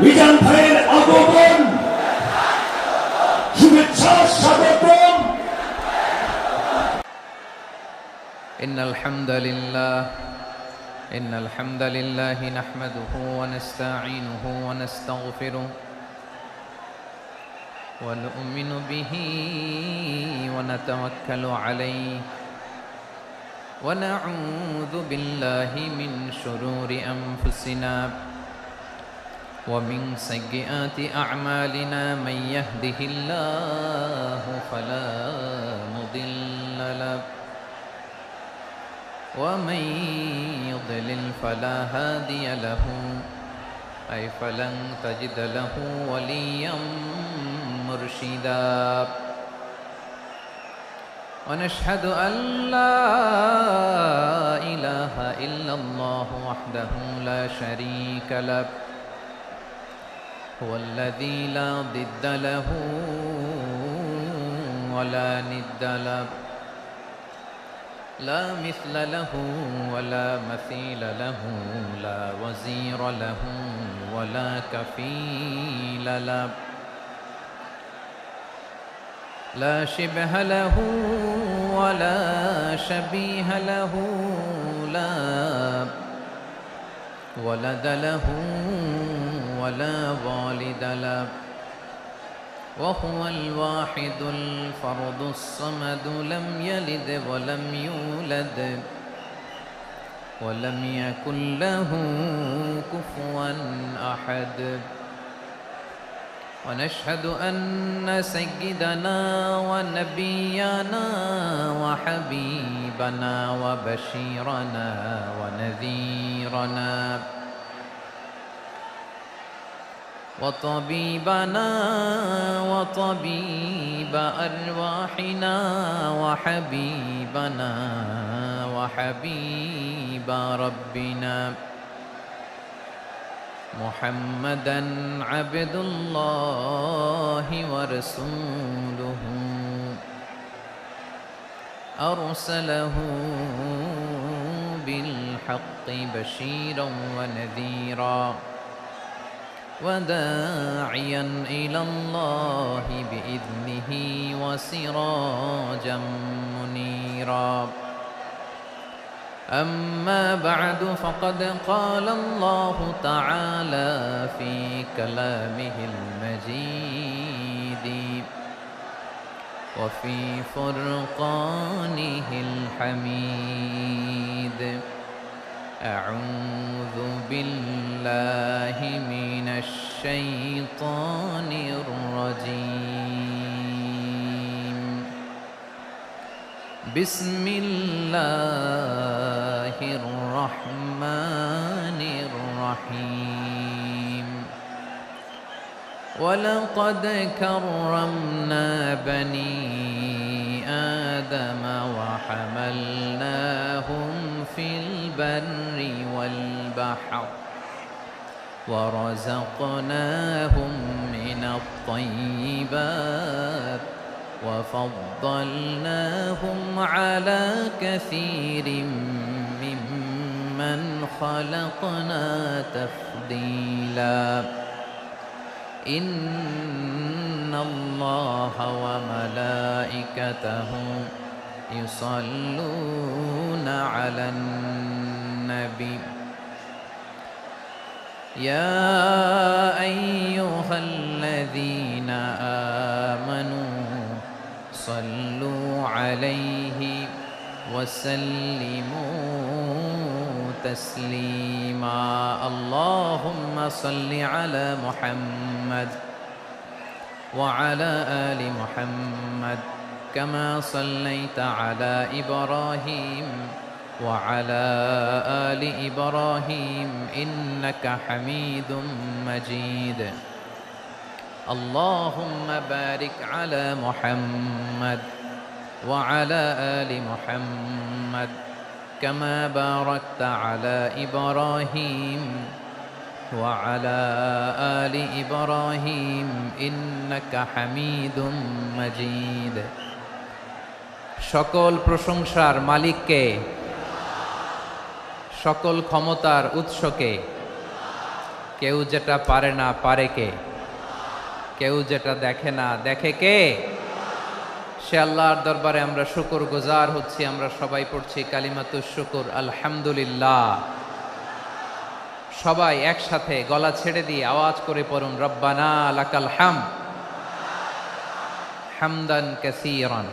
মিজান ভাইয়ের আগমন শুভেচ্ছা স্বাগতম। إن الحمد لله نحمده ونستعينه ونستغفره ونؤمن به ونتوكل عليه ونعوذ بالله من شرور أنفسنا ومن سيئات أعمالنا من يهده الله فلا مضل له ومن يضلل فلا هادي له أي فلن تجد له وليا مرشدا ونشهد أن لا إله إلا الله وحده لا شريك له هو الذي لا ضد له ولا ند له لا مثل له ولا مثيل له لا وزير له ولا كفيل له لا شبه له ولا شبيه له لا ولد له ولا والد له وهو الواحد الفرد الصمد لم يلد ولم يولد ولم يكن له كفوا أحد ونشهد أن سيدنا ونبينا وحبيبنا وبشيرنا ونذيرنا وطبيبنا وطبيب أرواحنا وحبيبنا وحبيب ربنا محمدا عبد الله ورسوله أرسله بالحق بشيرا ونذيرا وداعيا إلى الله بإذنه وسراجا منيرا أما بعد فقد قال الله تعالى في كلامه المجيد وفي فرقانه الحميد أعوذ بالله من الشيطان الرجيم بسم الله الرحمن الرحيم ولقد كرمنا بني آدم وحملناهم في البر والبحر ورزقناهم من الطيبات وفضلناهم على كثير ممن خلقنا تفضيلا إن الله وملائكته يصلون على النبي يا أيها الذين آمنوا صلوا عليه وسلموا تسليما اللهم صل على محمد وعلى آل محمد كما صليت على إبراهيم وعلى آل إبراهيم إنك حميد مجيد اللهم بارك على محمد وعلى آل محمد كما باركت على إبراهيم وعلى آل إبراهيم إنك حميد مجيد সকল প্রশংসার মালিককে, সকল ক্ষমতার উৎসকে। কেউ যেটা পারে না পারে কে, কেউ যেটা দেখে না দেখে কে? সে আল্লাহর দরবারে আমরা শুকর গুজার হচ্ছি। আমরা সবাই পড়ছি কালিমাতুশ শুকর, আলহামদুলিল্লাহ। সবাই একসাথে গলা ছেড়ে দিয়ে আওয়াজ করে পড়ুন, রব্বানা লাকাল হামদ হামদান কাসীরান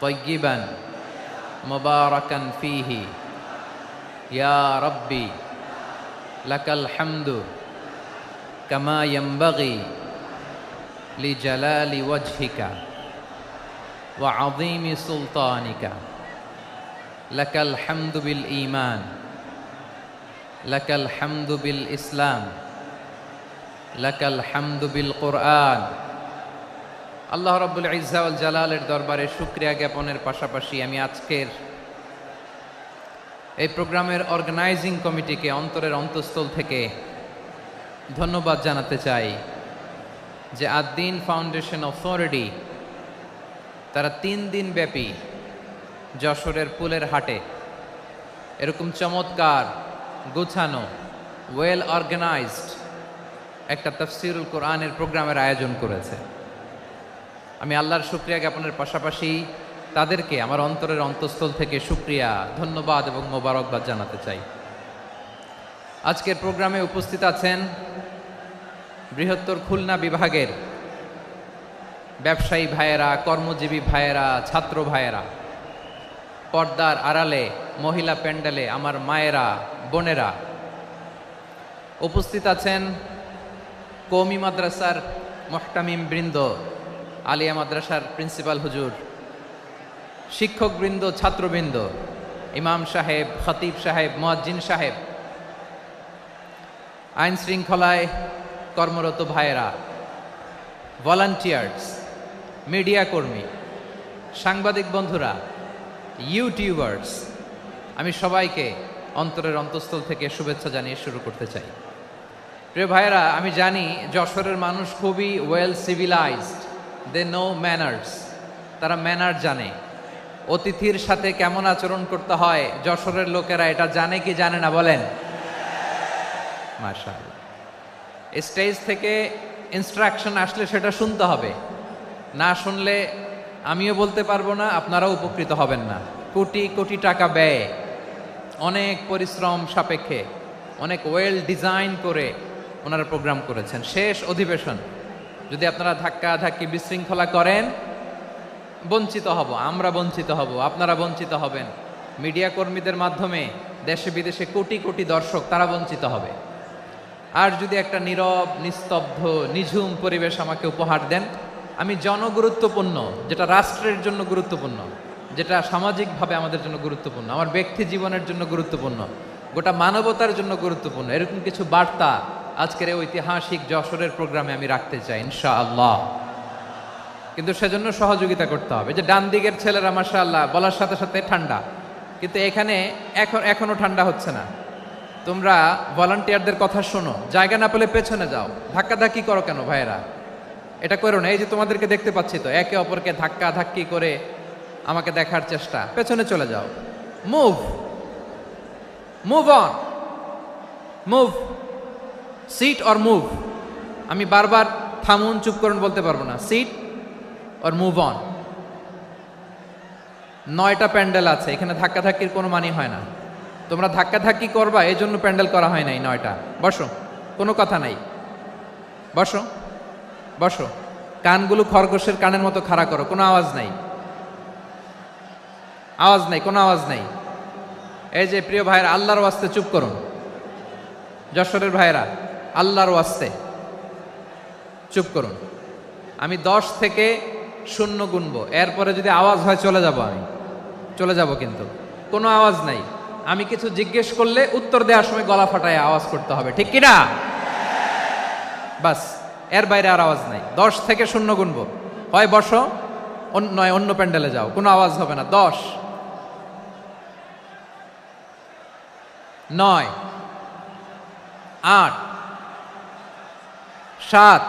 তাইয়িবান মুবারাকান ফীহি ইয়া রাব্বি লাকাল হামদু কামা ইয়ানবাগি লিজালালি ওয়াজহিকা ওয়া আযীমি সুলতানিকা লাকাল হামদু বিল ঈমান লাকাল হামদু বিল ইসলাম লাকাল হামদু বিল কুরআন। আল্লাহ রাব্বুল ইজ্জা ওয়াল জালালের দরবারে শুকরিয়া জ্ঞাপনের পাশাপাশি আমি আজকের এই প্রোগ্রামের অর্গানাইজিং কমিটিকে অন্তরের অন্তঃস্থল থেকে ধন্যবাদ জানাতে চাই যে আদ-দ্বীন ফাউন্ডেশন অথরিটি তারা 3 দিন ব্যাপী যশোরের পুলের হাটে এরকম চমৎকার গোছানো ওয়েল অর্গানাইজড একটা তাফসীরুল কোরআনের প্রোগ্রামের আয়োজন করেছে। আমি আল্লাহর শুকরিয়া জ্ঞাপনের পাশাপাশি তাদেরকে আমার অন্তরের অন্তঃস্থল থেকে শুকরিয়া, ধন্যবাদ এবং মোবারকবাদ জানাতে চাই। আজকের প্রোগ্রামে উপস্থিত আছেন বৃহত্তর খুলনা বিভাগের ব্যবসায়ী ভাইয়েরা, কর্মজীবী ভাইয়েরা, ছাত্র ভাইয়েরা, পর্দার আড়ালে মহিলা প্যান্ডেলে আমার মায়েরা, বোনেরা। উপস্থিত আছেন কওমি মাদ্রাসার মুহতামিম বৃন্দ, আলিয়া মাদ্রাসার প্রিন্সিপাল হুজুর, শিক্ষকবৃন্দ, ছাত্রবৃন্দ, ইমাম সাহেব, খতিব সাহেব, মুয়াজ্জিন সাহেব, আইন শৃঙ্খলায় কর্মরত ভাইয়েরা, ভলান্টিয়ার্স, মিডিয়া কর্মী, সাংবাদিক বন্ধুরা, ইউটিউবার্স, আমি সবাইকে অন্তরের অন্তঃস্থল থেকে শুভেচ্ছা জানিয়ে শুরু করতে চাই। প্রিয় ভাইয়েরা, আমি জানি যশোরের মানুষ খুবই well civilised, they know manners, তারা ম্যানার জানে। অতিথির সাথে কেমন আচরণ করতে হয় যশোরের লোকেরা এটা জানে কি জানে না বলেন? মাশাআল্লাহ। স্টেজ থেকে ইনস্ট্রাকশন আসলে সেটা শুনতে হবে, না শুনলে আমিও বলতে পারবো না, আপনারাও উপকৃত হবেন না। কোটি কোটি টাকা ব্যয়, অনেক পরিশ্রম সাপেক্ষে, অনেক ওয়েল ডিজাইন করে ওনারা প্রোগ্রাম করেছেন। শেষ অধিবেশন যদি আপনারা ধাক্কা ধাক্কি বিশৃঙ্খলা করেন, বঞ্চিত হব, আমরা বঞ্চিত হব, আপনারা বঞ্চিত হবেন। মিডিয়া কর্মীদের মাধ্যমে দেশে বিদেশে কোটি কোটি দর্শক তারা বঞ্চিত হবে। আর যদি একটা নীরব, নিস্তব্ধ, নিঝুম পরিবেশ আমাকে উপহার দেন, আমি জনগুরুত্বপূর্ণ, যেটা রাষ্ট্রের জন্য গুরুত্বপূর্ণ, যেটা সামাজিকভাবে আমাদের জন্য গুরুত্বপূর্ণ, আমার ব্যক্তি জীবনের জন্য গুরুত্বপূর্ণ, গোটা মানবতার জন্য গুরুত্বপূর্ণ, এরকম কিছু বার্তা আজকের এই ঐতিহাসিক যশোরের প্রোগ্রামে আমি রাখতে চাই ইনশাআল্লাহ। কিন্তু সেজন্য সহযোগিতা করতে হবে। যে ডান দিকের ছেলেরা মাশাআল্লাহ বলার সাথে সাথে ঠান্ডা, কিন্তু এখানে এখনো ঠান্ডা হচ্ছে না। তোমরা ভলান্টিয়ারদের কথা শোনো, জায়গা না পেলে পেছনে যাও, ধাক্কাধাক্কি করো কেন ভাইয়েরা? এটা করো না। এই যে তোমাদেরকে দেখতে পাচ্ছি তো, একে অপরকে ধাক্কা ধাক্কি করে আমাকে দেখার চেষ্টা, পেছনে চলে যাও। Move move on, move, sit or move. আমি বারবার থামুন, চুপ করুন বলতে পারবো না। Sit or move on. 9টা প্যান্ডেল আছে, এখানে ধাক্কাধাক্কির কোনো মানি হয় না। তোমরা ধাক্কাধাক্কি করবা, এই জন্য প্যান্ডেল করা হয় নাই 9টা। বসো, কোনো কথা নাই, বসো বসো। কানগুলো খরগোশের কানের মতো খাড়া করো, কোনো আওয়াজ নাই, আওয়াজ নাই, কোনো আওয়াজ নাই। এই যে প্রিয় ভাইয়েরা, আল্লাহর ওয়াস্তে চুপ করুন। যশোরের ভাইয়েরা, আল্লাহর ওয়াস্তে চুপ করুন। আমি 10 থেকে 0 গুনবো, এরপরে যদি আওয়াজ হয় চলে যাব, আমি চলে যাব, কিন্তু কোনো আওয়াজ নাই। আমি কিছু জিজ্ঞেস করলে উত্তর দেওয়ার সময় গলা ফাটায় আওয়াজ করতে হবে, ঠিক কিনা? বাস, এর বাইরে আর আওয়াজ নাই। 10 থেকে 0 গুনবো, হয় বসো, নয় অন্য প্যান্ডেলে যাও, কোনো আওয়াজ হবে না। 10, 9, 8 7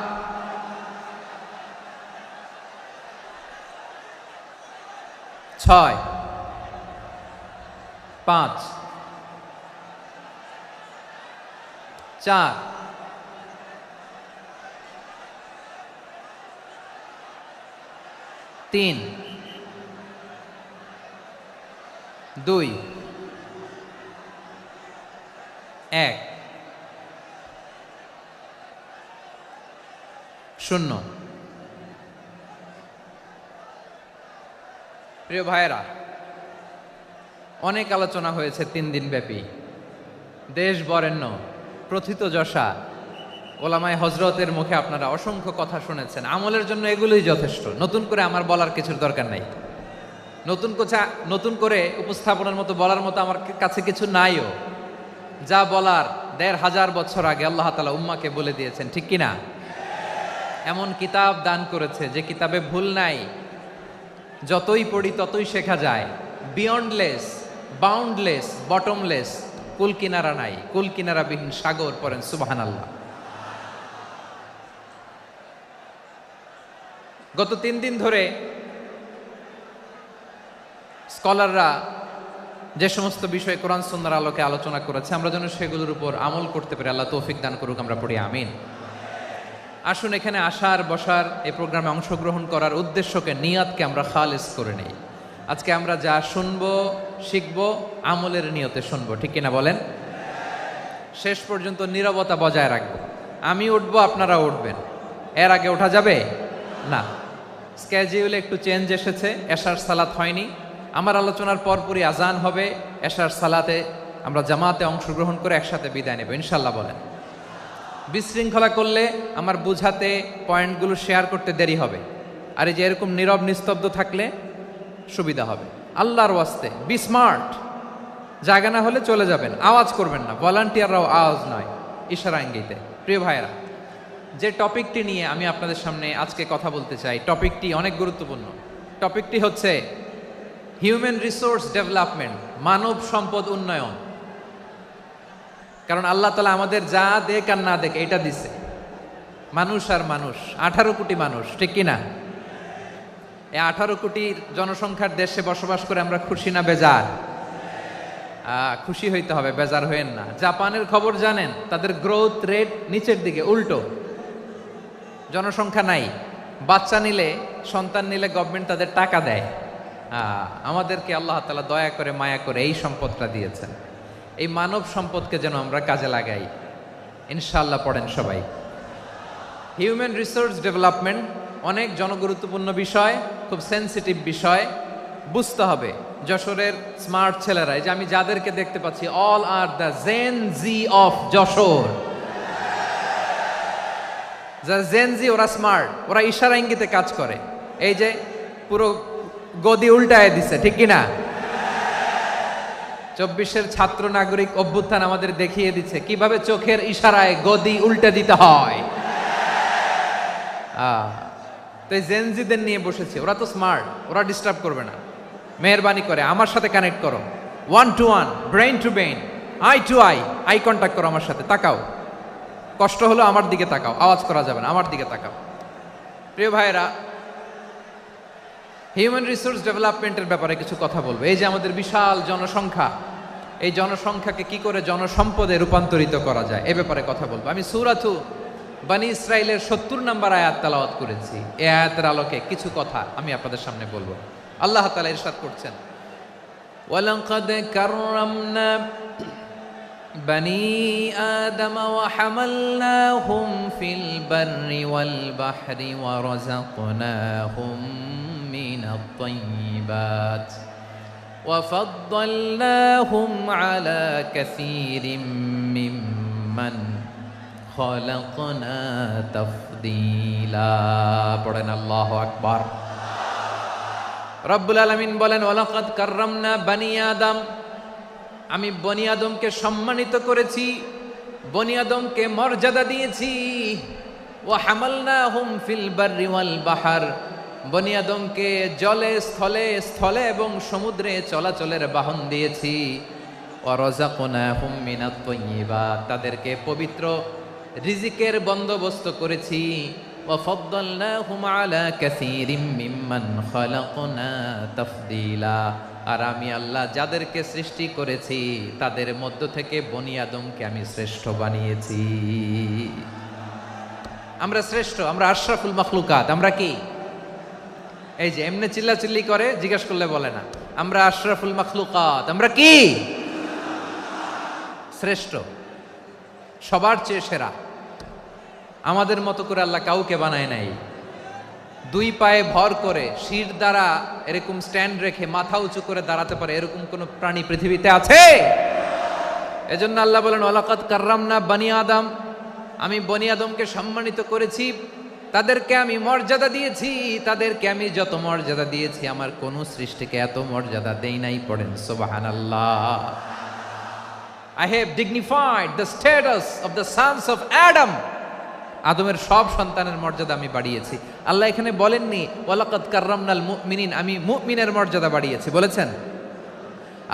6 5 4 3 2 1 শূন্য। প্রিয় ভাইয়েরা, অনেক আলোচনা হয়েছে 3 দিন ব্যাপী। দেশ বরেণ্য প্রথিতযশা ওলামায়ে হজরতের মুখে আপনারা অসংখ্য কথা শুনেছেন। আমলের জন্য এগুলোই যথেষ্ট, নতুন করে আমার বলার কিছুর দরকার নাই। নতুন করে উপস্থাপনের মতো বলার মতো আমার কাছে কিছু নাইও। যা বলার 1500 বছর আগে আল্লাহ তাআলা উম্মাকে বলে দিয়েছেন, ঠিক কিনা? এমন কিতাব দান করেছে যে কিতাবে ভুল নাই, যতই পড়ি ততই শেখা যায়। বিয়ন্ডলেস, বাউন্ডলেস, বটমলেস, কুল কিনারা নাই, কুল কিনারা বিহীন সাগর। পড়েন সুবহানাল্লাহ। গত 3 দিন ধরে স্কলাররা যে সমস্ত বিষয়ে কোরআন সুন্নাহর আলোকে আলোচনা করেছে, আমরা যেন সেগুলোর উপর আমল করতে পারি। আল্লাহ তৌফিক দান করুক, আমরা পড়ি আমিন। আসুন এখানে আসার বসার এই প্রোগ্রামে অংশগ্রহণ করার উদ্দেশ্যকে, নিয়াতকে আমরা খালেস করে নেই। আজকে আমরা যা শুনবো শিখবো আমলের নিয়তে শুনবো, ঠিক কিনা বলেন? শেষ পর্যন্ত নীরবতা বজায় রাখবো। আমি উঠবো, আপনারা উঠবেন। এর আগে ওঠা যাবে না। স্কেজিউলে একটু চেঞ্জ এসেছে, এশার সালাত হয়নি। আমার আলোচনার পরপরই আজান হবে। এশার সালাতে আমরা জামাতে অংশগ্রহণ করে একসাথে বিদায় নেব ইনশাল্লাহ। বলেন, বিশৃঙ্খলা করলে আমার বুঝাতে, পয়েন্টগুলো শেয়ার করতে দেরি হবে। আর এই যে এরকম নীরব নিস্তব্ধ থাকলে সুবিধা হবে। আল্লাহর ওয়াস্তে বি স্মার্ট। জায়গা না হলে চলে যাবেন, আওয়াজ করবেন না। ভলান্টিয়াররাও আওয়াজ নয়, ইশারা ইঙ্গিতে। প্রিয় ভাইয়েরা, যে টপিকটি নিয়ে আমি আপনাদের সামনে আজকে কথা বলতে চাই, টপিকটি অনেক গুরুত্বপূর্ণ। টপিকটি হচ্ছে হিউম্যান রিসোর্স ডেভেলপমেন্ট, মানব সম্পদ উন্নয়ন। কারণ আল্লাহ তাআলা আমাদের যা দেখ আর না দেখ এটা দিছে। মানুষ আর মানুষ, 18 কোটি মানুষ, ঠিক কিনা? এই 18 কোটির জনসংখ্যার দেশে বসবাস করে আমরা খুশি না বেজার? খুশি হইতে হবে, বেজার হইেন না। জাপানের খবর জানেন? তাদের গ্রোথ রেট নিচের দিকে, উল্টো। জনসংখ্যা নাই, বাচ্চা নিলে, সন্তান নিলে গভর্নমেন্ট তাদের টাকা দেয়। আমাদেরকে আল্লাহ তাআলা দয়া করে, মায়া করে এই সম্পদটা দিয়েছেন। এই মানব সম্পদকে যেন আমরা কাজে লাগাই ইনশাআল্লাহ। পড়েন সবাই। হিউম্যান রিসোর্স ডেভেলপমেন্ট অনেক জনগুরুত্বপূর্ণ বিষয়, খুব সেন্সিটিভ বিষয়। বুঝতে হবে যশোরের স্মার্ট ছেলেরা, এই যে আমি যাদেরকে দেখতে পাচ্ছি, all are the Gen Z of Jashore. যারা জেন জি, ওরা স্মার্ট, ওরা ইশারা ইঙ্গিতে কাজ করে। এই যে পুরো গদি উল্টায় দিছে, ঠিক কিনা? 24-এর ছাত্র নাগরিক অভ্যুত্থান আমাদের দেখিয়ে দিচ্ছে কিভাবে চোখের ইশারায় গদি উল্টে দিতে হয়। তো এই জেনজিদের নিয়ে বসেছে, ওরা তো স্মার্ট, ওরা ডিস্টার্ব করবে না। মেহরবানি করে আমার সাথে কানেক্ট করো, 1 to 1, brain to brain, eye to eye contact করো আমার সাথে। তাকাও, কষ্ট হলো আমার দিকে তাকাও, আওয়াজ করা যাবে না, আমার দিকে তাকাও। প্রিয় ভাইয়েরা, হিউম্যান রিসোর্স ডেভেলপমেন্টের ব্যাপারে কিছু কথা বলবো। এই যে আমাদের বিশাল জনসংখ্যা, এই জনসংখ্যাকে কি করে জনসম্পদে রূপান্তরিত করা যায় এ ব্যাপারে কথা বলবো। আমি সূরাতু বনী ইসরাইলের 70 নম্বর আয়াত তেলাওয়াত করেছি। এই আয়াতের আলোকে কিছু কথা আমি আপনাদের সামনে বলবো। আল্লাহ তাআলা ইরশাদ করছেন, ওয়ালাকাদ কাররামনা বনী আদম ওয়া হামালনাহুম ফিল বাররি ওয়াল বাহরি ওয়া রাযাকনাহুম মিনাত তাইয়্যিবাত ওয়া ফাদ্দালনাহুম আলা কাসীরিম মিম্মান খালাকনা তাফদীলা। পড়েন আল্লাহু আকবার। রব্বুল আলামিন বলেন, ওয়ালাকাদ কাররামনা বনী আদম, আমি বনী আদমকে সম্মানিত করেছি, বনী আদমকে মর্যাদা দিয়েছি। ওয়া হামালনাহুম ফিল বাররি ওয়াল বাহর, বনী আদমকে জলে স্থলে এবং সমুদ্রে চলাচলের বাহন দিয়েছি। ওয়া রাযাকনাহুম মিনাত তাইয়্যিবাত, তাদেরকে পবিত্র রিজিকের বন্দোবস্ত করেছি। ওয়া ফাদ্দালনাহুম আলা কাসীরিম মিম্মান খালাকনা তাফদীলা, আর আমি আল্লাহ যাদেরকে সৃষ্টি করেছি তাদের মধ্য থেকে বনি আদমকে আমি শ্রেষ্ঠ বানিয়েছি। আমরা শ্রেষ্ঠ, আমরা আশরাফুল মাখলুকাত। আমরা কি এই যে এমনি চিল্লাচিল্লি করে জিজ্ঞেস করলে বলে না, আমরা আশরাফুল মাখলুকাত। আমরা কি শ্রেষ্ঠ, সবার চেয়ে সেরা। আমাদের মতো করে আল্লাহ কাউকে বানায় নাই। দুই পায়ে ভর করে শির দ্বারা এরকম স্ট্যান্ড রেখে মাথা উঁচু করে দাঁড়াতে পারে এরকম কোন প্রাণী পৃথিবীতে আছে? এজন্য আল্লাহ বলেন ওয়ালাকাদ কাররামনা বানি আদম, আমি বনি আদমকে সম্মানিত করেছি, তাদেরকে আমি মর্যাদা দিয়েছি। তাদেরকে আমি যত মর্যাদা দিয়েছি আমার কোন সৃষ্টিকে এত মর্যাদা দেই নাই। পড়েন সুবহানাল্লাহ। I have dignified the status of the sons of Adam. আদমের সব সন্তানের মর্যাদা আমি বাড়িয়েছি। আল্লাহ এখানে বলেননি ওয়ালাকাদ কাররামনাল মুমিনিন, আমি মুমিনের মর্যাদা বাড়িয়েছি, বলেছেন?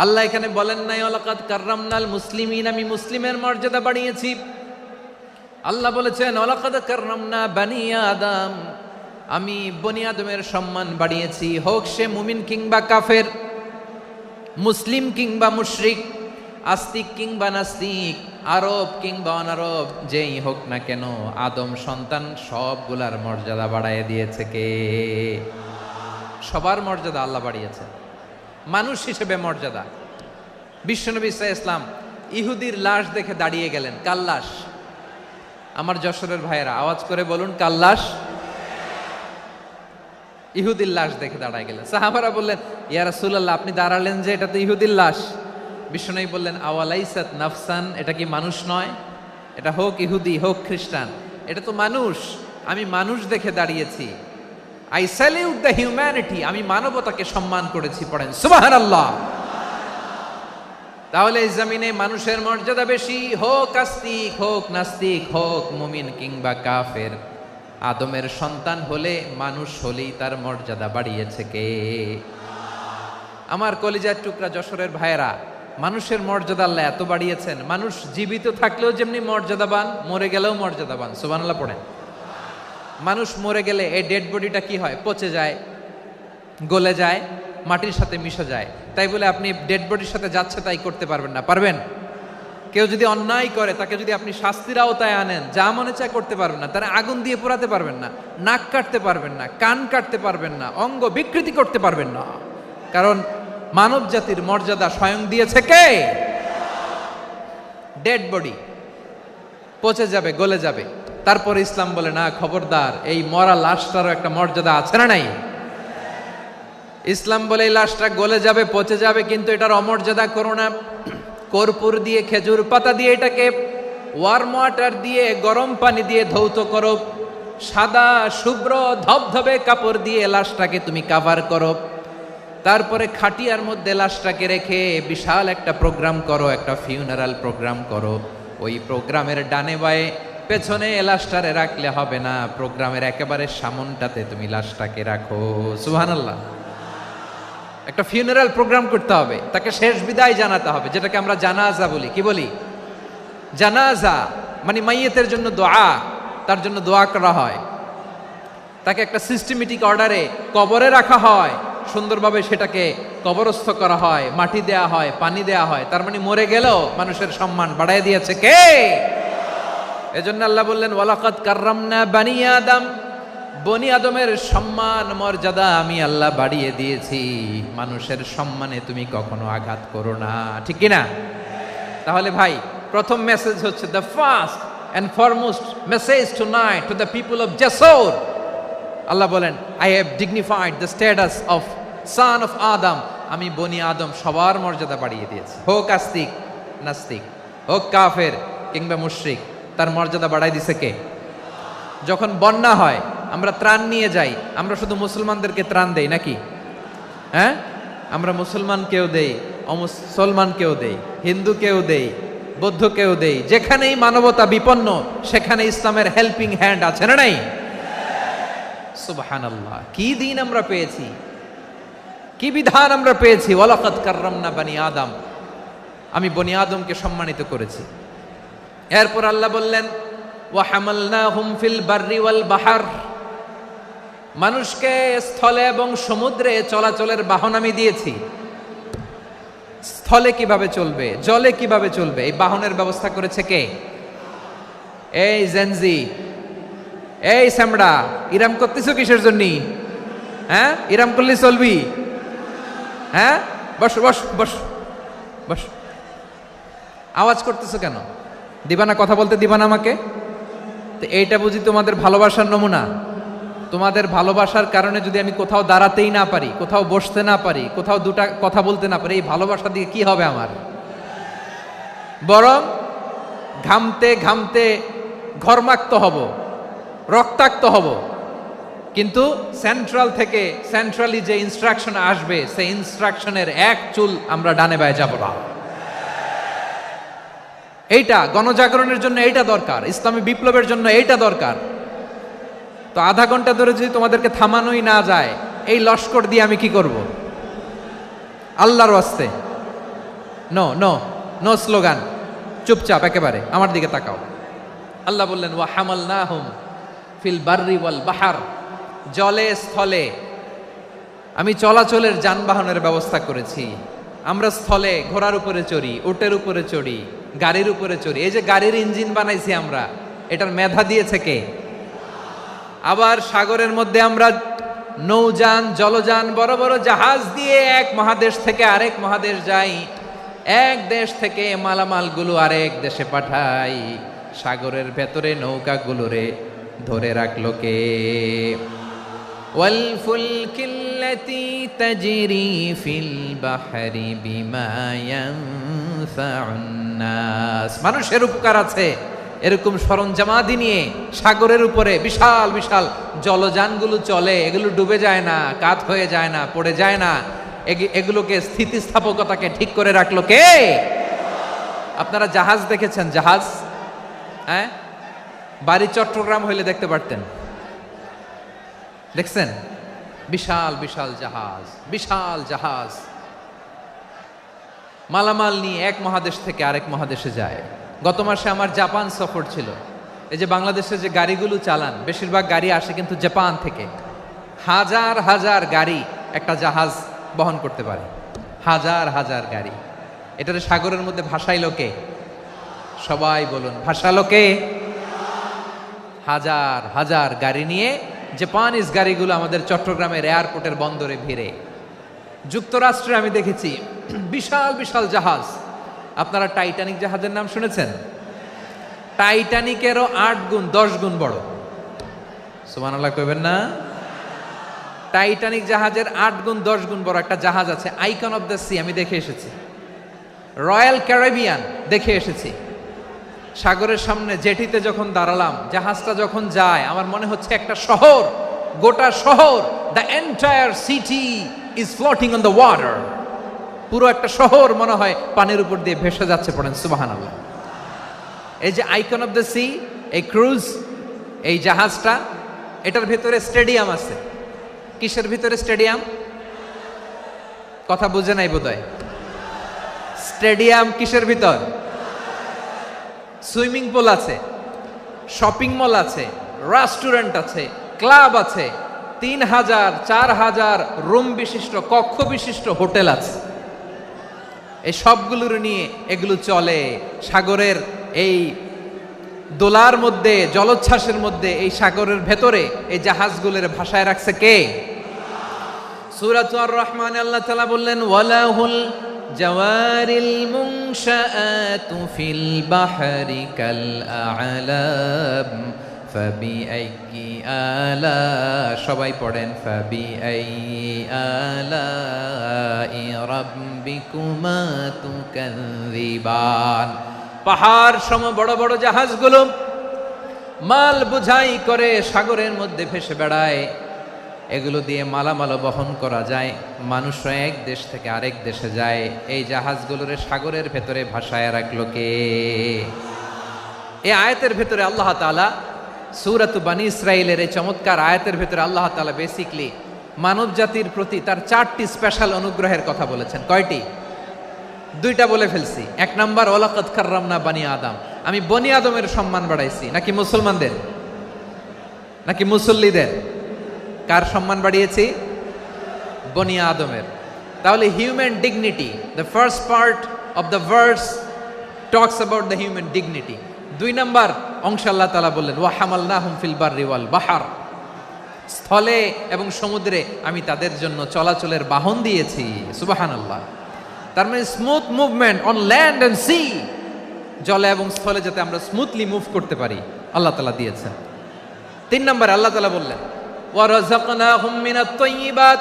আল্লাহ এখানে বলেন নাই ওয়ালাকাদ কাররামনাল মুসলিমিন, আমি মুসলিমের মর্যাদা বাড়িয়েছি। আল্লাহ বলেছেন ওয়ালাকাদ কাররামনা বানি আদম, আমি বনি আদমের সম্মান বাড়িয়েছি। হোক সে মুমিন কিংবা কাফের, মুসলিম কিংবা মুশরিক, আস্তিক কিংবা নাস্তিক, আরব কিংবা অনারব, যেই হোক না কেন আদম সন্তান সবগুলার মর্যাদা বাড়ায় দিয়েছে কে? সবার মর্যাদা আল্লাহ বাড়িয়েছে। মানুষ হিসেবে মর্যাদা। বিশ্বনবী সাল্লাল্লাহু আলাইহি ওয়াসাল্লাম ইহুদির লাশ দেখে দাঁড়িয়ে গেলেন। কার লাশ? আমার যশোরের ভাইয়েরা আওয়াজ করে বলুন, কার লাশ? ইহুদির লাশ দেখে দাঁড়ায় গেলেন। সাহাবারা বললেন ইয়া রাসূলুল্লাহ, আপনি দাঁড়ালেন যে, এটা তো ইহুদির লাশ। বিশ্বনবী বললেন আওয়ালাইসাত নাফসান, এটা কি মানুষ নয়? এটা হোক ইহুদি হোক খ্রিস্টান, এটা তো মানুষ। আমি মানুষ দেখে দাঁড়িয়েছি। আই স্যালিউট দ্য হিউম্যানিটি, আমি মানবতাকে সম্মান করেছি। পড়েন সুবহানাল্লাহ। তাহলে এই জমিনে মানুষের মর্যাদা বেশি, হোক আস্তিক হোক নাস্তিক, হোক মুমিন কিংবা কাফের। আদমের সন্তান হলে, মানুষ হলেই তার মর্যাদা বাড়িয়েছে কে? আমার কলিজার টুকরা যশোরের ভাইয়েরা, মানুষের মর্যাদা আল্লাহ এত বাড়িয়েছেন, মানুষ জীবিত থাকলেও যেমনি মর্যাদাবান, মরে গেলেও মর্যাদাবান। সুবহানাল্লাহ পড়েন। মানুষ মরে গেলে এই ডেড বডিটা কি হয়? পচে যায়, গলে যায়, মাটির সাথে মিশে যায়। তাই বলে আপনি ডেড বডির সাথে যাচ্ছে তাই করতে পারবেন না। পারবেন? কেউ যদি অন্যায় করে তাকে যদি আপনি শাস্তির আওতায় আনেন, যা মনে চায় করতে পারবেন না। তারা আগুন দিয়ে পোড়াতে পারবেন না, নাক কাটতে পারবেন না, কান কাটতে পারবেন না, অঙ্গ বিকৃতি করতে পারবেন না। কারণ মানব জাতির মর্যাদা স্বয়ং দিয়েছে কে? ডেড বডি পচে যাবে, গলে যাবে। তারপরে ইসলাম বলে না, খবরদার, এই মরা লাশটারও একটা মর্যাদা আছে না নাই? ইসলাম বলে এই লাশটা গলে যাবে, পচে যাবে, কিন্তু এটার অমর্যাদা করো না। কর্পূর দিয়ে, খেজুর পাতা দিয়ে এটাকে ওয়ার্ম ওয়াটার দিয়ে, গরম পানি দিয়ে ধৌত করো। সাদা শুভ্র ধবধবে কাপড় দিয়ে লাশটাকে তুমি কাভার করো। তারপরে খাটিয়ার মধ্যে লাশটাকে রেখে বিশাল একটা প্রোগ্রাম করো, একটা ফিউনারাল প্রোগ্রাম করো। ওই প্রোগ্রামের ডানে বায়ে পেছনে লাশটারে রাখলে হবে না, প্রোগ্রামের একেবারে সামনটাতে তুমি লাশটাকে রাখো। সুবহানাল্লাহ। একটা ফিউনারাল প্রোগ্রাম করতে হবে, তাকে শেষ বিদায় জানাতে হবে, যেটাকে আমরা জানাজা বলি। কি বলি? জানাজা মানে মাইয়েতের জন্য দোয়া, তার জন্য দোয়া করা হয়। তাকে একটা সিস্টেমেটিক অর্ডারে কবরে রাখা হয়, সুন্দরভাবে সেটাকে কবরস্থ করা হয়, মাটি দেয়া হয়, পানি দেয়া হয়। তার মানে মরে গেলেও মানুষের সম্মান বাড়ায় দিয়েছে কে? এজন্য আল্লাহ বললেন ওয়ালাকাদ কাররামনা বানি আদম, বনি আদমের সম্মান মর্যাদা আমি আল্লাহ বাড়িয়ে দিয়েছি। মানুষের সম্মানে তুমি কখনো আঘাত করো না, ঠিক কি না? তাহলে ভাই, প্রথম মেসেজ হচ্ছে, the first and foremost message tonight to the people of Jashore. আল্লাহ বলেন I have dignified the status of son of Adam, আমি বনি আদম সবার মর্যাদা বাড়িয়ে দিয়েছি। হোক আস্তিক নাস্তিক, হোক কাফের কিংবা মুশরিক, তার মর্যাদা বাড়াই দিছে কে? যখন বন্যা হয় আমরা ত্রাণ নিয়ে যাই, আমরা শুধু মুসলমানদেরকে ত্রাণ দেই নাকি? হ্যাঁ, আমরা মুসলমানকেও দেই, অমুসলমানকেও দেই, হিন্দুকেও দেই, বৌদ্ধকেও দেই। যেখানেই মানবতা বিপন্ন সেখানে ইসলামের হেল্পিং হ্যান্ড আছে না নাই? সুবহানাল্লাহ। কি দিন আমরা পেয়েছি, কি বিধান আমরা পেয়েছি। ওয়ালাকাদ কাররামনা বানি আদম। আমি বনি আদমকে সম্মানিত করেছি। এরপর আল্লাহ বললেন ওয়া হামালনাহুম ফিল বাররি ওয়াল বাহার, মানুষকে স্থলে এবং সমুদ্রে চলাচলের বাহন আমি দিয়েছি। স্থলে কিভাবে চলবে, জলে কিভাবে চলবে, এই বাহনের ব্যবস্থা করেছে কে? এই জেনজি, এই স্যামড়া, ইরাম করতেছো কিসের জন্য? হ্যাঁ, ইরাম করলে চলবি? হ্যাঁ, বস বস বস বস, আওয়াজ করতেছো কেন? দিবা না, কথা বলতে দিবা না আমাকে? তো এইটা বুঝি তোমাদের ভালোবাসার নমুনা? তোমাদের ভালোবাসার কারণে যদি আমি কোথাও দাঁড়াতেই না পারি, কোথাও বসতে না পারি, কোথাও দুটা কথা বলতে না পারি, এই ভালোবাসা দিয়ে কি হবে আমার? বরং ঘামতে ঘামতে ঘর্মাক্ত হব, রক্তাক্ত হব। কিন্তু সেন্ট্রাল থেকে, সেন্ট্রালি যে ইনস্ট্রাকশন আসবে, সেই ইনস্ট্রাকশনের এক চুল আমরা ডানে বায়ে যাব না। এইটা গণজাগরণের জন্য এইটা দরকার, ইসলামী বিপ্লবের জন্য এইটা দরকার। তো আধা ঘন্টা ধরে যদি তোমাদেরকে থামানোই না যায়, এই লস্কর দিয়ে আমি কি করব? আল্লাহর ওয়াস্তে নো নো নো স্লোগান, চুপচাপ একেবারে আমার দিকে তাকাও। আল্লাহ বললেন ওয়া হামালনাহুম ফিল বাররি ওয়াল বাহার, জলে স্থলে আমি চলাচলের যানবাহনের ব্যবস্থা করেছি। আমরা স্থলে ঘোড়ার উপরে চড়ি, উটের উপরে চড়ি, গাড়ির উপরে চড়ি। এই যে গাড়ির ইঞ্জিন বানাইছি আমরা, এটার মেধা দিয়েছে কে? আবার সাগরের মধ্যে আমরা নৌযান, জলযান, বড় বড় জাহাজ দিয়ে এক মহাদেশ থেকে আরেক মহাদেশ যাই, এক দেশ থেকে মালামালগুলো আরেক দেশে পাঠাই। সাগরের ভেতরে নৌকাগুলোরে ধরে রাখলো কে? ওয়াল ফুলকিল্লাতি তাজরি ফিল বাহরি বিমা ইয়ানফাউন নাস, মানুষের উপকার আছে এরকম সরঞ্জামাদি নিয়ে সাগরের উপরে বিশাল বিশাল জলযানগুলো চলে। এগুলো ডুবে যায় না, কাত হয়ে যায় না, পড়ে যায় না। এগুলোকে স্থিতিস্থাপকতাকে ঠিক করে রাখলো কে? আপনারা জাহাজ দেখেছেন? জাহাজ, হ্যাঁ, বাড়ি চট্টগ্রাম হইলে দেখতে পারতেন। দেখছেন? বিশাল বিশাল জাহাজ, বিশাল জাহাজ মালামাল নিয়ে এক মহাদেশ থেকে আরেক মহাদেশে যায়। গত মাসে আমার জাপান সফর ছিল। এই যে বাংলাদেশে যে গাড়িগুলো চালান, বেশিরভাগ গাড়ি আসে কিন্তু জাপান থেকে। হাজার হাজার গাড়ি একটা জাহাজ বহন করতে পারে, হাজার হাজার গাড়ি। এটারে সাগরের মধ্যে ভাসাইলো কে? সবাই বলুন, ভাসালো কে? হাজার হাজার গাড়ি নিয়ে জাপানিজ গাড়িগুলো আমাদের চট্টগ্রামের এয়ারপোর্টের বন্দরে ভিড়ে। যুক্তরাষ্ট্রে আমি দেখেছি বিশাল বিশাল জাহাজ। আপনারা টাইটানিক জাহাজের নাম শুনেছেন? টাইটানিকেরও 8 গুণ 10 গুণ বড়। সুবহানাল্লাহ কইবেন না? টাইটানিক জাহাজের 8 গুণ 10 গুণ বড় একটা জাহাজ আছে, আইকন অফ দ্য সি, আমি দেখে এসেছি। রয়্যাল ক্যারিবিয়ান দেখে এসেছি। সাগরের সামনে জেটিতে যখন দাঁড়ালাম, জাহাজটা যখন যায়, আমার মনে হচ্ছে একটা শহর, গোটা শহর, the entire city is floating on the water. পুরো একটা শহর মনে হয় পানির উপর দিয়ে ভেসে যাচ্ছে। পড়েন সুবহানাল্লাহ। এই যে আইকন অফ দ্য সি, এই ক্রুজ, এই জাহাজটা, এটার ভিতরে স্টেডিয়াম আছে। কিসের ভিতরে স্টেডিয়াম? কথা বুঝে নাই বোধহয়। স্টেডিয়াম কিসের ভিতর? সুইমিং পুল আছে, শপিং মল আছে, রেস্টুরেন্ট আছে, ক্লাব আছে, 3000 4000 রুম বিশিষ্ট, কক্ষ বিশিষ্ট হোটেল আছে। এই সবগুলোর নিয়ে এগুলো চলে সাগরের এই দোলার মধ্যে, জলোচ্ছ্বাসের মধ্যে। এই সাগরের ভেতরে এই জাহাজগুলোর ভাষায় রাখছে কে? সূরাতুর আর রহমানে আল্লাহ তাআলা বললেন ওয়ালাহুল জাওয়ারিল মুনশাআতু ফিল বাহরি কাল আ'লাম ফাবিআইয়ি আলা, সবাই পড়েন, ফাবিআইয়ি আলাই রাব্বিকুমা তুকাযযিবান। পাহাড় সম বড় বড় জাহাজগুলো মাল বোঝাই করে সাগরের মধ্যে ভেসে বেড়ায়। এগুলো দিয়ে মালামাল বহন করা যায়, মানুষরা এক দেশ থেকে আরেক দেশে যায়। এই জাহাজগুলোর সাগরের ভেতরে ভাসায় রাখলো কে? এই আয়াতের ভেতরে আল্লাহ তাআলা সূরাত বানী ইসরাঈলের এই চমৎকার আয়াতের ভেতরে আল্লাহ তাআলা বেসিকলি মানব জাতির প্রতি তার 4টি স্পেশাল অনুগ্রহের কথা বলেছেন। কয়টি? দুইটা বলে ফেলছি। এক নাম্বার ওয়ালাকাদ কাররামনা বানি আদম, আমি বনি আদমের সম্মান বাড়াইছি। নাকি মুসলমানদের, নাকি মুসল্লিদের? কার সম্মান বাড়িয়েছি? বনি আদমের। তাহলে human dignity, the first part of the verse talks about the human dignity. দুই নাম্বার অংশে আল্লাহ তাআলা বললেন ওয়া হামালনাহুম ফিল বাররি ওয়াল বাহর, স্থলে এবং সমুদ্রে আমি তাদের জন্য চলাচলের বাহন দিয়েছি। সুবহানাল্লাহ। তার মানে smooth movement on land and sea, জলে এবং স্থলে যাতে আমরা স্মুথলি মুভ করতে পারি আল্লাহ তাআলা দিয়েছেন। তিন নম্বরে আল্লাহ তাআলা বললেন ওয়া রাযাকনাহুম মিনাত তাইয়্যিবাত,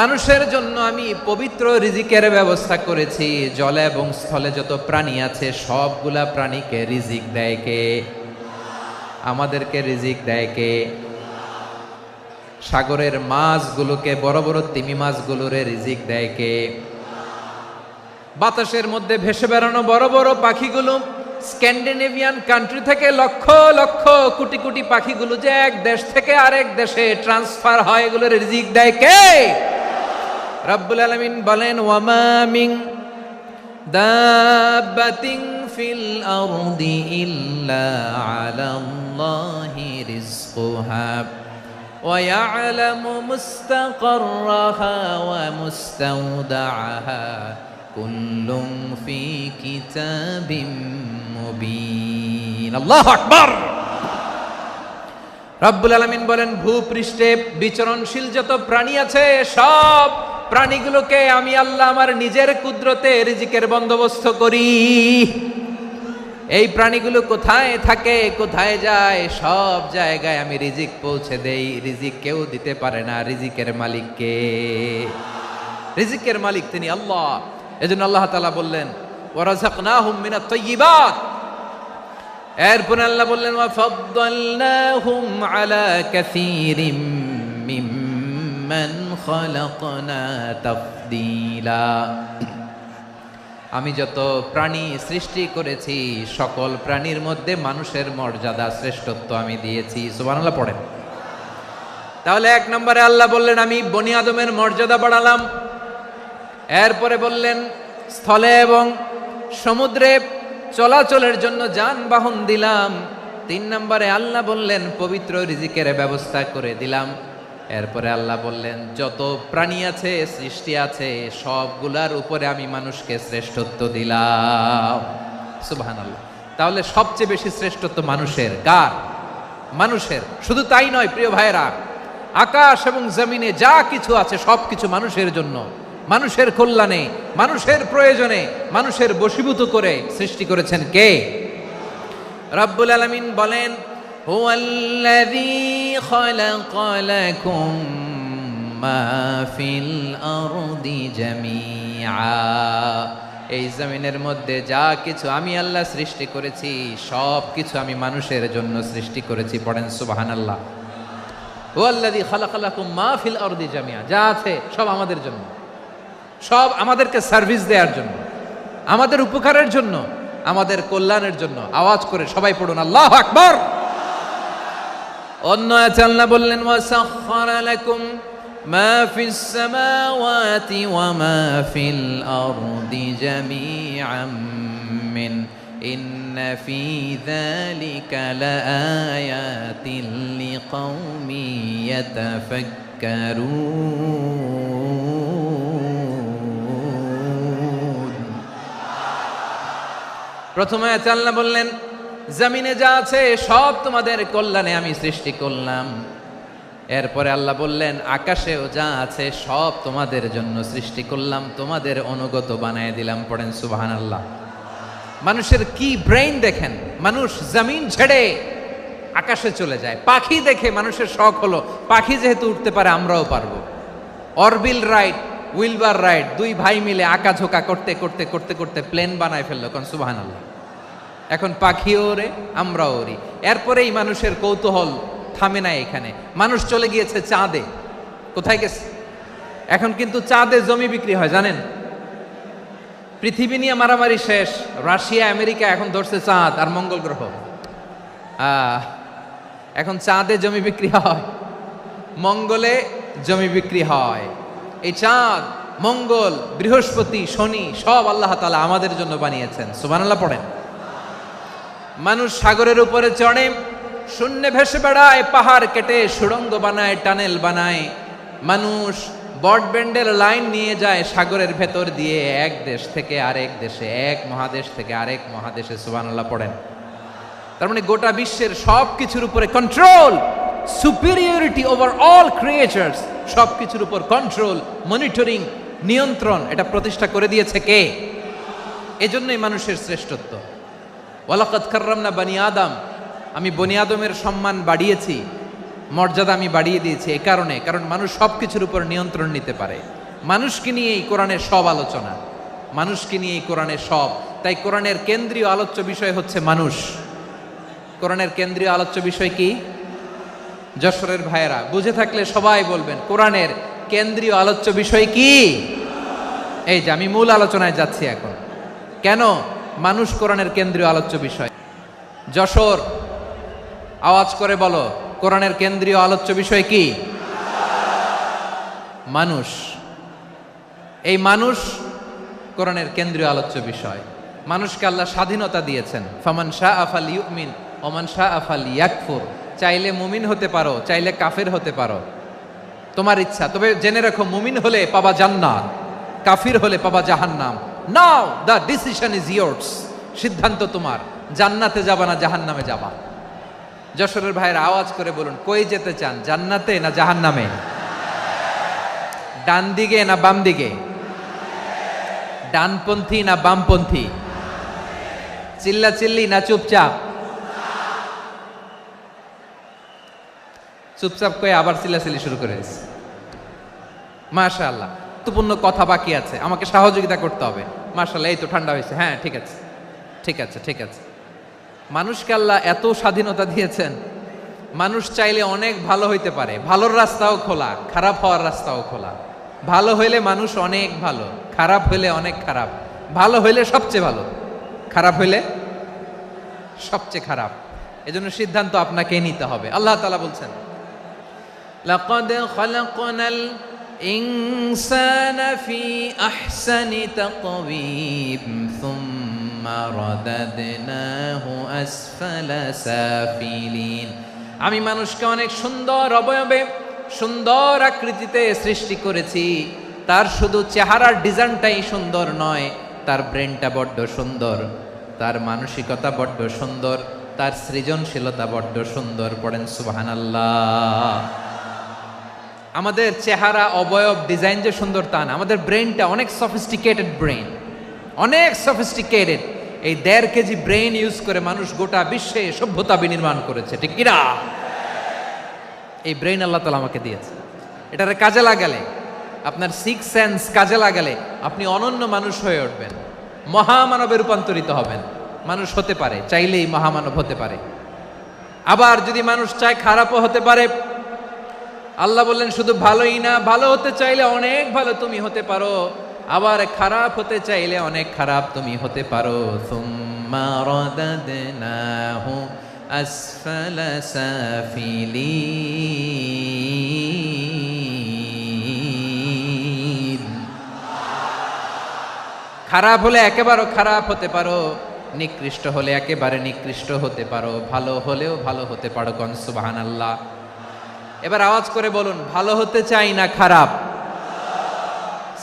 মানুষের জন্য আমি পবিত্র রিজিকের ব্যবস্থা করেছি। জলে এবং স্থলে যত প্রাণী আছে সবগুলা প্রাণীকে রিজিক দেয় কে? আমাদেরকে রিজিক দেয় কে? সাগরের মাছগুলোকে, বড় বড় তিমি মাছগুলোরে রিজিক দেয় কে? বাতাসের মধ্যে ভেসে বেড়ানো বড় বড় পাখিগুলো, স্ক্যান্ডিনেভিয়ান কান্ট্রি থেকে লক্ষ লক্ষ কোটি কোটি পাখিগুলো যে এক দেশ থেকে আরেক দেশে ট্রান্সফার হয়, এগুলোর রিজিক দেয় কে? রব্বুল আলামিন বলেন ওয়ামা মিন দাব্বাতিন ফিল আরদি ইল্লা আলাল্লাহি রিজকুহা ওয়া ইয়ালামু মুস্তাকাররাহা ওয়া মুস্তাওদাআহা কুল্লুম ফি কিতাবিম মুবিন। আল্লাহু আকবার। রব্বুল আলামিন বলেন ভূপৃষ্ঠে বিচরণশীল যত প্রাণী আছে সব প্রাণীগুলোকে আমি আল্লাহ আমার নিজের কুদরতে রিজিকের বন্দোবস্ত করি। এই প্রাণীগুলো কোথায় থাকে, কোথায় যায়, সব জায়গায় আমি রিজিক পৌঁছে দেই। রিজিক কেউ দিতে পারে না, রিজিকের মালিক কে? রিজিকের মালিক তিনি আল্লাহ। এজন্য আল্লাহ তাআলা বললেন ওয়া রাযাকনাহুম মিনাত তাইয়্যিবাত। এরপরে আল্লাহ বললেন ওয়া ফাদ্দালনাহুম আলা কাসীরিম মিম্মান খালাকনা তাফদীলা। আমি যত প্রাণী সৃষ্টি করেছি সকল প্রাণীর মধ্যে মানুষের মর্যাদা শ্রেষ্ঠত্ব আমি দিয়েছি। সুবহানাল্লাহ পড়েন। তাহলে এক নম্বরে আল্লাহ বললেন আমি বনি আদমের মর্যাদা বাড়ালাম। এরপরে বললেন স্থলে এবং সমুদ্রে চলাচলের জন্য যানবাহন দিলাম। তিন নম্বরে আল্লাহ বললেন পবিত্র রিজিকের ব্যবস্থা করে দিলাম। এরপরে আল্লাহ বললেন যত প্রাণী আছে, সৃষ্টি আছে, সবগুলার উপরে আমি মানুষকে শ্রেষ্ঠত্ব দিলাম। সুবহানাল্লাহ। তাহলে সবচেয়ে বেশি শ্রেষ্ঠত্ব মানুষের। কার? মানুষের। শুধু তাই নয় প্রিয় ভাইরা, আকাশ এবং জমিনে যা কিছু আছে সবকিছু মানুষের জন্য, মানুষের কল্যাণে, মানুষের প্রয়োজনে, মানুষের বশীভূত করে সৃষ্টি করেছেন কে? রব্বুল আলামিন বলেন হুয়াল্লাযী খালাকা লাকুম মা ফিল আরদি জামিআ। এই জমিনের মধ্যে যা কিছু আমি আল্লাহ সৃষ্টি করেছি সব কিছু আমি মানুষের জন্য সৃষ্টি করেছি। পড়েন সুবহানাল্লাহ। হুয়াল্লাযী খালাকা লাকুম মা ফিল আরদি জামিআ, যা আছে সব আমাদের জন্য, সব আমাদেরকে সার্ভিস দেওয়ার জন্য, আমাদের উপকারের জন্য, আমাদের কল্যাণের জন্য। আওয়াজ করে সবাই পড়ুন আল্লাহু আকবার। অন্য আয়াতে আল্লাহ বললেন ওয়াসাখখারা লাকুম মা ফিস সামাওয়াতি ওয়া মা ফিল আরদি জামিআম মিন ইন্না ফি যালিকা লাআয়াতিন লিকাউমি ইয়াতাফাক্কারুন। প্রথমে আয়াতে আল্লাহ বললেন জমিনে যা আছে সব তোমাদের কল্যাণে আমি সৃষ্টি করলাম। এরপরে আল্লাহ বললেন আকাশেও যা আছে সব তোমাদের জন্য সৃষ্টি করলাম, তোমাদের অনুগত বানায় দিলাম। পড়েন সুবহানাল্লাহ। মানুষের কি ব্রেইন দেখেন, মানুষ জমিন ছেড়ে আকাশে চলে যায়। পাখি দেখে মানুষের শখ হলো পাখি যেহেতু উঠতে পারে আমরাও পারবো। অরবিল রাইট, উইলবার রাইট, দুই ভাই মিলে আঁকাঝোঁকা করতে করতে করতে করতে প্লেন বানায় ফেললো। কোন সুবহানাল্লাহ। এখন পাখিও ওরে, আমরাও ওরি। এরপরেই মানুষের কৌতূহল থামে না এখানে। মানুষ চলে গিয়েছে চাঁদে। কোথায় গেছে? এখন কিন্তু চাঁদে জমি বিক্রি হয় জানেন। পৃথিবী নিয়ে মারামারি শেষ। রাশিয়া আমেরিকা এখন ধরছে চাঁদ আর মঙ্গল গ্রহ। এখন চাঁদে জমি বিক্রি হয়, মঙ্গলে জমি বিক্রি হয়। এই চাঁদ মঙ্গল, বৃহস্পতি, শনি সব আল্লাহ তাআলা আমাদের জন্য বানিয়েছেন। সুবহানাল্লাহ পড়েন। মানুষ সাগরের উপরে চড়ে, শূন্যে ভেসে বেড়ায়, পাহাড় কেটে সুড়ঙ্গ বানায়, টানেল বানায়। মানুষ ব্রডব্যান্ডের লাইন নিয়ে যায় সাগরের ভেতর দিয়ে, এক দেশ থেকে আরেক দেশে, এক মহাদেশ থেকে আরেক মহাদেশে। সুবহানাল্লাহ পড়েন। তার মানে গোটা বিশ্বের সব কিছুর উপরে control, superiority over all creatures, সব কিছুর উপর কন্ট্রোল, মনিটরিং, নিয়ন্ত্রণ, এটা প্রতিষ্ঠা করে দিয়েছে কে? এজন্যই মানুষের শ্রেষ্ঠত্ব। ওয়ালাকাদ কাররামনা বানি আদম, আমি বনি আদমের সম্মান বাড়িয়েছি, মর্যাদা আমি বাড়িয়ে দিয়েছি এই কারণে, কারণ মানুষ সব কিছুর উপর নিয়ন্ত্রণ নিতে পারে। মানুষকে নিয়ে এই কোরআনের সব আলোচনা, মানুষকে নিয়ে এই কোরআনের সব। তাই কোরআনের কেন্দ্রীয় আলোচ্য বিষয় হচ্ছে মানুষ। কোরআনের কেন্দ্রীয় আলোচ্য বিষয় কি? যশোরের ভাইয়েরা বুঝে থাকলে সবাই বলবেন, কোরআনের কেন্দ্রীয় আলোচ্য বিষয় কি? এই যে আমি মূল আলোচনায় যাচ্ছি এখন। কেন মানুষ কোরআনের কেন্দ্রীয় আলোচ্য বিষয়? যশোর, আওয়াজ করে বলো, কোরআনের কেন্দ্রীয় আলোচ্য বিষয় কি? মানুষ। এই মানুষ কোরআনের কেন্দ্রীয় আলোচ্য বিষয়। মানুষকে আল্লাহ স্বাধীনতা দিয়েছেন। ফামান শাআ ফালইউমিন ওয়া মান শাআ ফালইয়াকফুর। চাইলে মুমিন হতে পারো, চাইলে কাফের হতে পারো, তোমার ইচ্ছা। তবে জেনে রাখো, মুমিন হলে পাবা জান্নাত, কাফির হলে পাবা জাহান্নাম। নাও দ্য ডিসিশন ইজ ইয়ার্স। সিদ্ধান্ত তোমার, জান্নাতে যাবা না জাহান্নামে যাবা। যশোরের ভাইয়েরা আওয়াজ করে বলুন, কই যেতে চান, জান্নাতে না জাহান্নামে? ডান দিকে না বাম দিকে? ডানপন্থী না বামপন্থী? চিল্লা চিল্লি না চুপচাপ? চুপচাপ কয়ে আবার চিল্লাচিল্লি শুরু করে দিয়েছে। মাশাআল্লাহ, গুরুত্বপূর্ণ কথা বাকি আছে, আমাকে সহযোগিতা করতে হবে। মাশাআল্লাহ, এই তো ঠান্ডা হয়েছে। হ্যাঁ, ঠিক আছে, ঠিক আছে, ঠিক আছে। মানুষকে আল্লাহ এত স্বাধীনতা দিয়েছেন, মানুষ চাইলে অনেক ভালো হইতে পারে। ভালোর রাস্তাও খোলা, খারাপ হওয়ার রাস্তাও খোলা। ভালো হইলে মানুষ অনেক ভালো, খারাপ হইলে অনেক খারাপ। ভালো হইলে সবচেয়ে ভালো, খারাপ হইলে সবচেয়ে খারাপ। এজন্য সিদ্ধান্ত আপনাকে নিতে হবে। আল্লাহ তাআলা বলছেন, লাকাদ খালাকনাল ইনসানা ফি আহসানি তাকওয়িম সুম্মা রাদাদনাহু আসফালা সাফিলিন। আমি মানুষকে অনেক সুন্দর অবয়বে, সুন্দর আকৃতিতে সৃষ্টি করেছি। তার শুধু চেহারার ডিজাইনটাই সুন্দর নয়, তার ব্রেনটা বড্ড সুন্দর, তার মানসিকতা বড্ড সুন্দর, তার সৃজনশীলতা বড্ড সুন্দর। পড়েন সুবহানাল্লাহ। আমাদের চেহারা, অবয়ব, ডিজাইন যে সুন্দর তা না, আমাদের ব্রেনটা অনেক সফিস্টিকেটেড ব্রেন, অনেক সফিস্টিকেটেড। এই 1.5 কেজি ব্রেন ইউজ করে মানুষ গোটা বিশ্বে সভ্যতা বিনির্মাণ করেছে, ঠিক কিনা? এই ব্রেন আল্লাহ তাআলা আমাকে দিয়েছে। এটারে কাজে লাগালে, আপনার 6 সেন্স কাজে লাগালে আপনি অনন্য মানুষ হয়ে উঠবেন, মহামানবে রূপান্তরিত হবেন। মানুষ হতে পারে, চাইলেই মহামানব হতে পারে। আবার যদি মানুষ চায় খারাপও হতে পারে। আল্লাহ বললেন শুধু ভালোই না, ভালো হতে চাইলে অনেক ভালো তুমি হতে পারো, আবার খারাপ হতে চাইলে অনেক খারাপ তুমি হতে পারো। সুম্মা রাদাদনাহু আসফালা সাফিলিন। খারাপ হলে একেবারে খারাপ হতে পারো, নিকৃষ্ট হলে একেবারে নিকৃষ্ট হতে পারো, ভালো হলেও ভালো হতে পারো। কোন সুবহানাল্লাহ। এবার আওয়াজ করে বলুন, ভালো হতে চাই না খারাপ?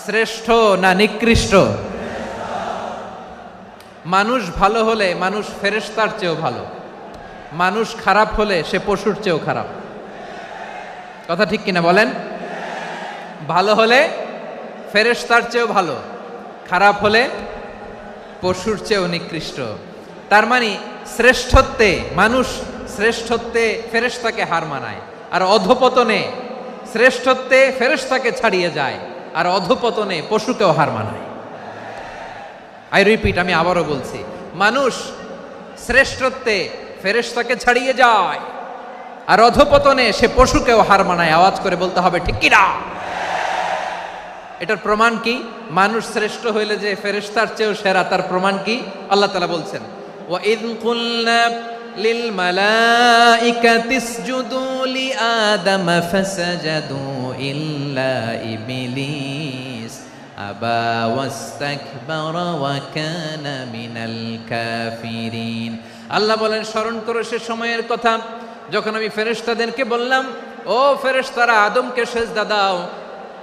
শ্রেষ্ঠ না নিকৃষ্ট? মানুষ ভালো হলে মানুষ ফেরেশতার চেয়েও ভালো, মানুষ খারাপ হলে সে পশুর চেয়েও খারাপ। কথা ঠিক কিনা বলেন? ভালো হলে ফেরেশতার চেয়েও ভালো, খারাপ হলে পশুর চেয়েও নিকৃষ্ট। তার মানে শ্রেষ্ঠত্বে, মানুষ শ্রেষ্ঠত্বে ফেরেশতাকে হার মানায়, আর অধপতনে শ্রেষ্ঠত্বে ফেরেশতাকে ছাড়িয়ে যায়, আর অধপতনে পশুকেও হার মানায়। আই রিপিট, আমি আবারও বলছি, মানুষ শ্রেষ্ঠত্বে ফেরেশতাকে ছাড়িয়ে যায়, আর অধপতনে সে পশুকেও হার মানায়। আওয়াজ করে বলতে হবে ঠিক কিনা? এটার প্রমাণ কি? মানুষ শ্রেষ্ঠ হইলে যে ফেরেশতার চেয়েও সেরা, তার প্রমাণ কি? আল্লাহ তাআলা বলছেন, ওয়া ইয কুলনা লিল মালাইকাতি ইসজুদু লিআদাম ফাসাজাদু ইল্লা ইবলিস আবা ওয়াস্তাকবারা ওয়া কানা মিনাল কাফিরিন। আল্লাহ বলেন, স্মরণ করো সে সময়ের কথা যখন আমি ফেরেশতাদেরকে বললাম, ও ফেরেশতারা আদমকে সেজদা দাও।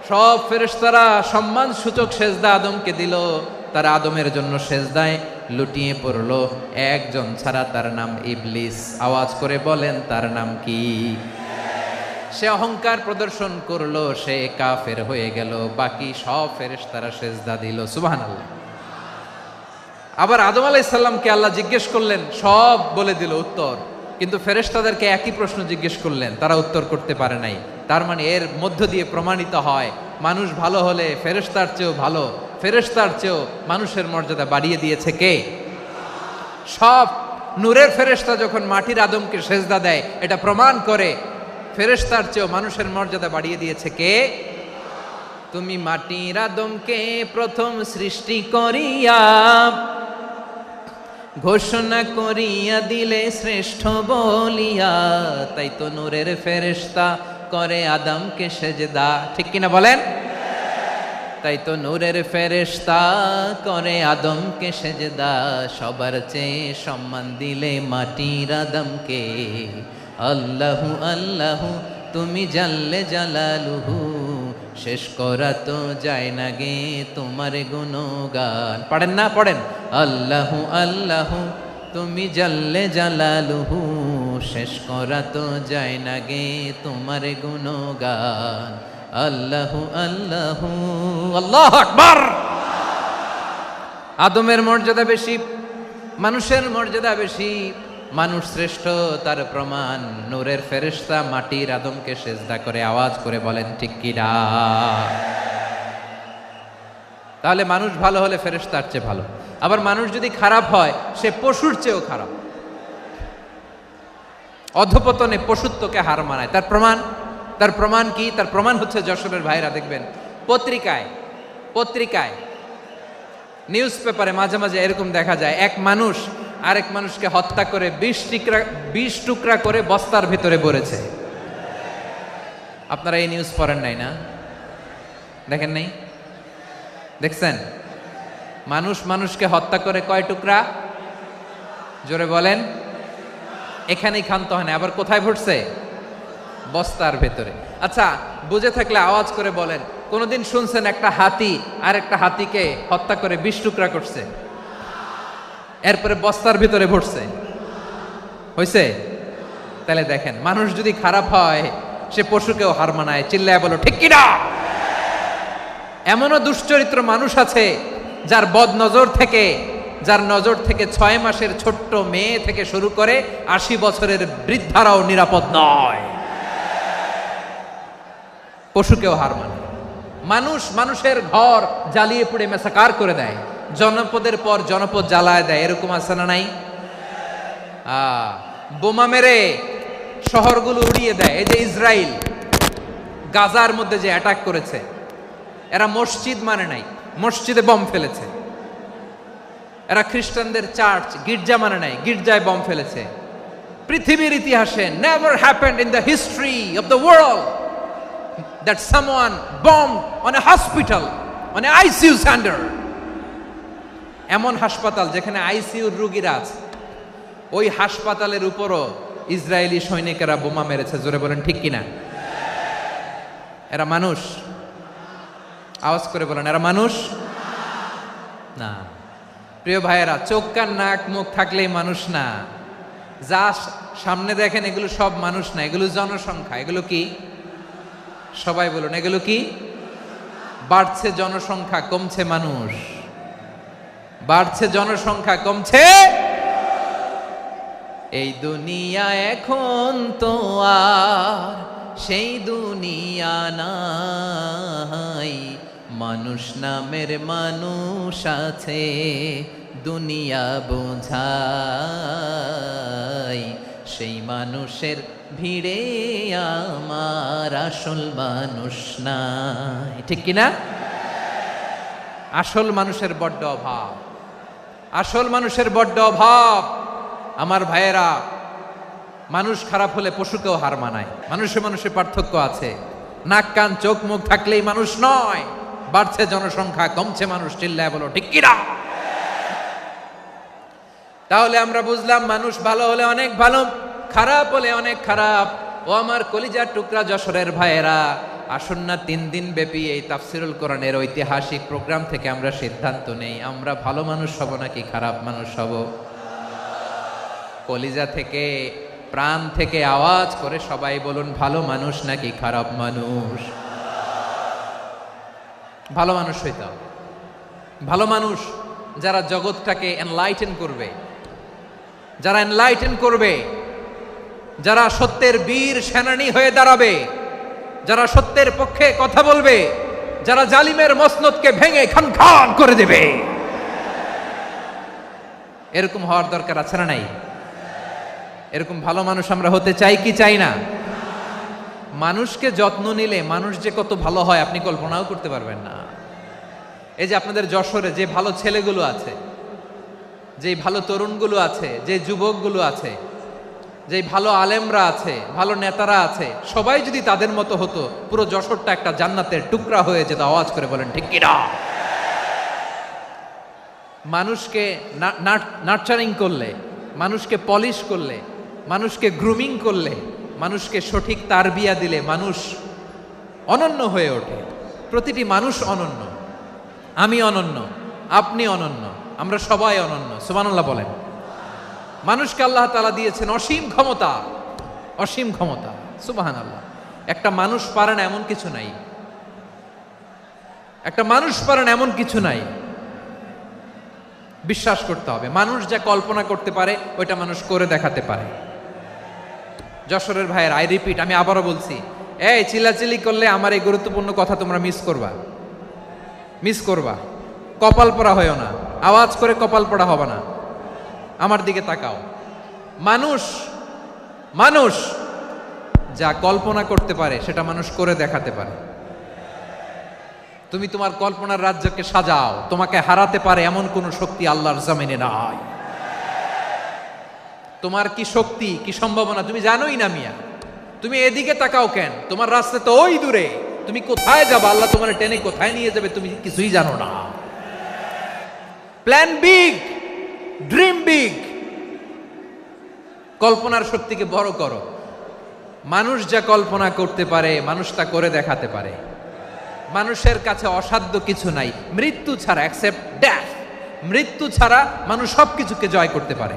সব ফেরেশতারা সম্মান সূচক সেজদা আদমকে দিল। তারা আদমের জন্য সেজদায় লুটিয়ে পড়লো, একজন ছাড়া, তার নাম ইবলিস। আওয়াজ করে বলেন, তার নাম কি? সে অহংকার প্রদর্শন করলো, সে কাফের হয়ে গেল। বাকি সব ফেরেশতারা সেজদা দিল। সুবহানাল্লাহ। আবার আদম আলাইহিস সালামকে আল্লাহ জিজ্ঞেস করলেন, সব বলে দিল উত্তর, কিন্তু ফেরেশতাদেরকে একই প্রশ্ন জিজ্ঞেস করলেন, তারা উত্তর করতে পারে নাই। তার মানে এর মধ্য দিয়ে প্রমাণিত হয়, মানুষ ভালো হলে ফেরেশতার চেয়েও ভালো, ফেরেশতার চেয়েও মানুষের মর্যাদা বাড়িয়ে দিয়েছে কে? সব নূরের ফেরেশতা যখন মাটির আদমকে সেজদা দেয়, এটা প্রমাণ করে ফেরেশতার চেয়েও মানুষের মর্যাদা বাড়িয়ে দিয়েছে কে? তুমি মাটির আদমকে প্রথম সৃষ্টি করিয়া ঘোষণা করিয়া দিলে শ্রেষ্ঠ বলিয়া, তাই তো নূরের ফেরেশতা করে আদমকে সেজদা। ঠিক কিনা বলেন? তাই তো নূরের ফেরেশতা করে আদমকে সেজদা। সবার চেয়ে সম্মান দিলে মাটির আদমকে। আল্লাহু আল্লাহু তুমি জাল্লে জালালুহু, শেষ করা তো যায় না গে তোমার গুণগান। পড়েন না? পড়েন। আল্লাহু আল্লাহু তুমি জাল্লে জালালুহু, শেষ করা তো যায় না গে তোমার গুণগান। আল্লাহু আল্লাহু, আল্লাহু আকবার। আদমের মর্যাদা বেশি, মানুষের মর্যাদা বেশি, মানুষ শ্রেষ্ঠ তার প্রমাণ নূরের ফেরেশতা মাটির আদমকে সেজদা করে। আওয়াজ করে বলেন ঠিক কিনা? তাহলে মানুষ ভালো হলে ফেরেশতার চেয়ে ভালো। আবার মানুষ যদি খারাপ হয়, সে পশুর চেয়েও খারাপ। অধপতনে পশুত্বকে হার মানায়। তার প্রমাণ কি? তার প্রমাণ হচ্ছে, যশোরের ভাইরা দেখবেন পত্রিকায় নিউজ পেপারে মাঝে মাঝে এরকম দেখা যায়, এক মানুষ আরেক মানুষকে হত্যা করে 20 টুকরা করে বস্তার ভিতরে ভরেছে। আপনারা এই নিউজ পড়েন নাই না? দেখেন নাই? দেখছেন? মানুষকে হত্যা করে কয় টুকরা? জোরে বলেন। এখানেই ক্ষান্ত হয় না, আবার কোথায় ভরছে? বস্তার ভেতরে। আচ্ছা, বুঝে থাকলে আওয়াজ করে বলেন, কোনদিন শুনছেন একটা হাতি আর একটা হাতিকে হত্যা করে 20 টুকরা করছে, এরপরে বস্তার ভিতরে ভরছে? হইছে? তাহলে দেখেন, মানুষ যদি খারাপ হয়, সে পশুকেও হার মানায়। চিল্লায় বলো ঠিক কিনা? এমনও দুশ্চরিত্র মানুষ আছে যার নজর থেকে 6 মাসের ছোট্ট মেয়ে থেকে শুরু করে 80 বছরের বৃদ্ধারাও নিরাপদ নয়। পশুকেও হার মানে। মানুষের ঘর জ্বালিয়ে পুড়ে মেসাকার করে দেয়, জনপদের পর জনপদ জ্বালায় দেয়। এরকম আছে না নাই? বোমা মেরে শহরগুলো উড়িয়ে দেয়। এই যে ইসরায়েল গাজার মধ্যে যে অ্যাটাক করেছে, এরা মসজিদ মানে নাই, মসজিদে বম ফেলেছে। এরা খ্রিস্টানদের চার্চ, গির্জা মানে নাই, গির্জায় বম ফেলেছে। পৃথিবীর ইতিহাসে never happened in the history of the world that someone bombed on a hospital, on an ICU center. এমন হাসপাতাল যেখানে আইসিইউর রোগীরা আছে, ওই হাসপাতালের উপরও ইসরায়েলি সৈনিকেরা বোমা মেরেছে। জোরে বলেন ঠিক কিনা? এরা মানুষ? আওয়াজ করে বলেন, এরা মানুষ না। প্রিয় ভাইয়েরা, চোখ কান নাক মুখ থাকলেই মানুষ না। যা সামনে দেখেন এগুলো সব মানুষ না, এগুলো জনসংখ্যা। এগুলো কি? সবাই বলুন, এগুলো কি? বাড়ছে জনসংখ্যা, কমছে মানুষ। বাড়ছে জনসংখ্যা, কমছে। এই দুনিয়া এখন তো আর সেই দুনিয়া নাই, মানুষ নামের মানুষ আছে দুনিয়া বোঝাই। সেই মানুষের ভিড়ে আমার আসল মানুষ নাই। ঠিক কিনা? আসল মানুষের বড্ড অভাব, আসল মানুষের বড্ড অভাব। আমার ভাইয়েরা, মানুষ খারাপ হলে পশুকেও হার মানায়। মানুষে পার্থক্য আছে। নাক কান চোখ মুখ থাকলেই মানুষ নয়। বাড়ছে জনসংখ্যা, কমছে মানুষ, চিল্লায় বলো ঠিক কিনা? তাহলে আমরা বুঝলাম মানুষ ভালো হলে অনেক ভালো, খারাপ হলে অনেক খারাপ। ও আমার কলিজার টুকরা যশোরের ভাইয়েরা, আসুন না 3 দিন ব্যাপী এই তাফসিরুল কোরআনের ঐতিহাসিক প্রোগ্রাম থেকে আমরা সিদ্ধান্ত নেই আমরা ভালো মানুষ হব নাকি খারাপ মানুষ হব। কলিজা থেকে, প্রাণ থেকে আওয়াজ করে সবাই বলুন, ভালো মানুষ নাকি খারাপ মানুষ? ভালো মানুষ হইতে হবে। ভালো মানুষ যারা জগৎটাকে এনলাইটেন করবে, যারা এনলাইটেন করবে, যারা সত্যের বীর সেনানী হয়ে দাঁড়াবে, যারা সত্যের পক্ষে কথা বলবে, যারা জালিমের মসনদকে ভেঙে খান খান করে দেবে, এরকম হওয়ার দরকার আছে না নাই? এরকম ভালো মানুষ আমরা হতে চাই কি চাই না? মানুষকে যত্ন নিলে মানুষ যে কত ভালো হয় আপনি কল্পনাও করতে পারবেন না। এই যে আপনাদের যশোরে যে ভালো ছেলেগুলো আছে, যে ভালো তরুণগুলো আছে, যে যুবকগুলো আছে, যে ভালো আলেমরা আছে, ভালো নেতারা আছে, সবাই যদি তাদের মতো হতো পুরো যশোরটা একটা জান্নাতের টুকরা হয়ে যেত। আওয়াজ করে বলেন ঠিক কিনা? মানুষকে নার্চারিং করলে, মানুষকে পলিশ করলে, মানুষকে গ্রুমিং করলে, মানুষকে সঠিক তারবিয়া দিলে মানুষ অনন্য হয়ে ওঠে। প্রতিটি মানুষ অনন্য। আমি অনন্য, আপনি অনন্য, আমরা সবাই অনন্য। সুবহানাল্লাহ বলেন। মানুষকে আল্লাহ তাআলা দিয়েছেন অসীম ক্ষমতা, অসীম ক্ষমতা। সুবহানাল্লাহ। একটা মানুষ পারে না এমন কিছু নাই, একটা মানুষ পারে না এমন কিছু নাই। বিশ্বাস করতে হবে, মানুষ যা কল্পনা করতে পারে ওইটা মানুষ করে দেখাতে পারে। যশোরের ভাইয়ের, আই রিপিট, আমি আবারও বলছি, এই চিল্লাচিল্লি করলে আমার এই গুরুত্বপূর্ণ কথা তোমরা মিস করবা, মিস করবা। কপাল পড়া হয়েও না, আওয়াজ করে কপাল পড়া হবে না। আমার দিকে তাকাও। মানুষ, মানুষ যা কল্পনা করতে পারে সেটা মানুষ করে দেখাতে পারে। তুমি তোমার কল্পনার রাজ্যকে সাজাও, তোমাকে হারাতে পারে এমন কোন শক্তি আল্লাহর জমিনে নাই। তোমার কি শক্তি, কি সম্ভাবনা তুমি জানোই না মিয়া। তুমি এদিকে তাকাও কেন? তোমার রাস্তা তো ওই দূরে। তুমি কোথায় যাবে, আল্লাহ তোমার টেনে কোথায় নিয়ে যাবে তুমি কিছুই জানো না। Plan big, dream big. কল্পনার শক্তিকে বড় করো। মানুষ যা কল্পনা করতে পারে মানুষ তা করে দেখাতে পারে। মানুষের কাছে অসাধ্য কিছু নাই মৃত্যু ছাড়া, অ্যাকসেপ্ট ডেথ। মৃত্যু ছাড়া মানুষ সবকিছুকে জয় করতে পারে।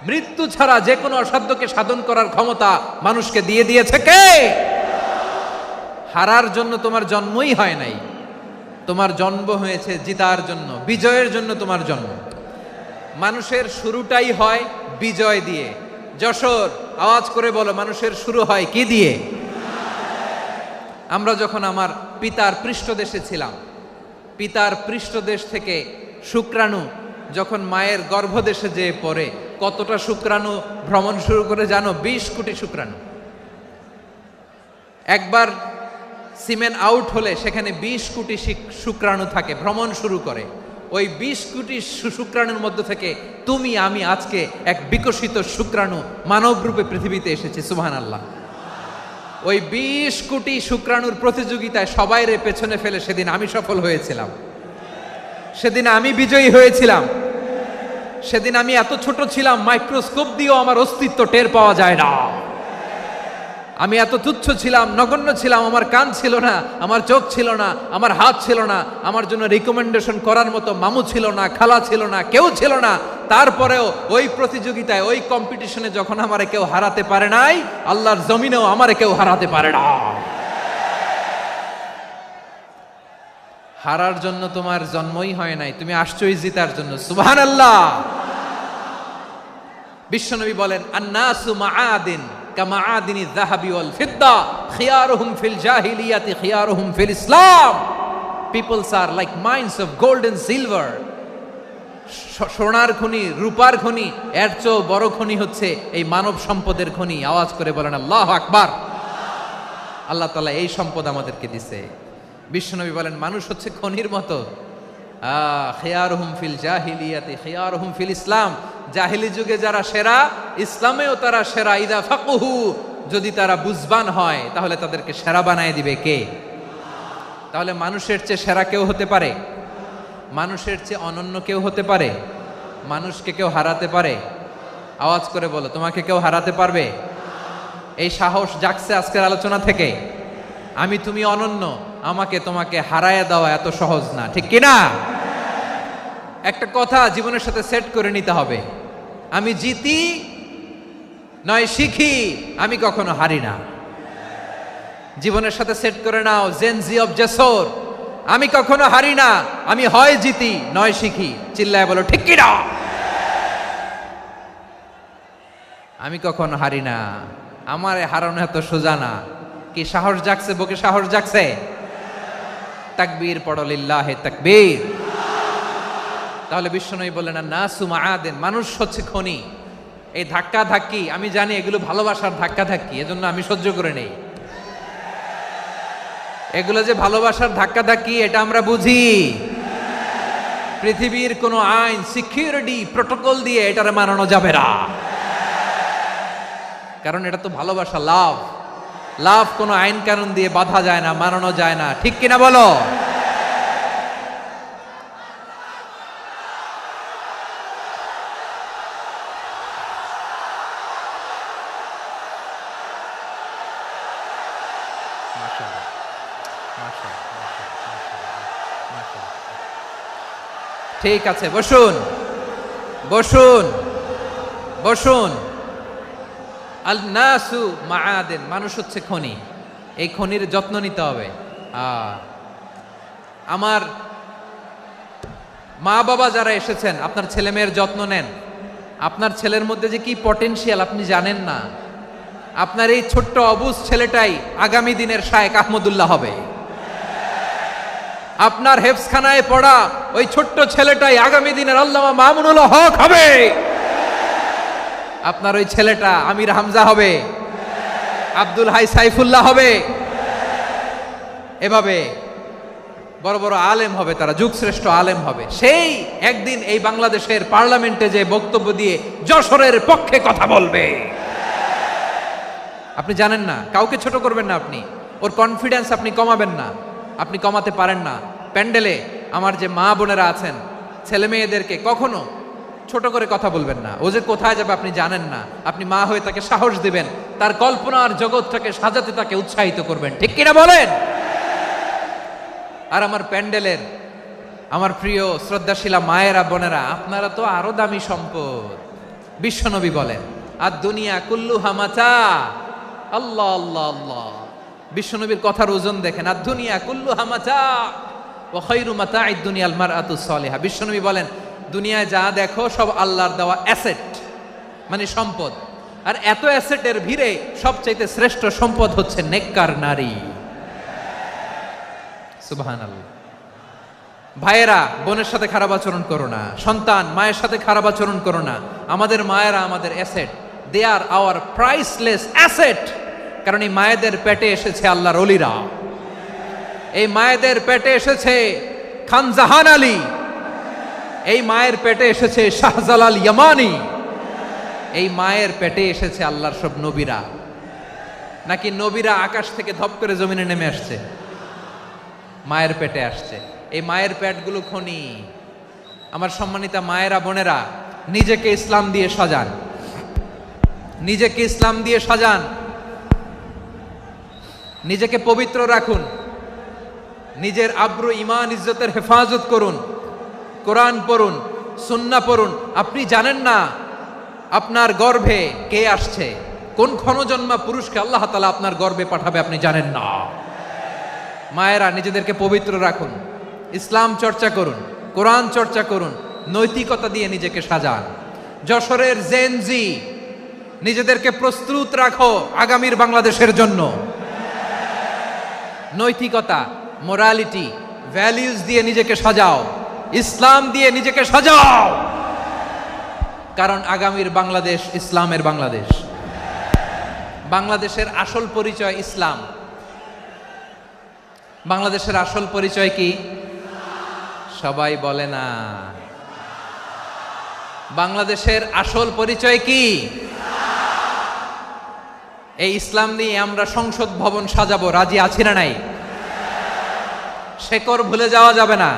মৃত্যু ছাড়া যে কোনো অসাধ্যকে সাধন করার ক্ষমতা মানুষকে দিয়ে দিয়েছে কে? হারার জন্য তোমার জন্মই হয় নাই, তোমার জন্ম হয়েছে জিতার জন্য, বিজয়ের জন্য তোমার জন্ম। মানুষের শুরুটাই হয় বিজয় দিয়ে। যশোর, আওয়াজ করে বলো, মানুষের শুরু হয় কি দিয়ে? আমরা যখন আমার পিতার পৃষ্ঠদেশে ছিলাম, পিতার পৃষ্ঠদেশ থেকে শুক্রাণু যখন মায়ের গর্ভদেশে যেয়ে পড়ে, কতটা শুক্রাণু ভ্রমণ শুরু করে জানো? 20 কোটি শুক্রাণু। একবার সিমেন আউট হলে সেখানে 20 কোটি শুক্রাণু থাকে, ভ্রমণ শুরু করে। ওই 20 কোটি শুক্রাণুর মধ্য থেকে তুমি আমি আজকে এক বিকশিত শুক্রাণু মানব রূপে পৃথিবীতে এসেছি। সুবহানাল্লাহ। ওই 20 কোটি শুক্রাণুর প্রতিযোগিতায় সবাইরে পেছনে ফেলে সেদিন আমি সফল হয়েছিলাম, সেদিন আমি বিজয়ী হয়েছিলাম। সেদিন আমি এত ছোট ছিলাম মাইক্রোস্কোপ দিয়েও আমার অস্তিত্ব টের পাওয়া যায় না। আমি এত তুচ্ছ ছিলাম, নগণ্য ছিলাম। আমার কান ছিল না, আমার চোখ ছিল না, আমার হাত ছিল না, আমার জন্য রিকমেন্ডেশন করার মতো মামু ছিল না, খালা ছিল না, কেউ ছিল না। তারপরেও ওই প্রতিযোগিতায়, ওই কম্পিটিশনে যখন আমারে কেউ হারাতে পারে নাই, আল্লাহর জমিনেও আমারে কেউ হারাতে পারে না। হারার জন্য তোমার জন্মই হয় নাই, তুমি আসছোই জিতার জন্য। সুবহানাল্লাহ। বিশ্বনবী বলেন, আন্নাসু মাআদিন কামাআদিনি যাহাবি ওয়াল ফিদ্দা খিয়ারুহুম ফিল জাহিলিয়াতি খিয়ারুহুম ফিল ইসলাম। Peoples are like mines of gold and silver. সোনার খনি, রূপার খনি, এর চেয়েও বড় খনি হচ্ছে এই মানব সম্পদের খনি। আওয়াজ করে বলেন আল্লাহু আকবার। আল্লাহ তাআলা এই সম্পদ আমাদেরকে দিয়েছে। বিশ্বনবী বলেন, মানুষ হচ্ছে খনির মতো। খিয়ারুহুম ফিল জাহিলিয়াতি খিয়ারুহুম ফিল ইসলাম। জাহিলি যুগে যারা সেরা, ইসলামেও তারা সেরা। ইদা ফাকুহু, যদি তারা বুঝবান হয় তাহলে তাদেরকে সেরা বানায় দিবে কে? তাহলে মানুষের চেয়ে সেরা কেউ হতে পারে? মানুষের চেয়ে অনন্য কেউ হতে পারে? মানুষকে কেউ হারাতে পারে? আওয়াজ করে বলো, তোমাকে কেউ হারাতে পারবে? এই সাহস জাগছে আজকের আলোচনা থেকে। আমি তুমি অনন্য, আমাকে তোমাকে হারায় দেওয়া এত সহজ না, ঠিক কিনা? একটা কথা জীবনের সাথে সেট করে নিতে হবে, আমি জিতি নয় শিখি, আমি কখনো হারি না। জীবনের সাথে সেট করে নাও, জেনজি অফ জেসর, আমি কখনো হারি না, আমি হয় জিতি নয় শিখি। চিল্লায় বলো ঠিক কিনা? আমি কখনো হারি না, আমার হারানো এত সোজা না। কি সাহস জাগছে? বুকে সাহস জাগছে? তাকবীর পড়ো, লিল্লাহে তাকবীর। তাহলে বিশ্বনবী বললেন নাসু মাআদিন, মানুষ হচ্ছে খনি। এই ধাক্কা ধাক্কি আমি জানি এগুলো ভালোবাসার ধাক্কা ধাক্কি, এজন্য আমি সহ্য করে নেই। এগুলো যে ভালোবাসার ধাক্কা ধাক্কি এটা আমরা বুঝি। পৃথিবীর কোনো আইন, সিকিউরিটি, প্রটোকল দিয়ে এটারে মানানো যাবে না, কারণ এটা তো ভালোবাসা, লাভ। লাভ কোনো আইন কানুন দিয়ে বাধা যায় না, মানানো যায় না, ঠিক কিনা বলো? ঠিক আছে, বসুন বসুন বসুন। আল নাসু মাআদিন, মানুষ হচ্ছে খনি, এই খনির যত্ন নিতে হবে। আমার মা বাবা যারা এসেছেন, আপনার ছেলে মেয়ের যত্ন নেন। আপনার ছেলের মধ্যে যে কি পটেনশিয়াল আপনি জানেন না। আপনার এই ছোট্ট অবুজ ছেলেটাই আগামী দিনের শায়েখ আহমদুল্লাহ হবে। আপনার হেফজখানায় পড়া ওই ছোট্ট ছেলেটাই আগামী দিনের আল্লামা মামুনুল হক হবে। আপনার ওই ছেলেটা আমির হামজা হবে, আব্দুল হাই সাইফুল্লাহ হবে। এভাবে বড় বড় আলেম হবে, তারা যুগশ্রেষ্ঠ আলেম হবে। সেই একদিন এই বাংলাদেশের পার্লামেন্টে যে বক্তব্য দিয়ে যশোরের পক্ষে কথা বলবে। আপনি জানেন না, কাউকে ছোট করবেন না আপনি, ওর কনফিডেন্স আপনি কমাবেন না, আপনি কমাতে পারেন না। প্যান্ডেলে আমার যে মা বোনেরা আছেন, ছেলে মেয়েদেরকে কখনো ছোট করে কথা বলবেন না। ও যে কোথায় যাবে আপনি জানেন না, আপনি মা হয়ে তাকে সাহস দিবেন, তার কল্পনার জগৎটাকে সাজাতে তাকে উৎসাহিত করবেন, ঠিক কিনা বলেন? আর আমার প্যান্ডেলের আমার প্রিয় শ্রদ্ধাশীলা মায়েরা বোনেরা, আপনারা তো আরো দামি সম্পদ। বিশ্বনবী বলেন আর দুনিয়া কুল্লুহা মাতা। আল্লাহ আল্লাহ আল্লাহ, বিশ্বনবীর কথার ওজন দেখেন। আর দুনিয়া কুল্লুহা মাতা ওয়া খায়রু মাতা'আদ দুনিয়াল মারআতুস সালিহা। বিশ্বনবী বলেন দুনিয়ায় যা দেখো সব আল্লাহর দেওয়া অ্যাসেট, মানে সম্পদ। আর এত অ্যাসেটের ভিড়ে সবচাইতে শ্রেষ্ঠ সম্পদ হচ্ছে নেককার নারী। সুবহানাল্লাহ। ভাইয়েরা বোনের সাথে খারাপ আচরণ করো না, সন্তান মায়ের সাথে খারাপ আচরণ করো না। আমাদের মায়েরা আমাদের asset, they are our priceless asset. কারণ এই মায়েদের পেটে এসেছে আল্লাহর ওলিরা, এই মায়েদের পেটে এসেছে খান জাহান আলী, এই মায়ের পেটে এসেছে শাহজালাল ইয়ামানি, এই মায়ের পেটে এসেছে আল্লাহর সব নবীরা। নাকি নবীরা আকাশ থেকে ধপ করে জমিনে নেমে আসছে? মায়ের পেটে আসছে। এই মায়ের পেটগুলো খনি। আমার সম্মানিতা মায়েরা বোনেরা, নিজেকে ইসলাম দিয়ে সাজান, নিজেকে ইসলাম দিয়ে সাজান, নিজেকে পবিত্র রাখুন, নিজের আব্রু ইমান ইজ্জতের হেফাজত করুন, কোরআন পড়ুন, সুন্নাহ পড়ুন। আপনি জানেন না আপনার গর্ভে কে আসছে, কোন ক্ষণজন্মা পুরুষকে আল্লাহ তাআলা আপনার গর্ভে পাঠাবে আপনি জানেন না। মায়েরা নিজেদেরকে পবিত্র রাখুন, ইসলাম চর্চা করুন, কোরআন চর্চা করুন, নৈতিকতা দিয়ে নিজেকে সাজান। যশোরের জেনজি, নিজেদেরকে প্রস্তুত রাখো আগামীর বাংলাদেশের জন্য। নৈতিকতা, মোরালিটি, ভ্যালিউজ দিয়ে নিজেকে সাজাও, ইসলাম দিয়ে নিজেকে সাজাও। কারণ আগামীর বাংলাদেশ ইসলামের বাংলাদেশ। বাংলাদেশের আসল পরিচয় ইসলাম। বাংলাদেশের আসল পরিচয় কি? সবাই বলে না। বাংলাদেশের আসল পরিচয় কি? এই ইসলাম নিয়ে আমরা সংসদ ভবন সাজাবো, রাজি আছি না নাই? শেকড় ভুলে যাওয়া যাবে না।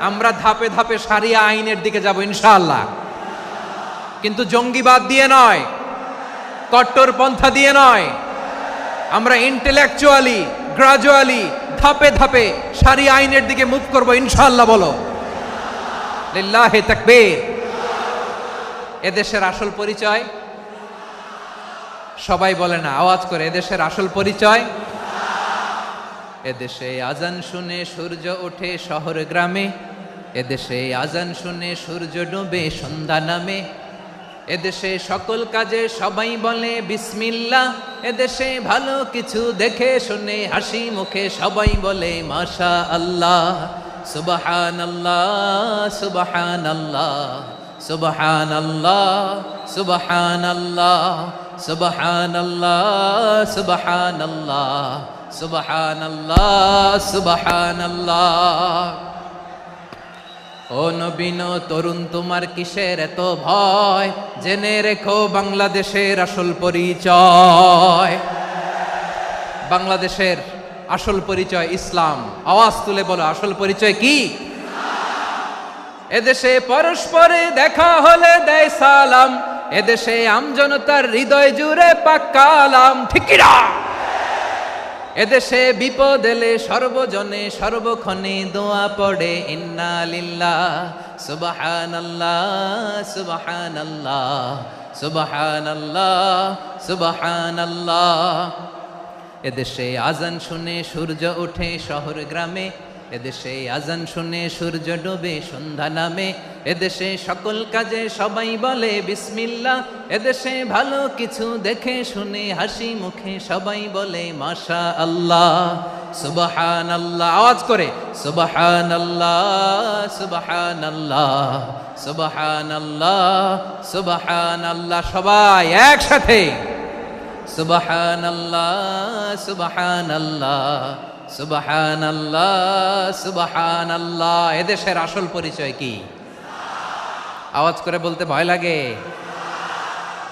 আমরা ধাপে ধাপে শারিয়া আইনের দিকে যাব ইনশাআল্লাহ, কিন্তু জঙ্গিবাদ দিয়ে নয়, কট্টরপন্থা দিয়ে নয়। আমরা ইন্টেলেকচুয়ালি গ্রাজুয়ালি ধাপে ধাপে শারিয়া আইনের দিকে মুভ করব ইনশাআল্লাহ। বলো লিল্লাহি তাকবীর। এদেশের আসল পরিচয় সবাই বলে না, আওয়াজ করে, এদেশের আসল পরিচয়। এদেশে আজান শুনে সূর্য ওঠে শহর গ্রামে, এদেশে আজান শুনে সূর্য ডুবে সন্ধ্যা নামে, এদেশে সকল কাজে সবাই বলে বিসমিল্লাহ, এদেশে ভালো কিছু দেখে শুনে হাসি মুখে সবাই বলে মাশা আল্লাহ। সুবহানাল্লাহ সুবহানাল্লাহ সুবহানাল্লাহ সুবহানাল্লাহ সুবহানাল্লাহ সুবহানাল্লাহ সুবহানাল্লাহ সুবহানাল্লাহ। ও নবীন তরুণ তোমার কিসের এত ভয়, জেনে রেখো বাংলাদেশের আসল পরিচয়। বাংলাদেশের আসল পরিচয় ইসলাম। আওয়াজ তুলে বলো, আসল পরিচয় কি? এদেশে পরস্পরে দেখা হলে দেয় সালাম, এদেশে আমজনতার হৃদয় জুড়ে পাক্কালাম, ঠিক কি না? এদেশে বিপদ এলে সর্বজনে সর্বক্ষণে দোয়া পড়ে ইন্না লিল্লাহ সুবহানাল্লাহ সুবহানাল্লাহ সুবহানাল্লাহ সুবহানাল্লাহ। এদেশে আজান শুনে সূর্য ওঠে শহর গ্রামে, এদেশে আজান শুনে সূর্য ডুবে সন্ধ্যা নামে, এদেশে সকল কাজে সবাই বলে বিসমিল্লাহ, এদেশে ভালো কিছু দেখে শুনে হাসি মুখে সবাই বলে মাশা আল্লাহ। সুবহানাল্লাহ, আওয়াজ করে সুবহানাল্লাহ সুবহানাল্লাহ সুবহানাল্লাহ সুবহানাল্লাহ। সবাই একসাথে সুবহানাল্লাহ সুবহানাল্লাহ সুবহানাল্লাহ সুবহানাল্লাহ। এদেশের আসল পরিচয় কি? আওয়াজ করে বলতে ভয় লাগে।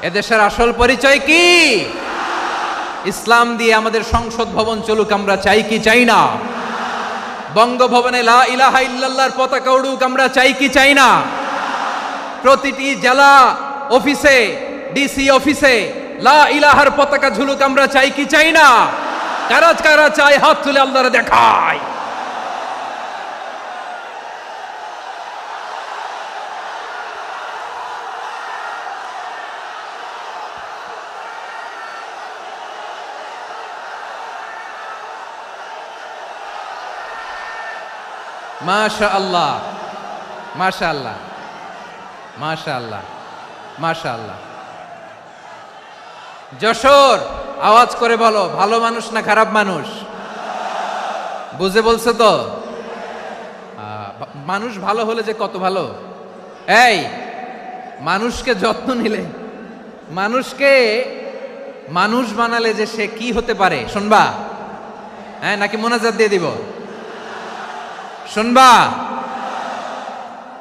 এদেশের আসল পরিচয় কি? ইসলাম দিয়ে আমাদের সংসদ ভবন চলুক, আমরা চাই কি চাই না? বঙ্গভবনে লা ইলাহা ইল্লাল্লাহর পতাকা উড়ুক, আমরা চাই কি চাই না? প্রতিটি জেলা অফিসে, ডিসি অফিসে লা ইলাহার পতাকা ঝুলুক, আমরা চাই কি চাই না? কারা কারা চাই হাত তুলে আল্লাহরে দেখায়। মাশাআল্লাহ মাশাআল্লাহ মাশাআল্লাহ মাশাআল্লাহ। যশোর, আওয়াজ করে বলো, ভালো মানুষ না খারাপ মানুষ? বুঝে বলছো তো? মানুষ ভালো হলে যে কত ভালো। এই মানুষকে যত্ন নিলে, মানুষকে মানুষ বানালে যে সে কি হতে পারে শুনবা? হ্যাঁ, নাকি মোনাজাত দিয়ে দিব? শুনবা?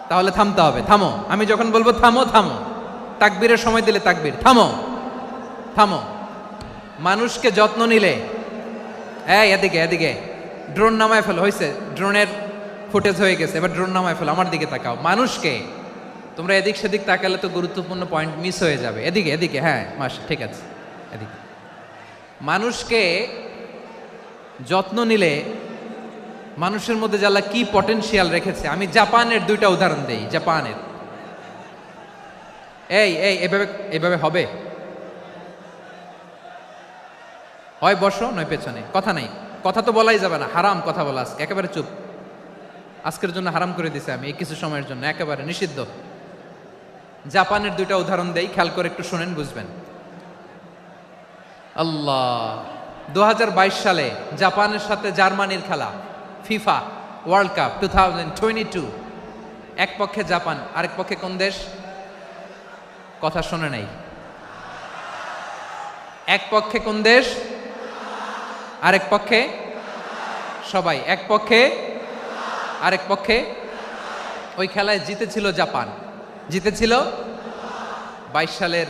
তাহলে থামতে হবে। থামো, আমি যখন বলবো থামো থামো, তাকবীরের সময় দিলে তাকবীর, থামো থামো। মানুষকে যত্ন নিলে, এই এদিকে এদিকে, ড্রোন নামায় ফেলো। হয়েছে, ড্রোনের ফুটেজ হয়ে গেছে, এবার ড্রোন নামায় ফেলো, আমার দিকে তাকাও। মানুষকে, তোমরা এদিক সেদিক তাকালে তো গুরুত্বপূর্ণ পয়েন্ট মিস হয়ে যাবে। এদিকে এদিকে, হ্যাঁ মাসা, ঠিক আছে, এদিকে। মানুষকে যত্ন নিলে মানুষের মধ্যে যারা কি পটেনশিয়াল রেখেছে। আমি জাপানের দুইটা উদাহরণ দেই। জাপানের, এই এই এভাবে এভাবে হবে, হয় বসো নয় পেছনে, কথা নাই, কথা তো বলাই যাবে না, হারাম কথা বলা। আজকে একেবারে চুপ, আজকের জন্য হারাম করে দিছে আমি, এই কিছু সময়ের জন্য একেবারে নিষিদ্ধ। জাপানের দুইটা উদাহরণ দেই, খেয়াল করে একটু শুনেন, বুঝবেন। আল্লাহ, 2022 সালে জাপানের সাথে জার্মানির খেলা, ফিফা ওয়ার্ল্ড কাপ 2022। এক পক্ষে জাপান, আরেক পক্ষে কোন দেশ? কথা শোনে নাই। এক পক্ষে কোন দেশ? আরেক পক্ষে সবাই। এক পক্ষে আরেক পক্ষে। ওই খেলায় জিতেছিল জাপান, জিতেছিল 22 সালের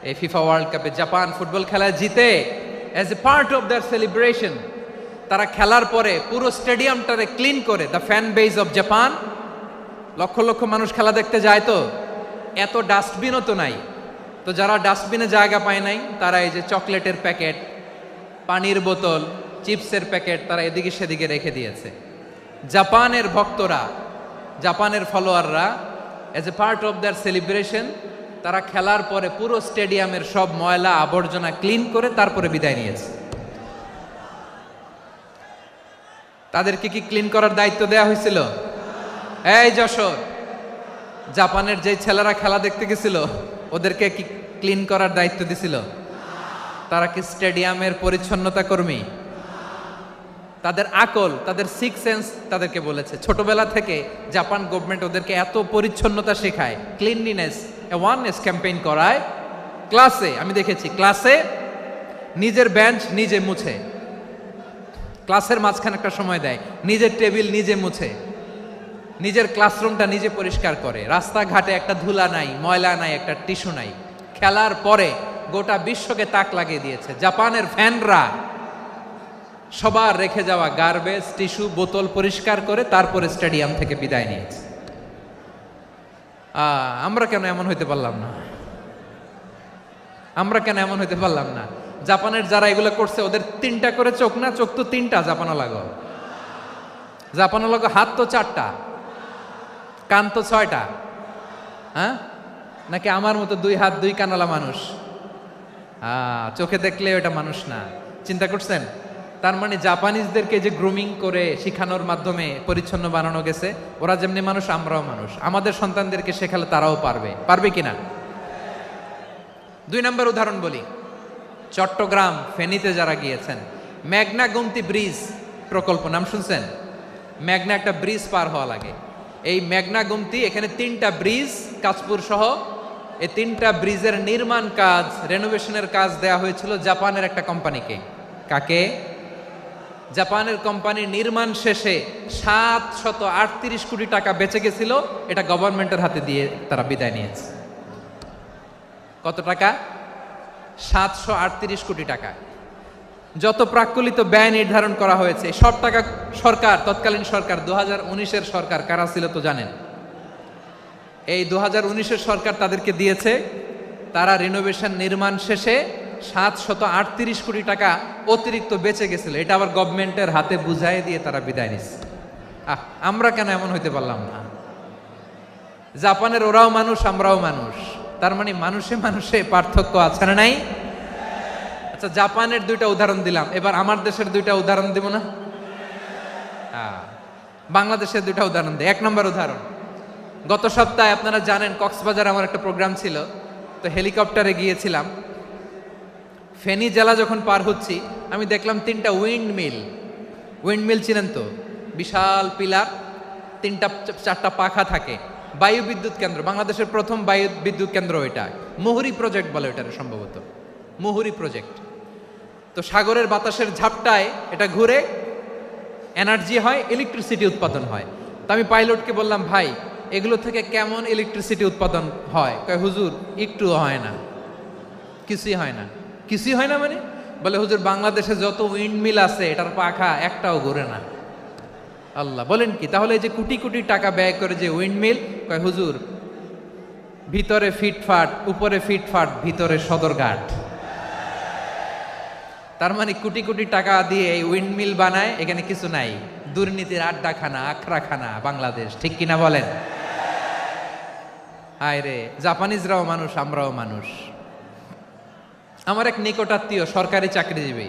এই ফিফা ওয়ার্ল্ড কাপে। জাপান ফুটবল খেলায় জিতে, as a part of their celebration তারা খেলার পরে পুরো স্টেডিয়ামটারে ক্লিন করে, the fan base of Japan, লক্ষ লক্ষ মানুষ খেলা দেখতে যায়, তো এত ডাস্টবিনও তো নাই, তো যারা ডাস্টবিনে জায়গা পায় নাই তারা এই যে চকলেটের প্যাকেট, পানির বোতল, চিপসের প্যাকেট তারা এদিকে সেদিকে রেখে দিয়েছে। জাপানের ভক্তরা, জাপানের ফলোয়াররা as a part of their celebration তারা খেলার পরে পুরো স্টেডিয়ামের সব ময়লা আবর্জনা ক্লিন করে তারপরে বিদায় নিয়েছে। তাদেরকে কি ক্লিন করার দায়িত্ব দেয়া হয়েছিল? এই যশোর, জাপানের যে ছেলেরা খেলা দেখতে গেছিল ওদেরকে কি ক্লিন করার দায়িত্ব দিছিল? তারা কি স্টেডিয়ামের পরিচ্ছন্নতা কর্মী? তাদের আকল, তাদের সিক্স সেন্স তাদেরকে বলেছে। ছোটবেলা থেকে জাপান গভর্নমেন্ট ওদেরকে এত পরিচ্ছন্নতা শেখায়, ক্লিনলিনেস অ্যাওয়ারনেস ক্যাম্পেইন করায়। ক্লাসে আমি দেখেছি, ক্লাসে নিজের বেঞ্চ নিজে মুছে, ক্লাসের মাঝখানে একটা সময় দেয়, নিজের টেবিল নিজে মুছে, নিজের ক্লাসরুমটা নিজে পরিষ্কার করে, রাস্তাঘাটে একটা ধুলা নাই, ময়লা নাই, একটা টিস্যু নাই। খেলার পরে গোটা বিশ্বকে তাক লাগিয়ে দিয়েছে। জাপানের ফ্যানরা সবার রেখে যাওয়া গার্বেজ, টিস্যু, বোতল পরিষ্কার করে তারপরে স্টেডিয়াম থেকে বিদায় নিয়েছে। আমরা কেন এমন হইতে পারলাম না? আমরা কেন এমন হইতে পারলাম না? জাপানের যারা এগুলো করছে ওদের তিনটা করে চোখ না? চোখ তো তিনটা জাপানো লাগো, জাপানো লাগো, হাত তো চারটা, কান তো ছয়টা। হ্যাঁ, নাকি আমার মতো দুই হাত দুই কানওয়ালা মানুষ? চোখে দেখলে ওটা মানুষ না। চিন্তা করছেন? তার মানে জাপানিজদেরকে যে গ্রুমিং করে শিখানোর মাধ্যমে পরিচ্ছন্ন বানানো গেছে, ওরা যেমনি মানুষ আমরাও মানুষ। আমাদের সন্তানদেরকে শেখালে তারাও পারবে, পারবে কিনা? 2 নম্বর উদাহরণ বলি। চট্টগ্রাম ফেনীতে যারা গিয়েছেন, মেঘনা গুমতি ব্রিজ প্রকল্প নাম শুনছেন? মেঘনা একটা ব্রিজ পার হওয়া লাগে। এই মেঘনা গুমতি, এখানে 3টা ব্রিজ কাঁচপুর সহ, এই 3টা ব্রিজের নির্মাণ কাজ, রেনোভেশনের কাজ দেয়া হয়েছিল জাপানের একটা কোম্পানিকে। কাকে? জাপানের কোম্পানি। নির্মাণ শেষে 738 কোটি টাকা বেঁচে গেছিল, এটা গভর্নমেন্টের হাতে দিয়ে তারা বিদায় নিয়েছে। কত টাকা? 738 কোটি টাকা। যত প্রাক্কলিত ব্যয় নির্ধারণ করা হয়েছে সব টাকা সরকার, তৎকালীন সরকার 2019-এর সরকার, কারা ছিল তো জানেন? এই 2019-এর সরকার তাদেরকে দিয়েছে। তারা রিনোভেশন নির্মাণ শেষে 738 কোটি টাকা অতিরিক্ত বেঁচে গেছিল, এটা আবার গভর্নমেন্টের হাতে বুঝাই দিয়ে তারা বিদায় নিচ্ছে। আমরা কেন এমন হইতে পারলাম না? জাপানের ওরাও মানুষ, আমরাও মানুষ, তার মানে মানুষে মানুষে পার্থক্য আছে না নাই? আচ্ছা, জাপানের 2টা উদাহরণ দিলাম, এবার আমার দেশের 2টা উদাহরণ দিব না? বাংলাদেশের 2টা উদাহরণ দিই। 1 নম্বর উদাহরণ, গত সপ্তাহে আপনারা জানেন কক্সবাজার আমার একটা প্রোগ্রাম ছিল, তো হেলিকপ্টারে গিয়েছিলাম। ফেনী জেলা যখন পার হচ্ছি আমি দেখলাম 3টা উইন্ডমিল। উইন্ডমিল চিনেন তো? বিশাল পিলার, 3টা 4টা পাখা থাকে। বায়ু বিদ্যুৎ কেন্দ্র, বাংলাদেশের প্রথম বায়ু বিদ্যুৎ কেন্দ্র এটা। মুহুরী প্রজেক্ট বলে এটার, সম্ভবত মুহুরী প্রজেক্ট। তো সাগরের বাতাসের ঝাপটায় এটা ঘুরে এনার্জি হয়, ইলেকট্রিসিটি উৎপাদন হয়। তো আমি পাইলটকে বললাম, ভাই এগুলো থেকে কেমন ইলেকট্রিসিটি উৎপাদন হয়? কয়, হুজুর একটু হয় না, কিছুই হয় না। কিছুই হয় না মানে? বলে, হুজুর বাংলাদেশে যত উইন্ডমিল আছে এটার পাখা একটাও ঘুরে না। আল্লাহ, বলেন কি? তাহলে এই যে কোটি কোটি টাকা ব্যয় করে যে উইন্ডমিল, কয় হুজুর ভিতরে ফিটফাট, উপরে ফিটফাট, ভিতরে সদরঘাট। তার মানে কোটি কোটি টাকা দিয়ে এই উইন্ডমিল বানায়, এখানে কিছু নাই। দুর্নীতির আড্ডাখানা, আখড়াখানা বাংলাদেশ, ঠিক কিনা বলেন? হায় রে, জাপানিজরাও মানুষ, আমরাও মানুষ। আমার এক নিকটাত্মীয় সরকারি চাকরিজীবী,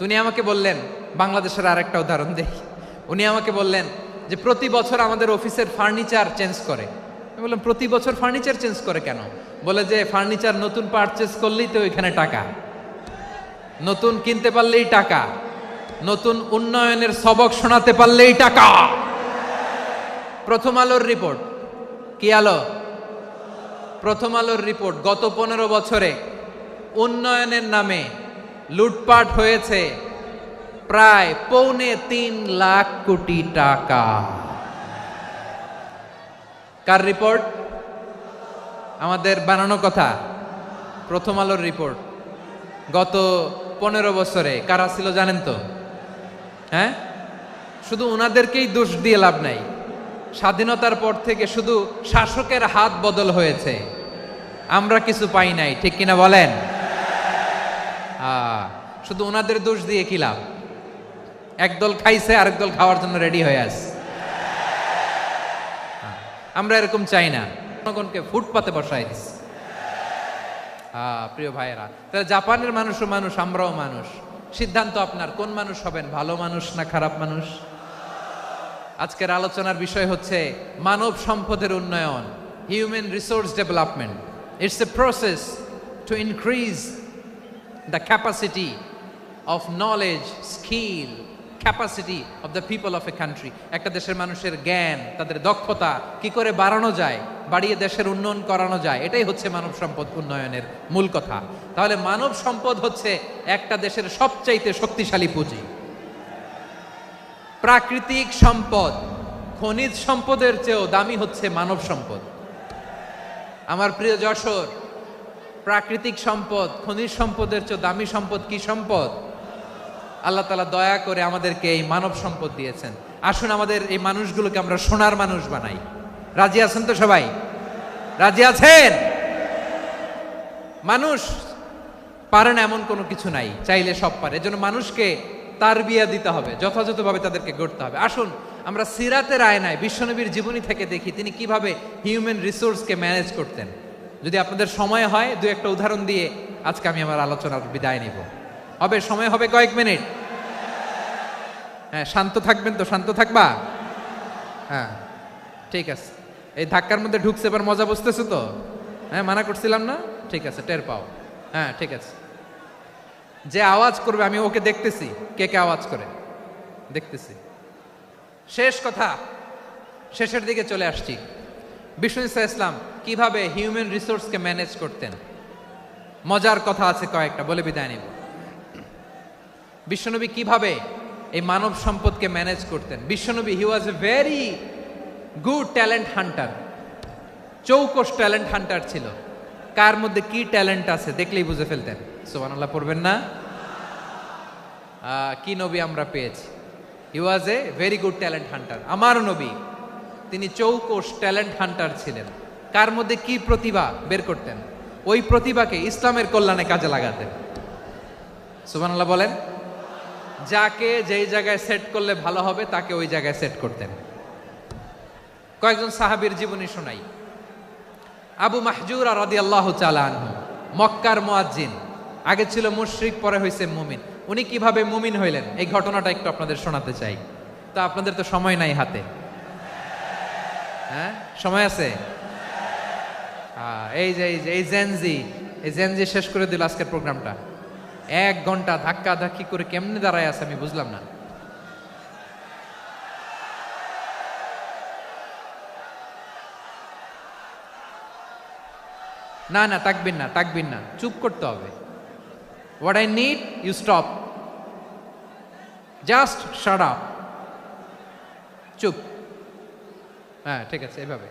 উনি আমাকে বললেন, বাংলাদেশের আরেকটা উদাহরণ দেখি। উনি আমাকে বললেন যে প্রতি বছর আমাদের অফিসের ফার্নিচার চেঞ্জ করে। আমি বললাম, প্রতি বছর ফার্নিচার চেঞ্জ করে কেন? বলে যে ফার্নিচার নতুন পারচেজ করলেই তো ওইখানে টাকা, নতুন কিনতে পারলেই টাকা, নতুন উন্নয়নের সবক শোনাতে পারলেই টাকা। প্রথম আলোর রিপোর্ট। কি আলো? প্রথম আলোর রিপোর্ট। গত 15 বছরে উন্নয়নের নামে লুটপাট হয়েছে প্রায় 3.25 লাখ কোটি টাকা। কার রিপোর্ট? আমাদের বানানো কথা। প্রথম আলোর রিপোর্ট। গত 15 বছরে কারা ছিল জানেন তো? হ্যাঁ, শুধু ওনাদেরকেই দোষ দিয়ে লাভ নাই। স্বাধীনতার পর থেকে শুধু শাসকের হাত বদল হয়েছে, আমরা কিছু পাই নাই, ঠিক কিনা বলেন? শুধু ওনাদের দোষ দিয়ে কি লাভ? একদল খাইছে, আরেক দল খাওয়ার জন্য রেডি হয়ে আছে। আমরা এরকম চাই না, জনগণকে ফুটপাতে বসাই দিস। প্রিয় ভাইয়েরা, তাহলে জাপানের মানুষও মানুষ, আমরাও মানুষ। সিদ্ধান্ত আপনার, কোন মানুষ হবেন, ভালো মানুষ না খারাপ মানুষ? আজকের আলোচনার বিষয় হচ্ছে মানব সম্পদের উন্নয়ন, human resource development. It's a process to increase the capacity of knowledge, skill, capacity of the people of a country. একটা দেশের মানুষের জ্ঞান, তাদের দক্ষতা কি করে বাড়ানো যায়, বাড়িয়ে দেশের উন্নয়ন করানো যায়, এটাই হচ্ছে মানব সম্পদ উন্নয়নের মূল কথা। তাহলে মানব সম্পদ হচ্ছে একটা দেশের সবচাইতে শক্তিশালী পুঁজি। প্রাকৃতিক সম্পদ, খনিজ সম্পদের চেয়েও দামি হচ্ছে মানব সম্পদ। আমার প্রিয় যশোর, প্রাকৃতিক সম্পদ, খনিজ সম্পদের চেয়ে দামি সম্পদ কি সম্পদ? আল্লাহ তাআলা দয়া করে আমাদেরকে এই মানব সম্পদ দিয়েছেন। আসুন আমাদের এই মানুষগুলোকে আমরা সোনার মানুষ বানাই। রাজি আছেন তো সবাই? রাজি আছেন? মানুষ পারে না এমন কোনো কিছু নাই, চাইলে সব পারে। এজন্য মানুষকে তারবিয়া দিতে হবে, যথাযথভাবে তাদেরকে গড়তে হবে। আসুন আমরা সিরাতের আয়নায় বিশ্বনবীর জীবনী থেকে দেখি তিনি কিভাবে হিউম্যান রিসোর্সকে ম্যানেজ করতেন। যদি আপনাদের সময় হয়, দু একটা উদাহরণ দিয়ে আজকে আমি আমার আলোচনার বিদায় নিব। হবে সময় হবে কয়েক মিনিট? হ্যাঁ, শান্ত থাকবেন তো? শান্ত থাকবা? হ্যাঁ, ঠিক আছে। এই ধাক্কার মধ্যে ঢুকছে, এবার মজা বুঝতেছে তো? হ্যাঁ, মানা করছিলাম না? ঠিক আছে, টের পাও। হ্যাঁ, ঠিক আছে। যে আওয়াজ করবে আমি ওকে দেখতেছি, কে কে আওয়াজ করে দেখতেছি। শেষ কথা, শেষের দিকে চলে আসছি। বিষ্ণু ইসলাম কিভাবে হিউম্যান রিসোর্সকে ম্যানেজ করতেন, মজার কথা আছে কয়েকটা, বলে বিদায় নিব। বিশ্বনবী কিভাবে এই মানব সম্পদকে ম্যানেজ করতেন। বিশ্বনবী, he was a very good talent hunter, চৌকস ট্যালেন্ট হান্টার ছিল। কার মধ্যে কি ট্যালেন্ট আছে দেখলেই বুঝে ফেলতেন। সুবহানাল্লাহ পড়বেন না? কি নবী আমরা পেয়েছি! He was a very good talent hunter. আমার নবী, তিনি চৌকস ট্যালেন্ট হান্টার ছিলেন। কার মধ্যে কি প্রতিভা বের করতেন, ওই প্রতিভাকে ইসলামের কল্যাণে কাজে লাগাতেন। সুবহানাল্লাহ বলেন। যাকে যেই জায়গায় সেট করলে ভালো হবে তাকে ওই জায়গায় সেট করতেন। কয়েকজন সাহাবীর জীবনী শোনাই। আবু মাহজুরা রাদিয়াল্লাহু তাআলা আনহু, মক্কার মুয়াজ্জিন, আগে ছিল মুশরিক, পরে হয়েছে মুমিন। উনি কিভাবে মুমিন হইলেন এই ঘটনাটা একটু আপনাদের শোনাতে চাই। তো আপনাদের তো সময় নাই হাতে। হ্যাঁ, সময় আছে? এই জেনজি শেষ করে দিল আজকের প্রোগ্রামটা। 1 ঘন্টা ধাক্কা ধাক্কি করে কেমনে দাঁড়ায় আছে আমি বুঝলাম না। না না, তাকবির না, চুপ করতে হবে। What I need, you stop, just shut up, চুপ। হ্যাঁ, ঠিক আছে, এভাবে।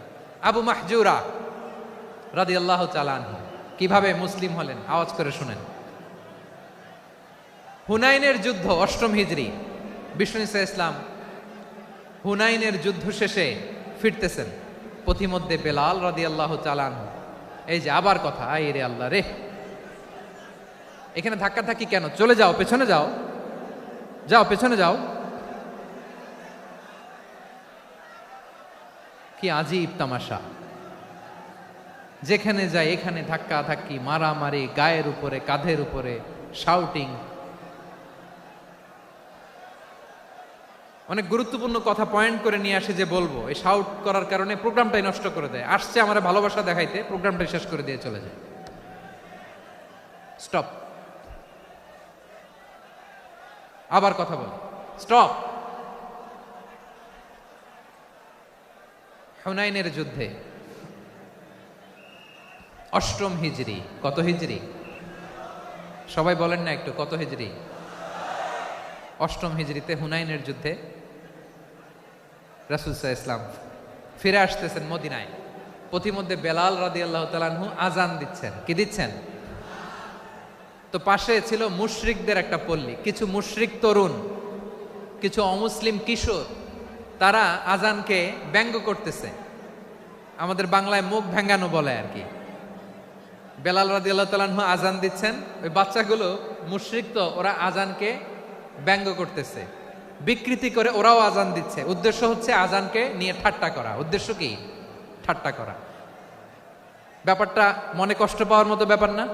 আবু মাহজুরা রাদিয়াল্লাহু তাআলা আনহু কিভাবে মুসলিম হলেন, আওয়াজ করে শুনেন। হুনাইনের যুদ্ধ, 8ম হিজরি। বিষ্ণু ইসলাম হুনাইনের যুদ্ধ শেষে ফিরতেছেন, পথিমধ্যে বেলাল রাদিয়াল্লাহু তাআলা আনহু, এই যে আবার কথা, আই রে আল্লাহ রে, এখানে ধাক্কা ধাক্কি কেন? চলে যাও, পেছনে যাও, যাও পেছনে যাও। কি আজীব তামাশা! যেখানে যায় এখানে ধাক্কা ধাক্কি, মারামারি, গায়ের উপরে, কাঁধের উপরে, শাউটিং। অনেক গুরুত্বপূর্ণ কথা পয়েন্ট করে নিয়ে আসে যে বলবো, এই শাউট করার কারণে প্রোগ্রামটাই নষ্ট করে দেয়। আসছে আমার ভালোবাসা দেখাইতে, প্রোগ্রামটাই শেষ করে দিয়ে চলে যায়। স্টপ, আবার কথা বল, স্টপ। হুনাইনের যুদ্ধে 8ম হিজরি। কত হিজরি? সবাই বলেন না একটু, কত হিজরি? 8ম হিজরিতে হুনাইনের যুদ্ধে রাসূল সাল্লাল্লাহু আলাইহি ওয়াসাল্লাম ফিরে আসতেছেন মদিনায়। পথিমধ্যে বেলাল রাদিয়াল্লাহু তাআলা আনহু আজান দিচ্ছেন। কি দিচ্ছেন? তো পাশে ছিল মুশরিকদের একটা পল্লী। কিছু মুশরিক তরুণ কিছু অমুসলিম কিশোর তারা আজানকে ব্যঙ্গ করতেছে, আমাদের বাংলায় মুখ ভেঙ্গানো বলে আর কি। বেলাল রাদিয়াল্লাহু তাআলা আনহু আজান দিচ্ছেন, ওই বাচ্চাগুলো মুশরিক, তো ওরা আজানকে ব্যঙ্গ করতেছে, বিকৃতি করে ওরাও আজান দিচ্ছে। উদ্দেশ্য হচ্ছে আজানকে নিয়ে ঠাট্টা করা। উদ্দেশ্য কি? ঠাট্টা করা। ব্যাপারটা মনে কষ্ট পাওয়ার মতো ব্যাপার না?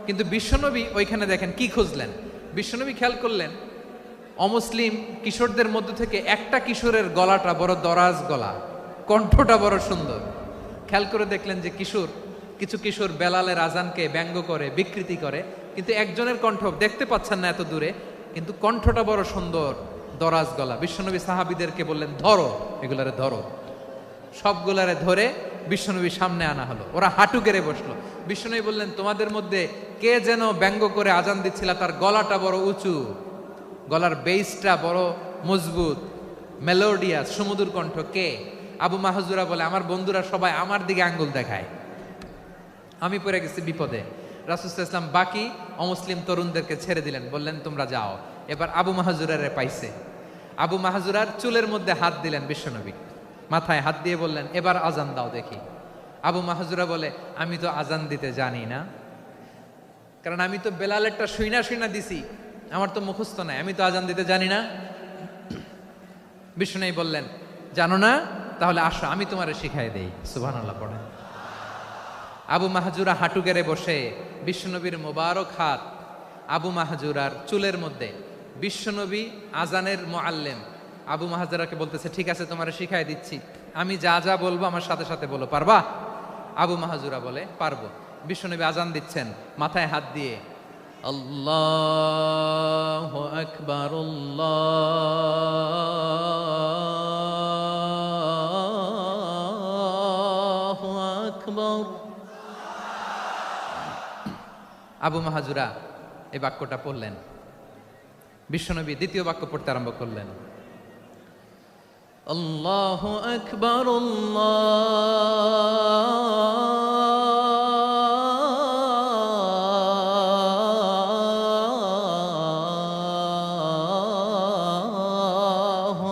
কিন্তু বিশ্বনবী ওইখানে দেখেন কি খুঁজলেন। বিশ্বনবী খেয়াল করলেন অমুসলিম কিশোরদের মধ্যে থেকে একটা কিশোরের গলাটা বড় দরাজ গলা, কণ্ঠটা বড় সুন্দর। খেয়াল করে দেখলেন যে কিছু কিশোর বেলালের আজানকে ব্যঙ্গ করে, বিকৃতি করে, কিন্তু একজনের কণ্ঠ দেখতে পাচ্ছেন না এত দূরে, কিন্তু কণ্ঠটা বড় সুন্দর, দরাজ গলা। বিশ্বনবী সাহাবীদেরকে বললেন, ধরো এগুলারে, ধরো। সবগুলারে ধরে বিশ্বনবীর সামনে আনা হলো। ওরা হাঁটু গেড়ে বসলো। বিশ্বনবী বললেন, তোমাদের মধ্যে কে যেন ব্যঙ্গ করে আজান দিচ্ছিল, তার গলাটা বড় উঁচু, গলার বেসটা বড় মজবুত, মেলোডিয়াস, সুমধুর কণ্ঠ, কে? আবু মাহজুরা বলে, আমার বন্ধুরা সবাই আমার দিকে আঙ্গুল দেখায়, আমি পড়ে গেছি বিপদে। রাসূল সাল্লাল্লাহু আলাইহি ওয়াসাল্লাম বাকি অমুসলিম তরুণদেরকে ছেড়ে দিলেন, বললেন তোমরা যাও। এবার আবু মাহজুরারে পাইছে। আবু মাহজুরার চুলের মধ্যে হাত দিলেন বিশ্বনবী, মাথায় হাত দিয়ে বললেন, এবার আজান দাও দেখি। আবু মাহজুরা বলে, আমি তো আজান দিতে জানি না, কারণ আমি তো বেলালেরটা শুইনা দিছি, আমার তো মুখস্থ নাই, আমি তো আজান দিতে জানি না। বিশ্বনবী বললেন, জানো না? তাহলে আসো, আমি তোমারে শিখাই দেই। সুবহানাল্লাহ পড়ে। আবু মাহজুরা হাঁটু গেড়ে বসে, বিশ্বনবীর মোবারক হাত আবু মাহজুরার চুলের মধ্যে। বিশ্বনবী আজানের মুআল্লিম আবু মাহজুরাকে বলতেছে, ঠিক আছে তোমারে শিখাই দিচ্ছি, আমি যা যা বলবো আমার সাথে সাথে বলো, পারবা? আবু মাহজুরা বলে, পারবো। বিশ্বনবী আজান দিচ্ছেন, মাথায় হাত দিয়ে আল্লাহু আকবার, আল্লাহু আকবার। আবু মাহজুরা এই বাক্যটা পড়লেন। বিশ্বনবী দ্বিতীয় বাক্য পড়তে আরম্ভ করলেন, আল্লাহু আকবার, আল্লাহু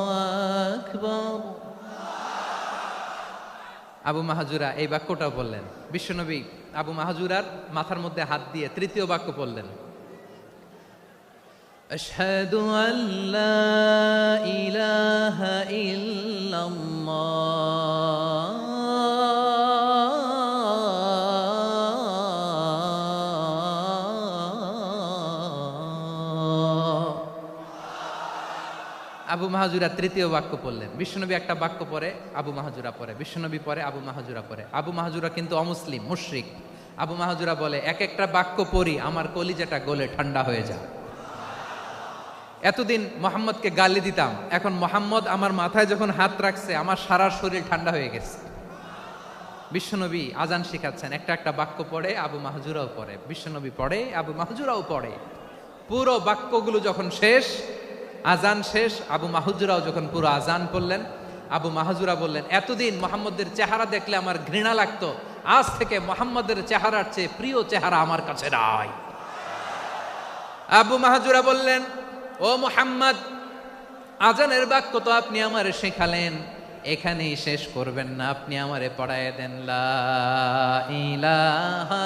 আকবার। আবু মাহজুরা এই বাক্যটাও বললেন। বিশ্বনবী আবু মাহজুরার মাথার মধ্যে হাত দিয়ে তৃতীয় বাক্য বললেন, আশহাদু আল্লা ইলাহা ইল্লাল্লাহ। আবু মাহজুরা তৃতীয় বাক্য পড়লেন। বিশ্বনবী একটা বাক্য পরে আবু মাহজুরা পরে, বিশ্বনবী পরে আবু মাহজুরা পরে। আবু মাহজুরা কিন্তু অমুসলিম, মুশরিক। আবু মাহজুরা বলে, এক একটা বাক্য পড়ি আমার কলিজাটা গলে ঠান্ডা হয়ে যায়। এতদিন মোহাম্মদকে গালি দিতাম, এখন মোহাম্মদ আমার মাথায় যখন হাত রাখছে আমার সারা শরীর ঠান্ডা হয়ে গেছে। বিশ্বনবী আজান শিখাচ্ছেন, একটা একটা বাক্য পড়ে আবু মাহজুরাও পড়ে, বিশ্বনবী পড়ে আবু মাহজুরাও পড়ে। পুরো বাক্যগুলো যখন শেষ, আজান শেষ, আবু মাহজুরাও যখন পুরো আজান পড়লেন, আবু মাহজুরা বললেন, এতদিন মোহাম্মদের চেহারা দেখলে আমার ঘৃণা লাগতো, আজ থেকে মোহাম্মদের চেহারার চেয়ে প্রিয় চেহারা আমার কাছে নাই। আবু মাহজুরা বললেন, ও মুহাম্মদ, আজানের বাক্য তো আপনি আমারে শেখালেন, এখানেই শেষ করবেন না, আপনি আমারে পড়ায় দেন, লা ইলাহা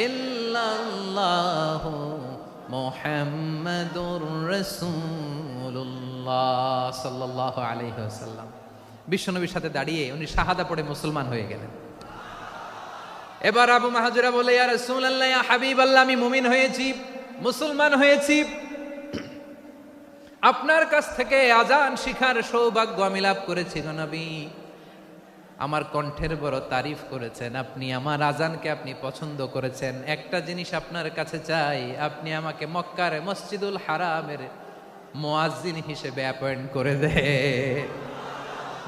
ইল্লাল্লাহু মুহাম্মাদুর রাসূলুল্লাহ সাল্লাল্লাহু আলাইহি ওয়াসাল্লাম। বিশ্বনবীর সাথে দাঁড়িয়ে উনি শাহাদা পড়ে মুসলমান হয়ে গেলেন। এবার আবু মাহজুরা বলে, ইয়া রাসূলুল্লাহ, ইয়া হাবিবাল্লাহ, আমি মুমিন হয়েছি, মুসলমান হয়েছি, আপনার কাছ থেকে আজান শিখার সৌভাগ্য আমি লাভ করেছি গো নবী। আমার কণ্ঠের বড় তারিফ করেছেন আপনি, আমার আজানকে আপনি পছন্দ করেছেন। একটা জিনিস আপনার কাছে চাই, আপনি আমাকে মক্কার মসজিদুল হারামের মুয়াজ্জিন হিসেবে অ্যাপয়েন্ট করে দে।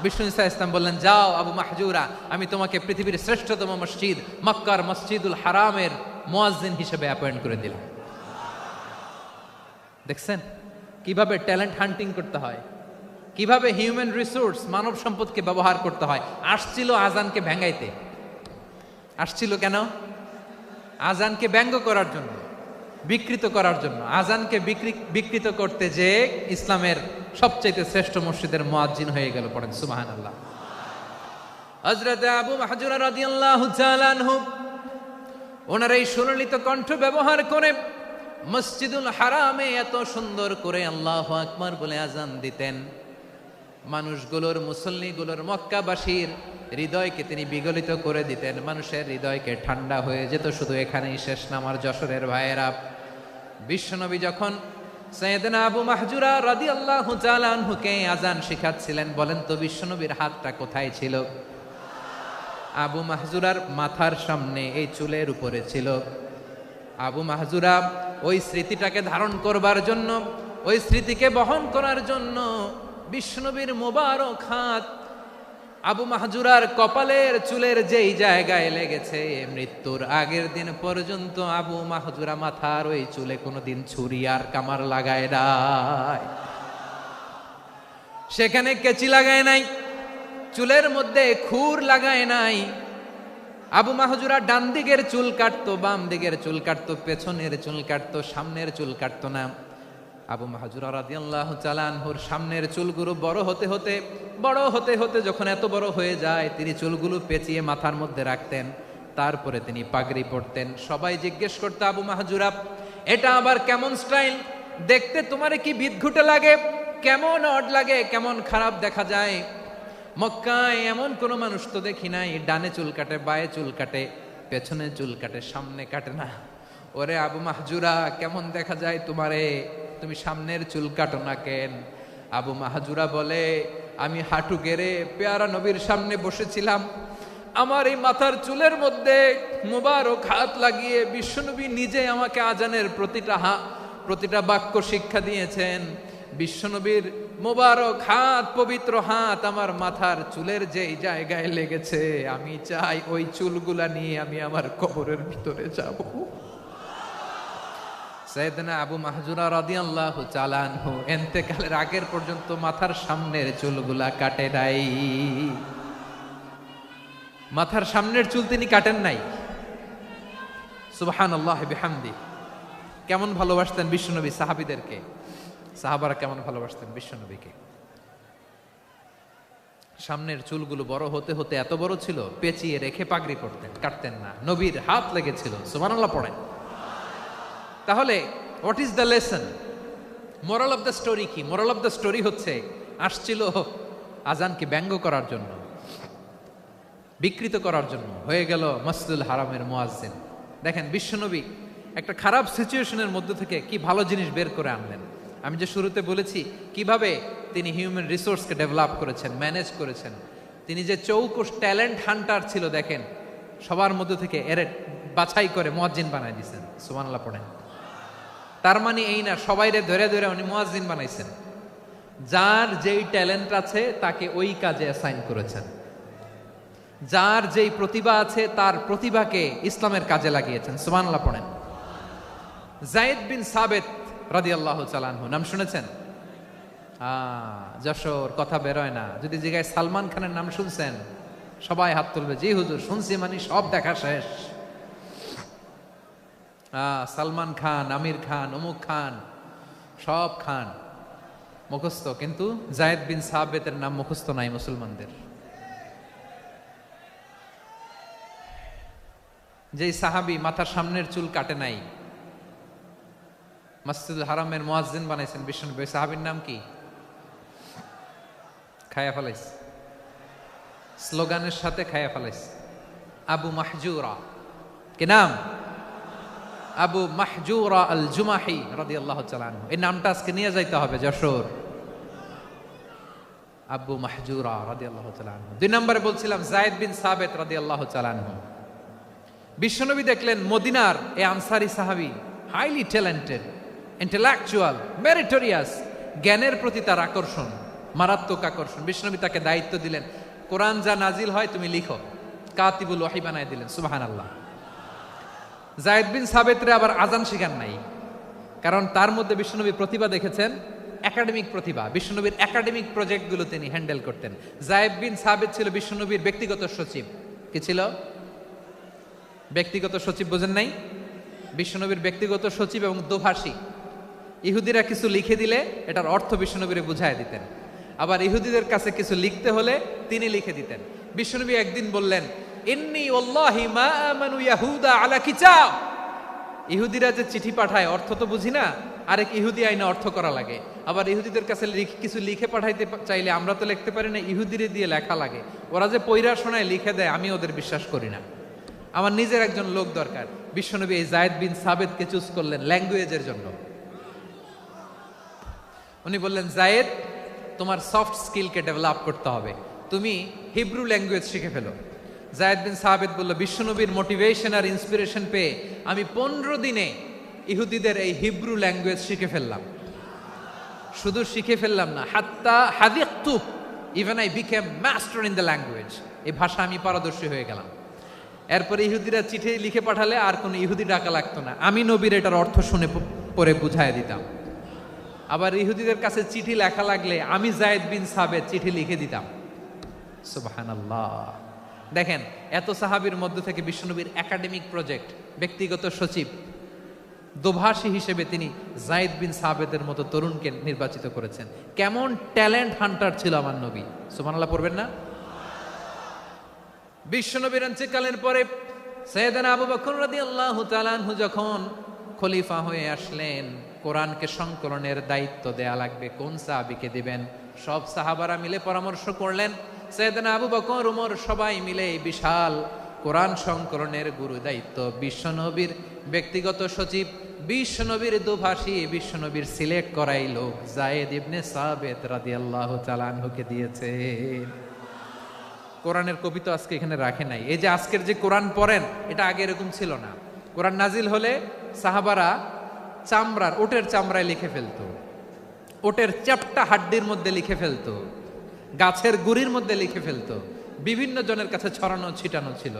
বিষ্ণু ইসা ইসলাম বললেন, যাও আবু মাহজুরা, আমি তোমাকে পৃথিবীর শ্রেষ্ঠতম মসজিদ মক্কার মসজিদুল হারামের মুয়াজ্জিন হিসেবে অ্যাপয়েন্ট করে দিলাম। দেখছেন কিভাবে ট্যালেন্ট হান্টিং করতে হয়, কিভাবে হিউম্যান রিসোর্স মানব সম্পদকে ব্যবহার করতে হয়। আসছিল আজানকে ভেঙ্গাইতে, আসছিল কেন? আজানকে ব্যঙ্গ করার জন্য। বিকৃত করার জন্য, আজানকে বিকৃত করতে যে ইসলামের সবচাইতে শ্রেষ্ঠ মসজিদের মুয়াজ্জিন হয়ে গেল। পড়েন সুবহানাল্লাহ। হযরত আবু মাহজুরা রাদিয়াল্লাহু তাআলা আনহু ওনার এই সুললিত কণ্ঠ ব্যবহার করে মসজিদুল হারামে এত সুন্দর করে আল্লাহু আকবার বলে আজান দিতেন, মানুষগুলোর, মুসল্লিগুলোর, মক্কাবাসীর হৃদয়কে তিনি বিগলিত করে দিতেন। মানুষের হৃদয়কে ঠান্ডা হয়ে যেত। শুধু এখানেই শেষ না আমার যশোরের ভাইয়েরা। বিশ্বনবী যখন সাইয়েদনা আবু মাহজুরা রাদিয়াল্লাহু তাআলা আনহুকে আজান শিখাচ্ছিলেন, বলেন তো বিশ্বনবীর হাতটা কোথায় ছিল? আবু মাহজুরার মাথার সামনে, এই চুলের উপরে ছিল। আবু মাহজুরা ওই স্মৃতিটাকে ধারণ করবার জন্য, ওই স্মৃতিকে বহন করার জন্য বিশ্বনবীর মোবারক হাত আবু মাহজুরার কপালের চুলের যেই জায়গায় লেগেছে, মৃত্যুর আগের দিন পর্যন্ত আবু মাহজুরা মাথার ওই চুলে কোনোদিন ছুরি আর কামার লাগায় নাই, সেখানে কেচি লাগায় নাই, চুলের মধ্যে খুর লাগায় নাই। আবু মাহজুরা ডান দিকের চুল কাটতো, বাম দিকের চুল কাটতো, পেছনের চুল কাটতো, সামনের চুল কাটতো না। আবু মাহজুরা রাদিয়াল্লাহু তাআলা আনহুর সামনের চুলগুলো বড় হতে হতে যখন এত বড় হয়ে যায়, তিনি চুলগুলো পেঁচিয়ে মাথার মধ্যে রাখতেন। তারপরে তিনি পাগড়ি পরতেন। সবাই জিজ্ঞেস করতো, আবু মাহজুরা এটা আবার কেমন স্টাইল? দেখতে তোমারে কি বিদঘুটে লাগে? কেমন অড লাগে? কেমন খারাপ দেখা যায়? মক্কায় এমন কোন মানুষ তো দেখি নাই, ডানে চুল কাটে, বায়ে চুল কাটে, পেছনে চুল কাটে, সামনে কাটে না। ওরে আবু মাহজুরা, কেমন দেখা যায় তোমারে? তুমি সামনের চুল কাটো না কেন? আবু মাহজুরা বলে, আমি হাঁটু গেড়ে পেয়ারা নবীর সামনে বসেছিলাম, আমার এই মাথার চুলের মধ্যে মুবারক হাত লাগিয়ে বিশ্বনবী নিজে আমাকে আজানের প্রতিটা বাক্য শিক্ষা দিয়েছেন। বিশ্বনবীর মোবারক হাত, পবিত্র হাত আমার মাথার চুলের যেই জায়গায় লেগেছে, আমি চাই ওই চুলগুলা নিয়ে আমি আমার কবরের ভিতরে যাব। সাইয়েদনা আবু মাহজুরা রাদিয়াল্লাহু তাআলা আনহু ইন্তেকালের আগের পর্যন্ত মাথার সামনের চুলগুলা কাটে নাই। মাথার সামনের চুল তিনি কাটেন নাই। সুবহানাল্লাহি বিহামদি। কেমন ভালোবাসতেন বিশ্বনবী সাহাবীদেরকে, সাহাবারা কেমন ভালোবাসতেন বিশ্বনবীকে। সামনের চুলগুলো বড় হতে হতে এত বড় ছিল, পেঁচিয়ে রেখে পাগড়ি পরতেন, কাটতেন না। নবীর হাত লেগেছিল। সুবহানাল্লাহ পড়েন। তাহলে what is the lesson? Moral of the story কি? মোরাল অফ দ্য স্টোরি হচ্ছে, আসছিল আজানকে ব্যঙ্গ করার জন্য, বিকৃত করার জন্য, হয়ে গেল মসজিদুল হারামের মুয়াজ্জিন। দেখেন বিশ্বনবী একটা খারাপ সিচুয়েশনের মধ্যে থেকে কি ভালো জিনিস বের করে আনলেন। আমি যে শুরুতে বলেছি কিভাবে তিনি হিউম্যান রিসোর্সকে ডেভেলপ করেছেন, ম্যানেজ করেছেন। তিনি যে চৌকুশ ট্যালেন্ট হান্টার ছিল, দেখেন সবার মধ্যে থেকে এর বাছাই করে মুয়াজ্জিন বানাই দিয়েছেন। সুবহানাল্লাহ পড়েন। তার মানে এই না সবাইরে ধরে ধরে উনি মুয়াজ্জিন বানাইছেন। যার যেই ট্যালেন্ট আছে তাকে ওই কাজে অ্যাসাইন করেছেন। যার যেই প্রতিভা আছে তার প্রতিভাকে ইসলামের কাজে লাগিয়েছেন। সুবহানাল্লাহ পড়েন। যায়েদ বিন সাবিত রাদিয়াল্লাহু তাআলা আনহু নাম শুনেছেন? যশোর, কথা বেরোয় না। যদি জিজ্ঞাসা সালমান খানের নাম শুনছেন, সবাই হাত তুলবে, জি হুজুর শুনছি, মানে সব দেখা শেষ। সালমান খান, আমির খান, অমুক খান, সব খান মুখস্থ, কিন্তু যায়েদ বিন সাবিতের নাম মুখস্থ নাই মুসলমানদের। যেই সাহাবী মাথার সামনের চুল কাটে নাই, মসজিদুল হারামের মুয়াজ্জিন বানাইছেন বিশ্বনবী, সাহাবীর নাম কি? খায়া ফেলাইস, স্লোগানের সাথে খায়া ফেলাইস। আবু মাহজুরা। কি নাম? আবু মাহজুরা আল জুমাহি রাদিয়াল্লাহু তাআলা আনহু। এই নামটা আজকে নিয়ে যাইতে হবে যশোর। আবু মাহজুরা রাদিয়াল্লাহু তাআলা আনহু। দুই নম্বরে বলছিলাম যায়েদ বিন সাবিত রাদিয়াল্লাহু তাআলা আনহু। বিশ্বনবী দেখলেন মদিনার এই আনসারী সাহাবী হাইলি ট্যালেন্টেড, ইন্টেলেকচুয়াল, মেরিটোরিয়াস, জ্ঞানের প্রতি তার আকর্ষণ, মারাত্মক আকর্ষণ। বিশ্বনবী তাকে দায়িত্ব দিলেন, কোরআন যা নাজিল হয় তুমি লিখো, কাতিবুল ওয়াহি বানায় দিলেন। সুবহানাল্লাহ। যায়েদ বিন সাবিতরে আবার আজান শিখান নাই, কারণ তার মধ্যে বিশ্বনবী প্রতিভা দেখেছেন, একাডেমিক প্রতিভা। বিশ্বনবীর একাডেমিক প্রজেক্টগুলো তিনি হ্যান্ডেল করতেন। যায়েদ বিন সাবিত ছিল বিশ্বনবীর ব্যক্তিগত সচিব। কি ছিল? ব্যক্তিগত সচিব, বোঝেন নাই? বিশ্বনবীর ব্যক্তিগত সচিব এবং দোভাষী। ইহুদিরা কিছু লিখে দিলে এটার অর্থ বিশ্বনবীরে বুঝায় দিতেন, আবার ইহুদিদের কাছে কিছু লিখতে হলে তিনি লিখে দিতেন। বিশ্বনবী একদিন বললেন, ইন্নী ওয়াল্লাহি মা আমানু ইয়াহুদা আলা কিতাব। ইহুদিরা যে চিঠি পাঠায় অর্থ তো বুঝি না, আরেক ইহুদি আইনে অর্থ করা লাগে। আবার ইহুদিদের কাছে কিছু লিখে পাঠাইতে চাইলে আমরা তো লিখতে পারি না, ইহুদিরে দিয়ে লেখা লাগে। ওরা যে পয়রা শোনায় লিখে দেয়, আমি ওদের বিশ্বাস করি না। আমার নিজের একজন লোক দরকার। বিশ্বনবী এই যায়েদ বিন সাবেতকে চুজ করলেন ল্যাঙ্গুয়েজের জন্য। উনি বললেন, যায়েদ, তোমার সফট স্কিলকে ডেভেলপ করতে হবে, তুমি হিব্রু ল্যাঙ্গুয়েজ শিখে ফেলো। যায়েদ বিন সাবেত বলল, বিশ্বনবীর মোটিভেশন আর ইন্সপিরেশন পেয়ে আমি 15 দিনে ইহুদিদের এই হিব্রু ল্যাঙ্গুয়েজ শিখে ফেললাম। শুধু শিখে ফেললাম না, হাত্তা হাদিকতু, even I became master in the language. এই ভাষা আমি পারদর্শী হয়ে গেলাম। এরপরে ইহুদিরা চিঠি লিখে পাঠালে আর কোনো ইহুদি ডাকা লাগতো না, আমি নবীর এটার অর্থ শুনে পরে বুঝায় দিতাম। আবার ইহুদিদের কাছে চিঠি লেখা লাগলে আমি যায়েদ বিন সাবেত চিঠি লিখে দিতাম। সুবহানাল্লাহ। দেখেন, এত সাহাবীর মধ্য থেকে বিশ্বনবীর একাডেমিক প্রজেক্ট, ব্যক্তিগত সচিব, দোভাষী হিসেবে তিনি যায়েদ বিন সাবেতের মতো তরুণকে নির্বাচিত করেছেন। কেমন ট্যালেন্ট হান্টার ছিল আমার নবী! সুবহানাল্লাহ পড়বেন না? বিশ্বনবীর ইন্তেকালের পরে সাইয়েদনা আবু বকর রাদিয়াল্লাহু তাআলা আনহু যখন খলিফা হয়ে আসলেন, কোরআনকে সংকলনের দায়িত্ব দেয়া লাগবে, কোন সাহাবীকে দিবেন? সব সাহাবারা মিলে পরামর্শ করলেন। সাইয়েদনা আবু বকর, উমর সবাই মিলে এই বিশাল কোরআন সংকলনের গুরু দায়িত্ব বিশ্বনবীর ব্যক্তিগত সচিব, বিশ্বনবীর দোভাষী, বিশ্বনবীর সিলেক্ট করাই লোক যায়েদ ইবনে সাবেত রাদিয়াল্লাহু তাআলা আনহুকে দিয়েছে। কোরআনের কপি তো আজকে এখানে রাখে নাই। এই যে আজকের যে কোরআন পড়েন, এটা আগে এরকম ছিল না। কোরআন নাজিল হলে সাহাবারা চামড়ার, ওটের চামড়ায় লিখে ফেলতো, ওটের চ্যাপ্টা হাড্ডির মধ্যে লিখে ফেলতো, গাছের গুড়ির মধ্যে লিখে ফেলতো, বিভিন্ন জনের কাছে ছড়ানো ছিটানো ছিল।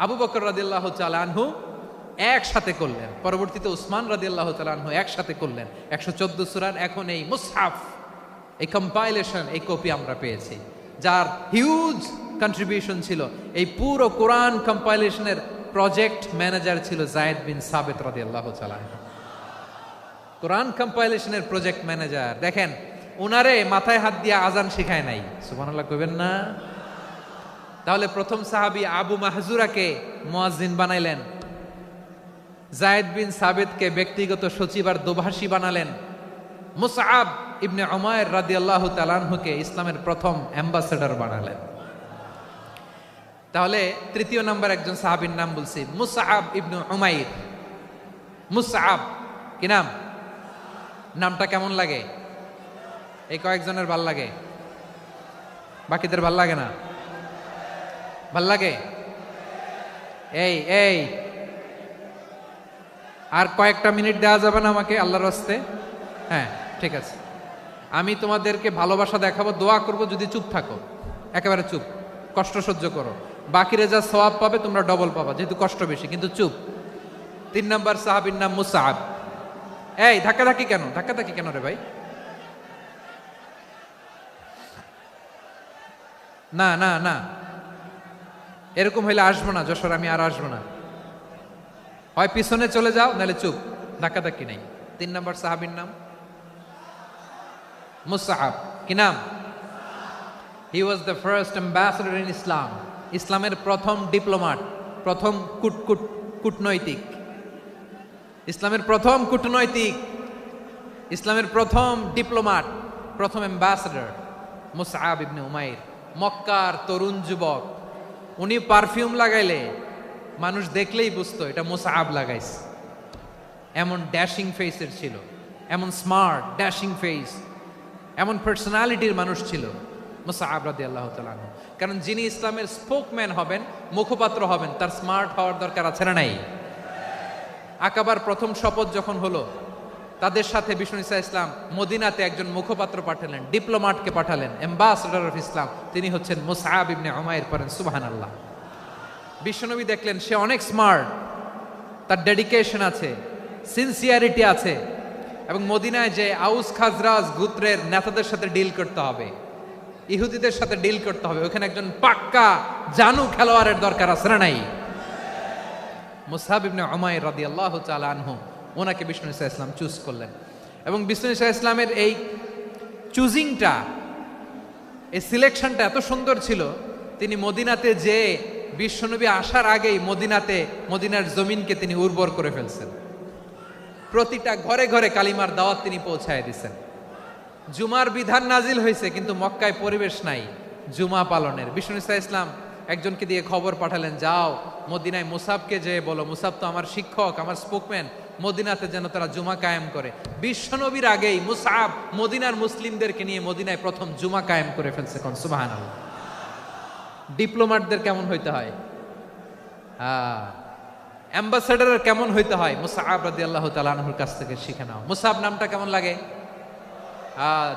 আবু বকর রাদিয়াল্লাহু তাআলা আনহু একসাথে করলেন, পরবর্তীতে উসমান রাদিয়াল্লাহু তাআলা আনহু একসাথে করলেন। 114 সূরার এখন এই মুসহাফ, এই কম্পাইলেশন, এই কপি আমরা পেয়েছি, যার হিউজ কন্ট্রিবিউশন ছিল। এই পুরো কোরআন কম্পাইলেশনের প্রজেক্ট ম্যানেজার ছিল যায়েদ বিন সাবেত রাদিয়াল্লাহু তাআলা। কোরআন কম্পাইলেশনের প্রজেক্ট ম্যানেজার। দেখেন, উনারে মাথায় হাত দিয়ে আজান শিখায় নাই। সুবহানাল্লাহ কইবেন না? তাহলে প্রথম সাহাবী আবু মাহজুরাকে মুয়াজ্জিন বানাইলেন, যায়েদ বিন সাবেতকে ব্যক্তিগত সচিব আর দোভাষী বানালেন, মুসআব ইবনে উমাইর রাদিয়াল্লাহু তাআলা আনহুকে ইসলামের প্রথম অ্যাম্বাসেডর বানালেন। তাহলে তৃতীয় নাম্বার একজন সাহাবীর নাম বলছি, মুসআব ইবনে উমাইর। মুসআব কি নাম? নামটা কেমন লাগে? এই কয়েকজনের ভাল লাগে, বাকিদের ভাল লাগে না? ভাল লাগে? এই এই আর কয়েকটা মিনিট দেওয়া যাবে না আমাকে আল্লাহর রাস্তে? হ্যাঁ, ঠিক আছে। আমি তোমাদেরকে ভালোবাসা দেখাবো, দোয়া করব, যদি চুপ থাকো, একেবারে চুপ, কষ্ট সহ্য করো। বাকিরা যা সওয়াব পাবে তোমরা ডবল পাবা, যেহেতু কষ্ট বেশি, কিন্তু চুপ। 3 নম্বর সাহাবীর নাম মুসআব। এই ধাক্কাধাক্কি কেন? ধাক্কাধাক্কি কেন রে ভাই? না না না, এরকম হইলে আসবো না যশোর, আমি আর আসবো না। হয় পিছনে চলে যাও, নাহলে চুপ, ধাক্কাধাক্কি নাই। 3 নম্বর সাহাবীর নাম মুসআব। কি নাম? He was the first ambassador in Islam. ইসলামের প্রথম ডিপ্লোমাট, প্রথম কূটনৈতিক, ইসলামের প্রথম কূটনৈতিক, ইসলামের প্রথম ডিপ্লোমাট, প্রথম অ্যাম্বাসেডর মুসআব ইবনে উমাইর। মক্কার তরুণ যুবক, উনি পারফিউম লাগাইলে মানুষ দেখলেই বুঝতো এটা মুসআব লাগাইছে। এমন ড্যাশিং ফেসের ছিল, এমন স্মার্ট ড্যাশিং ফেস, এমন পার্সোনালিটির মানুষ ছিল মুসআব রাদিয়াল্লাহু তাআলা আনহু। কারণ যিনি ইসলামের স্পোকম্যান হবেন, মুখপাত্র হবেন, তার স্মার্ট হওয়ার দরকার আছে না নাই? আকাবার প্রথম শপথ যখন হলো, তাদের সাথে বিষ্ণু ঈসা ইসলাম মদিনাতে একজন মুখপাত্র পাঠালেন, ডিপ্লোমাটকে পাঠালেন, অ্যাম্বাসেডর অফ ইসলাম, তিনি হচ্ছেন মুসআব ইবনে উমাইর। পড়েন সুবহানাল্লাহ। বিশ্বনবী দেখলেন সে অনেক স্মার্ট, তার ডেডিকেশন আছে, সিনসিয়ারিটি আছে, এবং মদিনায় যে আউস খাজরাজ গোত্রের নেতাদের সাথে ডিল করতে হবে, ইহুদিদের সাথে ডিল করতে হবে, ওখানে একজন পাক্কা জানু খেলোয়াড়ের দরকার আছে না নাই? মুসআব ইবনে উমাইর রাদিয়াল্লাহু তাআলা আনহু, ওনাকে বিষ্ণু ইসা ইসলাম চুজ করলেন। এবং বিষ্ণু ইসা ইসলামের এই চুজিংটা, এই সিলেকশনটা এত সুন্দর ছিল, তিনি মদিনাতে যে বিশ্বনবী আসার আগেই মদিনার জমিনকে তিনি উর্বর করে ফেলছেন। প্রতিটা ঘরে ঘরে কালিমার দাওয়াত তিনি পৌঁছায় দিয়েছেন। জুমার বিধান নাজিল হয়েছে, কিন্তু মক্কায় পরিবেশ নাই জুমা পালনের। বিষ্ণু ইসা ইসলাম একজনকে দিয়ে খবর পাঠালেন, যাও মদিনায় মুসাবকে যে বলো, মুসাব তো আমার শিক্ষক, আমার স্পোকম্যান, মদিনাতে যেন তারা জুমা কায়েম করে। বিশ্বনবীর আগেই মুসাব মদিনার মুসলিমদেরকে নিয়ে মদিনায় প্রথম জুমা কায়েম করে ফেলছে। কোন সুবহানাল্লাহ। ডিপ্লোম্যাটদের কেমন হইতে হয়, অ্যাম্বাসেডারের কেমন হইতে হয়, মুসআব রাদিয়াল্লাহু তাআলা আনহুর কাছ থেকে শিখে নাও। মুসআব নামটা কেমন লাগে?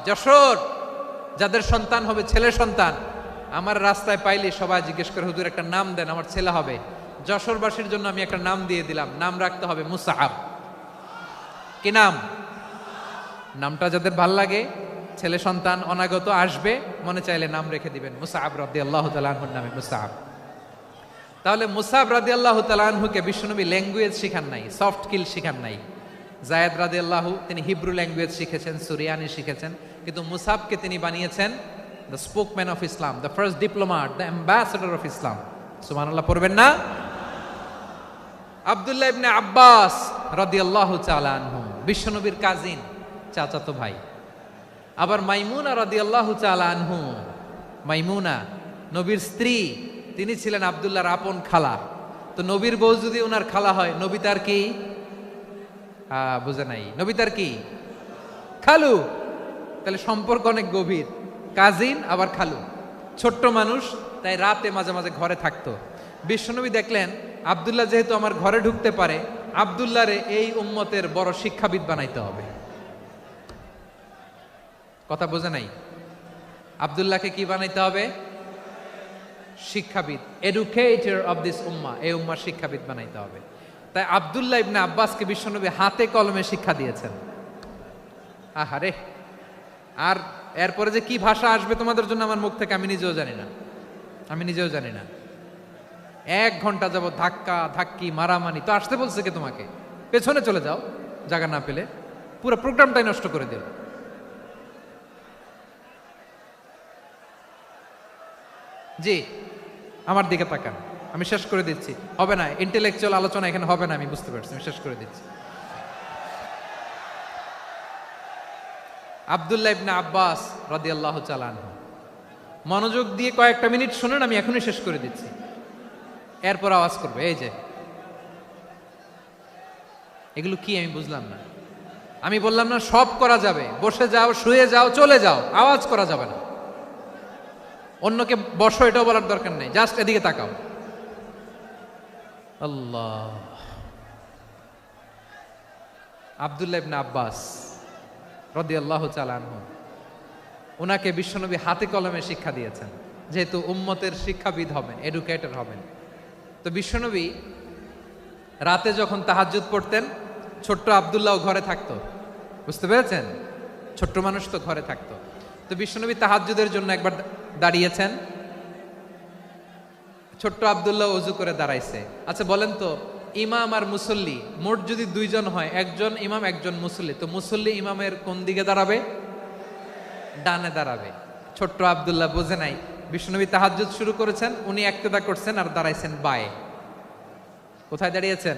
যশোর যাদের সন্তান হবে, ছেলে সন্তান, আমার রাস্তায় পাইলে সবাই জিজ্ঞেস করে, হুজুর একটা নাম দেন, আমার ছেলে হবে। যশোরবাসীর জন্য আমি একটা নাম দিয়ে দিলাম, নাম রাখতে হবে মুসআব। কি নাম? নামটা যাদের ভাল লাগে, ছেলে সন্তান অনাগত আসবে, মনে চাইলে নাম রেখে দিবেন মুসআব রাদিয়াল্লাহু তাআলা আনহুর নামে মুসআব। তাহলে মুসআব রাদিয়াল্লাহু তাআলা আনহুকে বিশ্বনবী ল্যাঙ্গুয়েজ শিখান নাই, সফট স্কিল শিখান নাই। যায়েদ রাদিয়াল্লাহু তিনি হিব্রু ল্যাঙ্গুয়েজ শিখেছেন, সুরিয়ানি শিখেছেন, কিন্তু মুসআবকে তিনি বানিয়েছেন the spokesman of Islam, the first diplomat, the ambassador of Islam. সুবহানাল্লাহ পড়বেন না? আব্দুল্লাহ ইবনে আব্বাস রাদিয়াল্লাহু তাআলা আনহু বিশ্বনবীর কাজিন, চাচাতো ভাই। আবার মাইমুনা রাদিয়াল্লাহু তাআলা আনহু, মাইমুনা নবীর স্ত্রী, তিনি ছিলেন আব্দুল্লাহর আপন খালা। তো নবীর বউ যদি ওনার খালা হয়, নবী তার কি? বুঝে নাই, নবী তার কি? খালু। তাহলে সম্পর্ক অনেক গভীর, কাজিন আবার খালু। ছোট্ট মানুষ, তাই রাতে মাঝে মাঝে ঘরে থাকতো। বিশ্বনবী দেখলেন আব্দুল্লাহ যেহেতু আমার ঘরে ঢুকতে পারে, আব্দুল্লাহরে এই উম্মতের বড় শিক্ষাবিদ বানাইতে হবে। কথা বোঝে নাই? আব্দুল্লাহকে কি বানাইতে হবে? শিক্ষাবিদ, এডুকেটর অফ দিস উম্মাহ, এই উম্মার শিক্ষাবিদ বানাইতে হবে। তাই আব্দুল্লাহ ইবনে আব্বাসকে বিশ্বনবী হাতে কলমে শিক্ষা দিয়েছেন। আহারে, আর এরপরে যে কি ভাষা আসবে তোমাদের জন্য আমার মুখ থেকে আমি নিজেও জানি না। 1 ঘন্টা যাবত ধাক্কা ধাক্কি মারামারি। তো আসতে বলছে কে তোমাকে? পেছনে চলে যাও, জায়গা না পেলে। পুরো প্রোগ্রামটাই নষ্ট করে দিল। জি, আমার দিকে তাকান, আমি শেষ করে দিচ্ছি। হবে না, ইন্টেলেকচুয়াল আলোচনা এখানে হবে না, আমি বুঝতে পারছি, আমি শেষ করে দিচ্ছি। আব্দুল্লাহ ইবনে আব্বাস রাদিয়াল্লাহু তাআলা আনহু, মনোযোগ দিয়ে কয়েকটা মিনিট শুনুন, আমি এখনই শেষ করে দিচ্ছি। এরপর আওয়াজ করবে, এই যে এগুলো কি আমি বুঝলাম না। আমি বললাম না সব করা যাবে, বসে যাও, শুয়ে যাও, চলে যাও, আওয়াজ করা যাবে না। অন্যকে বসো এটাও বলার দরকার নেই, জাস্ট এদিকে তাকাও। আল্লাহ। আব্দুল্লাহ ইবনে আব্বাস রাদিয়াল্লাহু তাআলা আনহু, ওনাকে বিশ্বনবী হাতে কলমে শিক্ষা দিয়েছেন, যেহেতু উম্মতের শিক্ষাবিদ হবেন, এডুকেটর হবেন। তো বিশ্বনবী রাতে যখন তাহাজ্জুদ পড়তেন, ছোট্ট আব্দুল্লাহ ঘরে থাকতো। বুঝতে পেরেছেন? ছোট্ট মানুষ তো ঘরে থাকতো। তো বিশ্বনবী তাহাজ্জুদের জন্য একবার দাঁড়িয়েছেন, ছোট্ট আব্দুল্লাহ ওযু করে দাঁড়াইছে। আচ্ছা বলেন তো, ইমাম আর মুসল্লি মোট যদি 2 জন হয়, একজন ইমাম একজন মুসল্লি, তো মুসল্লি ইমামের কোন দিকে দাঁড়াবে? ডানে দাঁড়াবে। ছোট্ট আব্দুল্লাহ বোঝে নাই, বিশ্বনবী তাহাজ্জুদ শুরু করেছেন, উনি একতেদা করছেন আর দাঁড়াইছেন বায়ে। কোথায় দাঁড়িয়েছেন?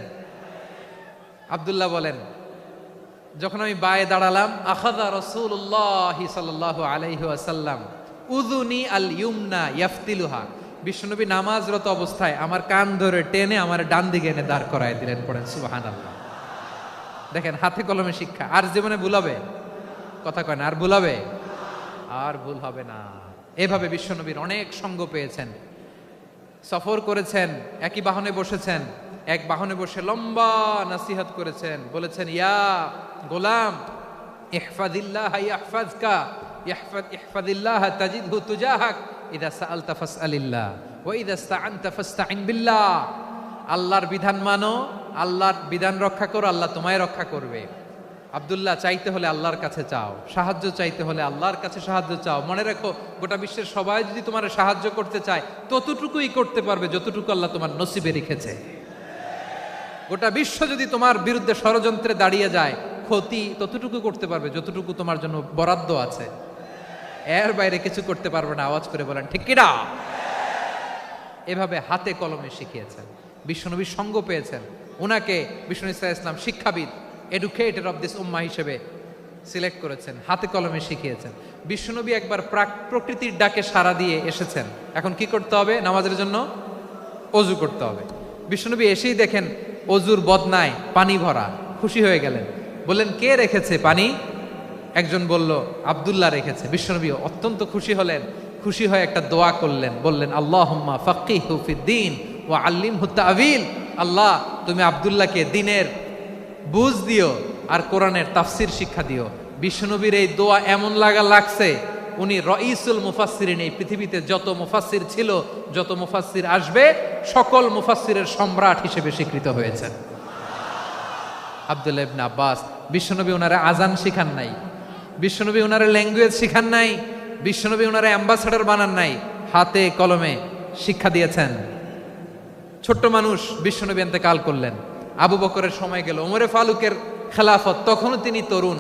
আব্দুল্লাহ বলেন, যখন আমি বায়ে দাঁড়ালাম, আখাযা রাসূলুল্লাহ সাল্লাল্লাহু আলাইহি ওয়াসাল্লাম উযুনি আল ইউমনা ইয়াফতিলুহা, বিশ্বনবী নামাজরত অবস্থায় আমার কান ধরে টেনে আমার ডান দিকে এনে দাঁড় করায় দিলেন। পড়েন সুবহানাল্লাহ। দেখেন, হাতে কলমে শিক্ষা। আর জীবনে ভুল হবে? কথা কয় না, আর ভুল হবে? আর ভুল হবে না। এভাবে বিশ্বনবীর অনেক সঙ্গ পেয়েছেন, সফর করেছেন, একই বাহনে বসেছেন, এক বাহনে বসে লম্বা নাসিহত করেছেন, বলেছেন, ইয়া গোলাম ইহফাজিল্লাহ ইয়াহফাজকা, ইহফাজিল্লাহ তাজিদহু তুজাহাক, ইযা সাআলতা ফাসআলিল্লাহ ওয়া ইযা ইসতাআনতা ফাসতাইন বিল্লাহ। আল্লাহর বিধান মানো, আল্লাহর বিধান রক্ষা করো, আল্লাহ তোমায় রক্ষা করবে। আব্দুল্লাহ, চাইতে হলে আল্লাহর কাছে চাও, সাহায্য চাইতে হলে আল্লাহর কাছে সাহায্য চাও। মনে রেখো, গোটা বিশ্বের সবাই যদি তোমার সাহায্য করতে চায়, ততটুকুই করতে পারবে যতটুকু আল্লাহ তোমার নসিবে রেখেছে। গোটা বিশ্ব যদি তোমার বিরুদ্ধে ষড়যন্ত্রে দাঁড়িয়ে যায়, ক্ষতি ততটুকু করতে পারবে যতটুকু তোমার জন্য বরাদ্দ আছে, এর বাইরে কিছু করতে পারবে না। আওয়াজ করে বলেন ঠিক কিনা? এভাবে হাতে কলমে শিখিয়েছেন। বিশ্বনবীর সঙ্গ পেয়েছেন, ওনাকে বিষ্ণু ইসলাম শিক্ষাবিদ, এডুকেটর অফ দিস উম্মাহ হিসেবে সিলেক্ট করেছেন, হাতে কলমে শিখিয়েছেন। বিশ্বনবী একবার প্রকৃতির ডাকে সাড়া দিয়ে এসেছেন, এখন কি করতে হবে? নামাজের জন্য অজু করতে হবে। বিশ্বনবী এসেই দেখেন অজুর বদনায় পানি ভরা, খুশি হয়ে গেলেন, বললেন কে রেখেছে পানি? একজন বলল আব্দুল্লাহ রেখেছে। বিশ্বনবী অত্যন্ত খুশি হলেন, খুশি হয়ে একটা দোয়া করলেন, বললেন আল্লাহুম্মা ফাক্কিহু ফিদ্দীন ওয়া আল্লিমহু তা'ওয়ীল। আল্লাহ তুমি আব্দুল্লাহকে দ্বীনের বুঝ দিও আর কোরআনের তাফসির শিক্ষা দিও। বিশ্বনবীর এই দোয়া এমন লাগছে, উনি রাইসুল মুফাসসিরিন, এই পৃথিবীতে যত মুফাসসির ছিল, যত মুফাসসির আসবে, সকল মুফাসসিরের সম্রাট হিসেবে স্বীকৃত হয়েছেন আব্দুল্লাহ ইবনে আব্বাস। বিশ্বনবী ওনারে আজান শিখান নাই, বিশ্বনবী ওনারে ল্যাঙ্গুয়েজ শিখান নাই, বিশ্বনবী ওনারে অ্যাম্বাসেডর বানান নাই, হাতে কলমে শিক্ষা দিয়েছেন। ছোট্ট মানুষ, বিশ্বনবী ইন্তেকাল করলেন, আবু বকরের সময় গেল, ওমরে ফারুকের খেলাফত, তখনও তিনি তরুণ।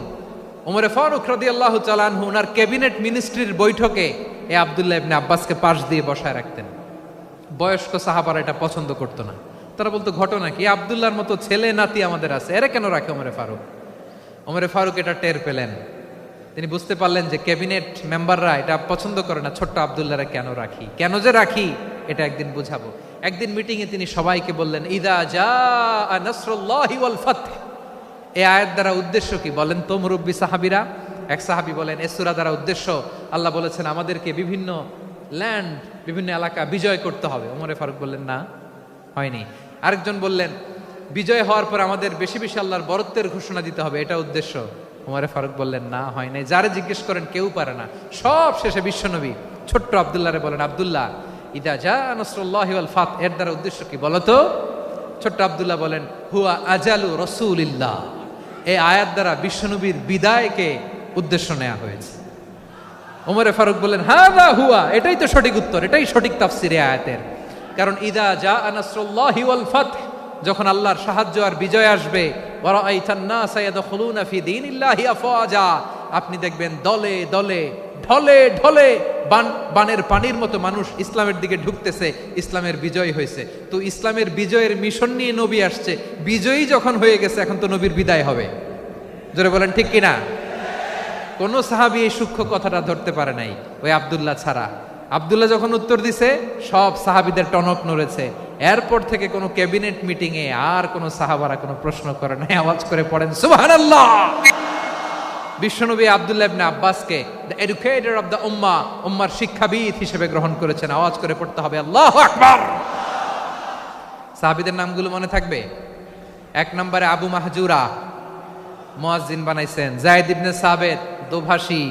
ওমরে ফারুক রাদিয়াল্লাহু তাআলা আনহু ওনার ক্যাবিনেট মিনিস্ট্রির বৈঠকে এই আব্দুল্লাহ ইবনে আব্বাসকে পাশ দিয়ে বসায় রাখতেন। বয়স্ক সাহাবারা এটা পছন্দ করতো না, তারা বলতো ঘটনা কি, আব্দুল্লাহর মতো ছেলে নাতি আমাদের আছে, এরা কেন রাখে ওমরে ফারুক? ওমরে ফারুক এটা টের পেলেন, তিনি বুঝতে পারলেন যে ক্যাবিনেট মেম্বাররা এটা পছন্দ করে না, ছোট্ট আব্দুল্লাহরা কেন রাখি, কেন যে রাখি এটা একদিন বুঝাবো। একদিন মিটিংয়ে তিনি সবাইকে বললেন ইদা জাআ নাসরুল্লাহি ওয়াল ফাতহ। এই আয়াত দ্বারা উদ্দেশ্য কি বলেন তো মুরব্বী সাহাবীরা? এক সাহাবী বলেন এই সূরা দ্বারা উদ্দেশ্য, আল্লাহ বলেছেন আমাদেরকে বিভিন্ন ল্যান্ড, বিভিন্ন এলাকা বিজয় করতে হবে। ওমরে ফারুক বললেন না, হয়নি। আরেকজন বললেন বিজয় হওয়ার পর আমাদের বেশি বেশি আল্লাহর বরত্বের ঘোষণা দিতে হবে, এটা উদ্দেশ্য। ওমরে ফারুক বললেন না, হয় নাই। যারে জিজ্ঞেস করেন কেউ পারে না। সব শেষে বিশ্বনবী ছোট্ট আব্দুল্লাহরে বলেন আব্দুল্লাহ ইদা জাআ নাসরুল্লাহি ওয়াল ফাতহ এর দ্বারা উদ্দেশ্য কি বলো তো? ছোট্ট আব্দুল্লাহ বলেন হুয়া আজালু রাসূলিল্লাহ। এই আয়াত দ্বারা বিশ্বনবীর বিদায়কে উদ্দেশ্য নেওয়া হয়েছে। ওমরে ফারুক বললেন হাযা হুয়া, এটাই তো সঠিক উত্তর, এটাই সঠিক তাফসীর এই আয়াতের। কারণ ইদা জাআ নাসরুল্লাহি ওয়াল ফাতহ, যখন আল্লাহর সাহায্য আর বিজয় আসবে, ওয়া রাআইতান নাসা ইয়াদখুলুনা ফি দীনিল্লাহি আফওয়াজা, আপনি দেখবেন দলে দলে ঢলে ঢলে বানের পানির মতো মানুষ ইসলামের দিকে ঢুকতেছে, ইসলামের বিজয় হয়েছে। তো ইসলামের বিজয়ের মিশন নিয়ে নবী আসছে, বিজয়ী যখন হয়ে গেছে এখন তো নবীর বিদায় হবে। জোরে বলেন ঠিক কিনা? কোন সাহাবী এই সূক্ষ্ম কথাটা ধরতে পারে নাই, ওই আব্দুল্লাহ ছাড়া। আব্দুল্লাহ যখন উত্তর দিছে সব সাহাবীদের টনক নড়েছে। এরপর থেকে কোনো ক্যাবিনেট মিটিং এ আর কোনো সাহাবারা কোনো প্রশ্ন করে নাই। আওয়াজ করে পড়েন সুবহানাল্লাহ। বিশ্বনবী আব্দুল্লাহ ইবনে আব্বাসকে দ্য এডুকেটর অফ দ্য উম্মাহ, উম্মার শিক্ষাবিদ হিসেবে গ্রহণ করেছেন। আওয়াজ করে পড়তে হবে আল্লাহু আকবার। সাহাবীদের নামগুলো মনে থাকবে? এক নম্বরে আবু মাহজুরা, মুয়াজ্জিন বানাইছেন। যায়েদ ইবনে সাবিত, দোভাষী,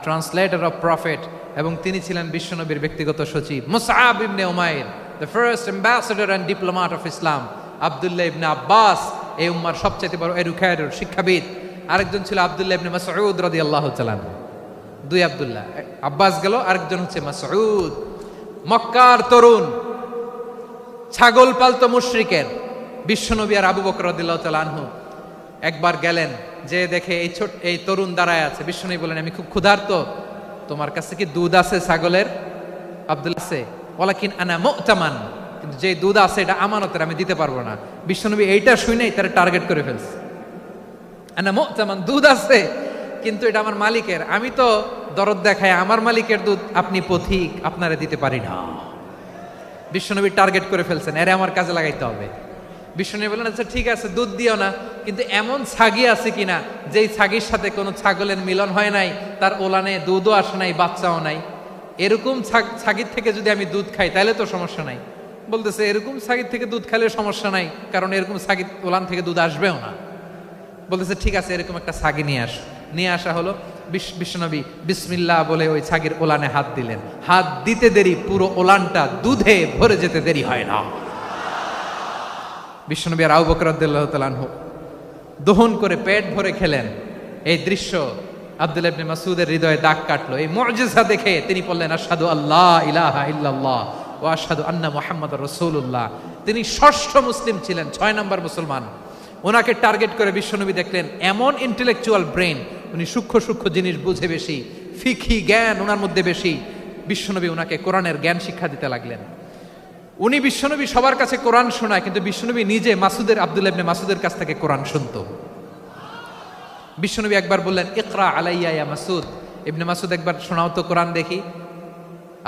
ট্রান্সলেটর অফ প্রফেট, এবং তিনি ছিলেন বিশ্বনবীর ব্যক্তিগত সচিব। Musab ibn Umair, the first ambassador and diplomat of Islam. Abdullah ibn Abbas, এই উম্মার সবচেয়ে বড় এডুকেটর, শিক্ষাবিদ। আরেকজন ছিল আব্দুল্লাহ ইবনে মাসউদ রাদিয়াল্লাহু তাআলা। দুই আব্দুল্লাহ, আব্বাস গেল, আরেকজন হচ্ছে মাসউদ। মক্কার তরুণ, ছাগল পালতো মুশরিকের। বিশ্বনবী আর আবু বকর রাদিয়াল্লাহু তাআলা আনহু একবার গেলেন, যে দেখে এই তরুণ দাঁড়ায় আছে। বিশ্বনবী বলেন আমি খুব ক্ষুধার্ত, তোমার কাছে কি দুধ আছে ছাগলের? আব্দুল্লাহ আছে, ওয়ালাকিন আনা মু'তামান, কিন্তু যে দুধ আছে এটা আমানতের, আমি দিতে পারবো না। বিশ্বনবী এইটা শুনেই তারা টার্গেট করে ফেলছে। আনা মু'তামান, দুধ আছে কিন্তু এটা আমার মালিকের, আমি তো দরদ দেখায় আমার মালিকের দুধ আপনি পথিক, আপনারা দিতে পারি না। বিশ্বনবী টার্গেট করে ফেলছেন, এরে আমার কাজে লাগাইতে হবে। বিশ্বনবী বললেন আচ্ছা ঠিক আছে দুধ দিও না, কিন্তু এমন ছাগি আছে কিনা যেই ছাগির সাথে কোনো ছাগলের মিলন হয় নাই, তার ওলানে দুধও আসে নাই, বাচ্চাও নাই, এরকম ছাগির থেকে যদি আমি দুধ খাই তাহলে তো সমস্যা নাই। বলতেছে এরকম ছাগির থেকে দুধ খাইলে সমস্যা নাই, কারণ এরকম ছাগির ওলান থেকে দুধ আসবেও না। বলতেছে ঠিক আছে এরকম একটা ছাগি নিয়ে আসা হলো। বিশ্বনবী বিসমিল্লাহ বলে ওই ছাগির ওলানে হাত দিলেন। হাত দিতে দেরি, পুরো ওলানটা দুধে ভরে যেতে দেরি হয় না। বিশ্বনবী আর আবু বকর রাদিয়াল্লাহু তাআলা আনহু দহন করে পেট ভরে খেলেন। এই দৃশ্য আব্দুল্লাহ ইবনে মাসউদের হৃদয়ে দাগ কাটলো। এই মুজিজা দেখে তিনি বললেন আশহাদু আল্লা ইলাহা ইল্লাল্লাহ ওয়া আশহাদু আন্না মুহাম্মাদুর রাসূলুল্লাহ। তিনি ষষ্ঠ মুসলিম ছিলেন, 6 নম্বর মুসলমান। ওনাকে টার্গেট করে বিশ্বনবী দেখলেন এমন ইন্টেলেকচুয়াল ব্রেন, উনি সূক্ষ্ম সূক্ষ্ম জিনিস বুঝে বেশি, ফিকহি জ্ঞান ওনার মধ্যে বেশি। বিশ্বনবী ওনাকে কোরআনের জ্ঞান শিক্ষা দিতে লাগলেন। উনি বিশ্বনবী সবার কাছে কোরআন শোনায়, কিন্তু বিশ্বনবী নিজে আব্দুল্লাহ ইবনে মাসুদের কাছ থেকে কোরআন শুনতো। বিশ্বনবী একবার বললেন, ইকরা আলাইয়া ইয়া মাসুদ। ইবনে মাসুদ একবার শোনাও তো কোরআন দেখি।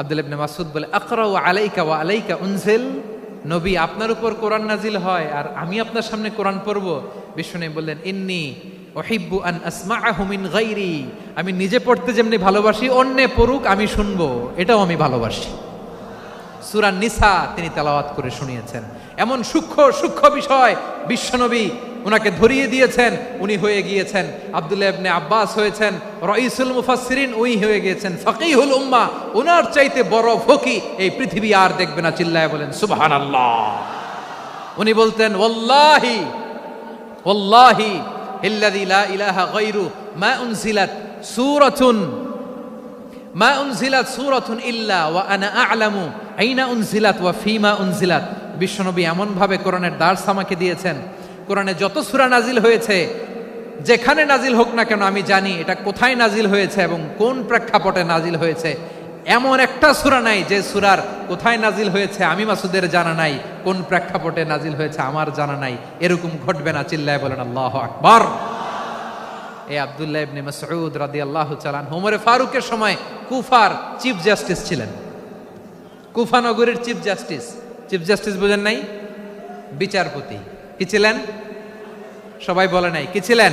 আব্দুল্লাহ ইবনে মাসুদ বলে, আকরাউ আলাইকা ওয়া আলাইকা উনজিল। নবী, আপনার উপর কোরআন নাজিল হয় আর আমি আপনার সামনে কোরআন পড়ব। বিশ্বনবী বললেন, ইন্নী উহিব্বু আন আসমাআহু মিন গায়রি। আমি নিজে পড়তে যেমনি ভালোবাসি, অন্যে পড়ুক আমি শুনবো, এটাও আমি ভালোবাসি। সূরা নিসা তিনি তেলাওয়াত করে শুনিয়েছেন। এমন সূক্ষ্ম সূক্ষ্ম বিষয় বিশ্বনবী ওনাকে ধরিয়ে দিয়েছেন। উনি হয়ে গিয়েছেন, আব্দুল্লাহ ইবনে আব্বাস হয়েছেন রাইসুল মুফাসসিরিন, উনি হয়ে গিয়েছেন ফাকিহুল উম্মাহ। ওনার চাইতে বড় ফকিহ এই পৃথিবী আর দেখবে না। চিল্লায় বলেন সুবহানাল্লাহ। উনি বলতেন, ওয়াল্লাহি ওয়াল্লাহি ইল্লাযী লা ইলাহা গায়রু মা উনজিলাত সূরাতুন ইল্লা ওয়া আনা আ'লামু আইনা উনজিলাত ওয়া ফীমা উনজিলাত। বিশ্বনবী এমন ভাবে কোরআনের দার্স আমাকে দিয়েছেন, কোরআনে যত সূরা নাজিল হয়েছে, যেখানে নাজিল হোক না কেন আমি জানি এটা কোথায় নাজিল হয়েছে এবং কোন প্রেক্ষাপটে নাজিল হয়েছে। এমন একটা সূরা নাই যে সূরার কোথায় নাজিল হয়েছে আমি মাসুদের জানা নাই, কোন প্রেক্ষাপটে নাজিল হয়েছে আমার জানা নাই। এরকম ঘটবে না। চিল্লায় বলেন আল্লাহু আকবার। এই আব্দুল্লাহ ইবনে মাসউদ রাদিয়াল্লাহু তাআলা আনহু ওমরে ফারুকের সময় কুফার চিফ জাস্টিস ছিলেন। কুফা নগরীর চিফ জাস্টিস। চিফ জাস্টিস বুঝেন নাই? বিচারপতি। কি ছিলেন? সবাই বলে নাই, কি ছিলেন?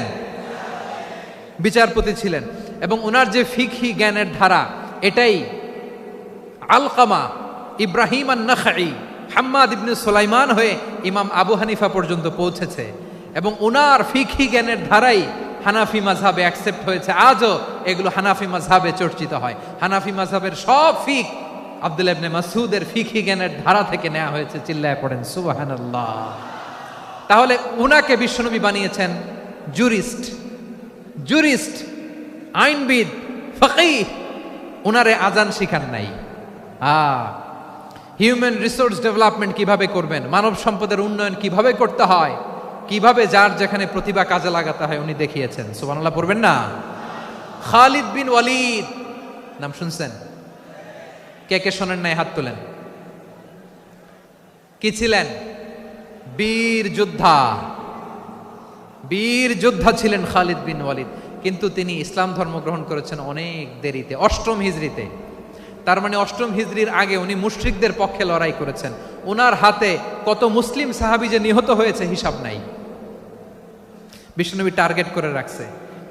বিচারপতি ছিলেন। এবং ওনার যে ফিকহি জ্ঞানের ধারা, এটাই আলকামা, ইব্রাহিম আন-নাখাই, হাম্মাদ ইবনে সুলাইমান হয়ে ইমাম আবু হানিফা পর্যন্ত পৌঁছেছে। এবং ওনার ফিকহি জ্ঞানের ধারাই হানাফি মাযহাবে অ্যাকসেপ্ট হয়েছে। আজও এগুলো হানাফি মাযহাবে চর্চিত হয়। হানাফি মাযহাবের সব ফিক আব্দুল্লাহ ইবনে মাসউদের ফিকহি জ্ঞানের ধারা থেকে নেওয়া হয়েছে। চিল্লায় পড়েন সুবহানাল্লাহ। তাহলে উনাকে বিশ্বনবী বানিয়েছেন জুরিস্ট, আইনবিদ, ফাকিহ। উনারে আজান শিখান নাই। হিউম্যান রিসোর্স ডেভেলপমেন্ট কিভাবে করবেন, মানব সম্পদের উন্নয়ন কিভাবে করতে হয়, কিভাবে যার যেখানে প্রতিভা কাজে লাগাতে হয় উনি দেখিয়েছেন। সুবহানাল্লাহ পড়বেন না? খালিদ বিন ওয়ালিদ নাম শুনছেন? কে কে শোনেন নাই হাত তোলেন। কি ছিলেন? বীর যোদ্ধা ছিলেন খালিদ বিন ওয়ালিদ। কিন্তু তিনি ইসলাম ধর্ম গ্রহণ করেছেন অনেক দেরিতে, 8ম হিজরিতে। তার মানে 8ম হিজরির আগে উনি মুশরিকদের পক্ষে লড়াই করেছেন। ওনার হাতে কত মুসলিম সাহাবী যে নিহত হয়েছে হিসাব নাই। বিশ্বনবী টার্গেট করে রাখছে,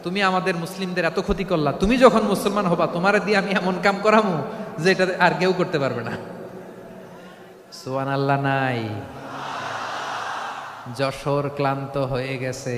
তুমি আমাদের মুসলিমদের এত ক্ষতি করলা, তুমি যখন মুসলমান হবা তোমারে দিয়ে আমি এমন কাম করামু যে এটা আর কেউ করতে পারবে না। সুবহানাল্লাহ নাই? যশোর ক্লান্ত হয়ে গেছে।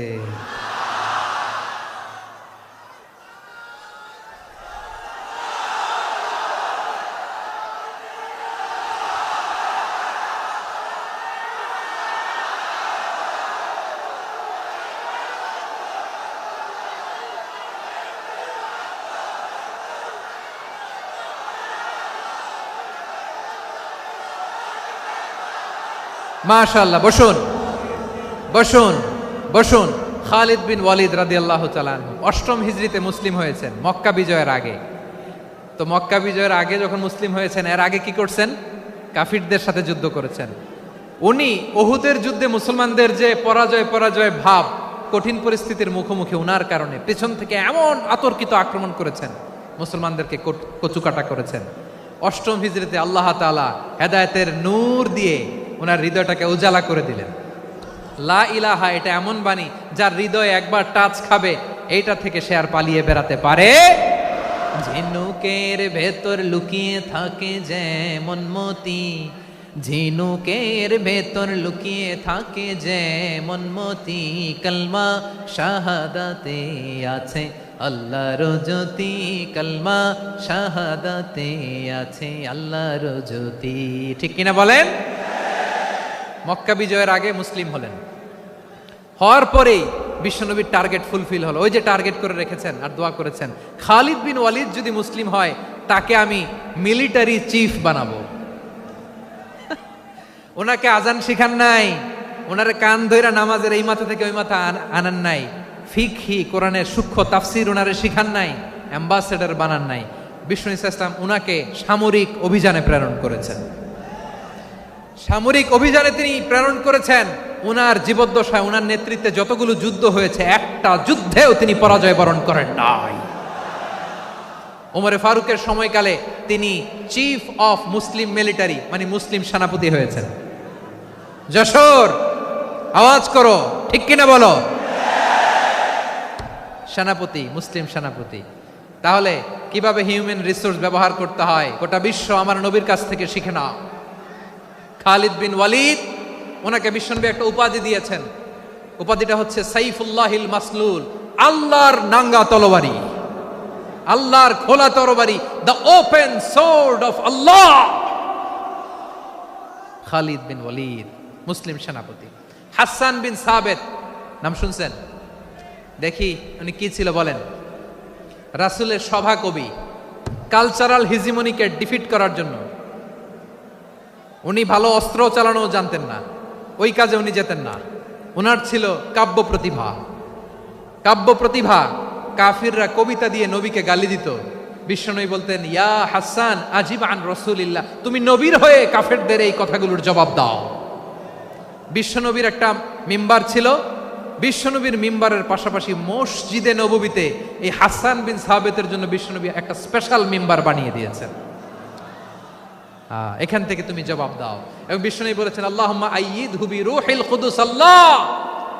মাশাআল্লাহ। বসুন বসুন বসুন। খালিদ বিন ওয়ালিদ রাদিয়াল্লাহু তাআলা আনহু 8ম হিজরিতে মুসলিম হয়েছেন, মক্কা বিজয়ের আগে। তো মক্কা বিজয়ের আগে যখন মুসলিম হয়েছেন, এর আগে কি করছেন? কাফিরদের সাথে যুদ্ধ করেছেন। উনি উহুদের যুদ্ধে মুসলমানদের যে পরাজয় ভাব, কঠিন পরিস্থিতির মুখোমুখি উনার কারণে পেছন থেকে এমন আতর্কিত আক্রমণ করেছেন, মুসলমানদেরকে কচুকাটা করেছেন। 8ম হিজরিতে আল্লাহ তাআলা হেদায়েতের নূর দিয়ে ওনার হৃদয়টাকে উজালা করে দিলেন। লা ইলাহা এটা এমন বাণী যার হৃদয়ে একবার টাচ খাবে, এইটা থেকে সে আর পালিয়ে বেড়াতে পারে। ঝিনুকের ভেতর লুকিয়ে থাকে যেমন মতি, ঝিনুকের ভেতর লুকিয়ে থাকে যেমন মতি, কলমা শাহাদাতে আছে আল্লাহর জ্যোতি, কলমা শাহাদাতে আছে আল্লাহর জ্যোতি। ঠিক কিনা বলেন? মক্কা বিজয়ের আগে মুসলিম হলেন, হওয়ার পরেই বিশ্বনবীর টার্গেট ফুলফিল হলো। ওই যে টার্গেট করে রেখেছেন আর দোয়া করেছেন, খালিদ বিন ওয়ালিদ যদি মুসলিম হয় তাকে আমি মিলিটারি চিফ বানাবো। ওনাকে আজান শিখান নাই, ওনারে কান ধইরা নামাজের এই মাথা থেকে ওই মাথা আনান নাই, ফিকহি কোরআনের সূক্ষ্ম তাফসীর ওনারে শিখান নাই, অ্যাম্বাসেডর বানান নাই। বিষ্ণু ইসলাম উনাকে সামরিক অভিযানে প্রেরণ করেছেন। সামরিক অভিযানে তিনি প্রেরণ করেছেন। উনার জীবদ্দশায় উনার নেতৃত্বে যতগুলো যুদ্ধ হয়েছে একটা যুদ্ধেও তিনি পরাজয় বরণ করেন নাই। ওমরে ফারুকের সময়কালে তিনি চিফ অফ মুসলিম মিলিটারি মানে মুসলিম সেনাপতি হয়েছেন। যশোর আওয়াজ করো, ঠিক কিনা বলো? সেনাপতি, মুসলিম সেনাপতি। তাহলে কিভাবে হিউম্যান রিসোর্স ব্যবহার করতে হয় গোটা বিশ্ব আমার নবীর কাছ থেকে শিখে নাও। খালিদ বিন ওয়ালিদ, ওনাকে বিশ্বনবী একটা উপাধি দিয়েছেন। উপাধিটা হচ্ছে সাইফুল্লাহিল মাসলুল, আল্লাহর নাঙ্গা তরবারি, আল্লাহর খোলা তরবারি, দ্য ওপেন সোর্ড অফ আল্লাহ। খালিদ বিন ওয়ালিদ মুসলিম সেনাপতি। হাসান বিন সাবেত নাম শুনছেন? দেখি উনি কি ছিল বলেন। রাসূলের সভা কবি, কালচারাল হিজিমনিকে ডিফিট করার জন্য। উনি ভালো অস্ত্র চালানো জানতেন না, ওই কাজে উনি যেতেন না। ওনার ছিল কাব্য প্রতিভা। কাব্য প্রতিভা, কাফিররা কবিতা দিয়ে নবীকে গালি দিত। বিশ্বনবী বলতেন, ইয়া হাসান আজিব আন রাসূলিল্লাহ, তুমি নবীর হয়ে কাফেরদের এই কথাগুলোর জবাব দাও। বিশ্বনবীর একটা মিম্বার ছিল। বিশ্বনবীর মিম্বারের পাশাপাশি মসজিদে নববীতে এই হাসান বিন সাবেতের জন্য বিশ্বনবী একটা স্পেশাল মিম্বার বানিয়ে দিয়েছেন। এখান থেকে তুমি জবাব দাও। এবং বিশ্বনবী বলেছেন, আল্লাহুম্মা আইয়িদহু বিরূহিল কুদুস। আল্লাহ,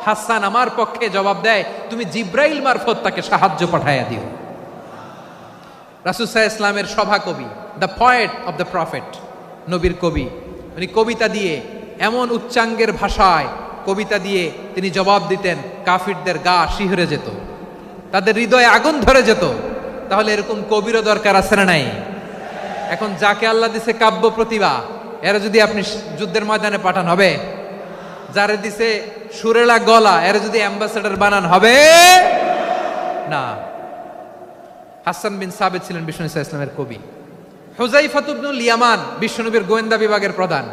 হাসান আমার পক্ষে জবাব দেয়, তুমি জিব্রাইল মারফত তাকে সাহায্য পাঠাইয়া দিও। রাসূল সাল্লাল্লাহু আলাইহি ওয়াসাল্লামের সভা কবি, the poet of the prophet, নবীর কবি। উনি কবিতা দিয়ে এমন উচ্চাঙ্গের ভাষায় কবিতা দিয়ে তিনি জবাব দিতেন, কাফিরদের গা শিহরে যেত, তাদের হৃদয়ে আগুন ধরে যেত। তাহলে এরকম কবিরও দরকার আছে না নাই? এখন যাকে আল্লাহ দিছে কাব্য প্রতিভা, এরা যদি আপনি যুদ্ধের ময়দানে পাঠান হবে? যারে দিছে সুরেলা গলা, এরা যদি অ্যাম্বাসেডর বানান হবে না। হাসান বিন সাবেত ছিলেন বিষ্ণু ইসলামের কবি। হুযায়ফা ইবনুল ইয়ামান বিশ্বনবীর গোয়েন্দা বিভাগের প্রধান।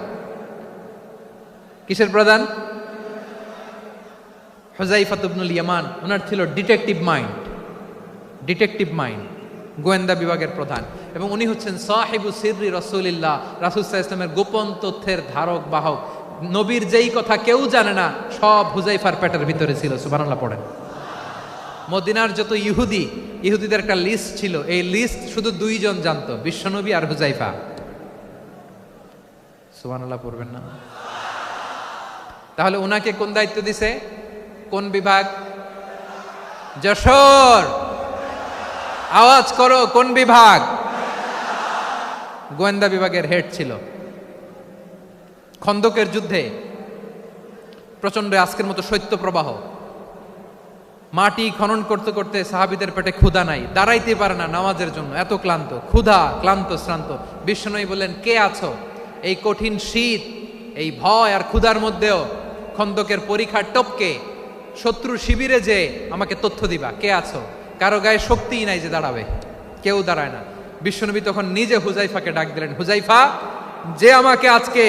কিসের প্রধান? হুযায়ফা ইবনুল ইয়ামান। ওনার ছিল ডিটেকটিভ মাইন্ড, ডিটেকটিভ মাইন্ড, গোয়েন্দা বিভাগের প্রধান। এবং উনি হচ্ছেন সাহিবু সিররি রাসূলিল্লাহ, রাসূল সাল্লাল্লাহু আলাইহি ওয়াসাল্লামের গোপন তথ্যের ধারক বাহক। নবীর যেই কথা কেউ জানে না, সব হুযায়ফার পেটের ভিতরে ছিল। সুবহানাল্লাহ পড়েন। মদিনার যত ইহুদি, ইহুদিদের একটা লিস্ট ছিল। এই লিস্ট শুধু দুইজন জানতো, বিশ্বনবী আর হুযায়ফা। সুবহানাল্লাহ পড়বেন না? তাহলে উনাকে কোন দায়িত্ব দিছে? কোন বিভাগ? যশোর আওয়াজ করো, কোন বিভাগ? গোয়েন্দা বিভাগের হেড ছিল। খন্দকের যুদ্ধে প্রচন্ড আজকের মতো শৈত্য প্রবাহ, মাটি খনন করতে করতে সাহাবীদের পেটে ক্ষুধা নাই, দাঁড়াইতে পারে না নামাজের জন্য, এত ক্লান্ত, ক্ষুধা, ক্লান্ত, শ্রান্ত। বিশ্বনবী বললেন, কে আছো? এই কঠিন শীত, এই ভয় আর ক্ষুধার মধ্যেও খন্দকের পরীক্ষার টপকে শত্রু শিবিরে যে আমাকে তথ্য দিবা, কে আছো? কারো গায়ে শক্তিই নাই যে দাঁড়াবে, কেউ দাঁড়ায় না। বিশ্বনবী তখন নিজে হুযায়ফাকে ডাক দিলেন, হুযায়ফা, যে আমাকে আজকে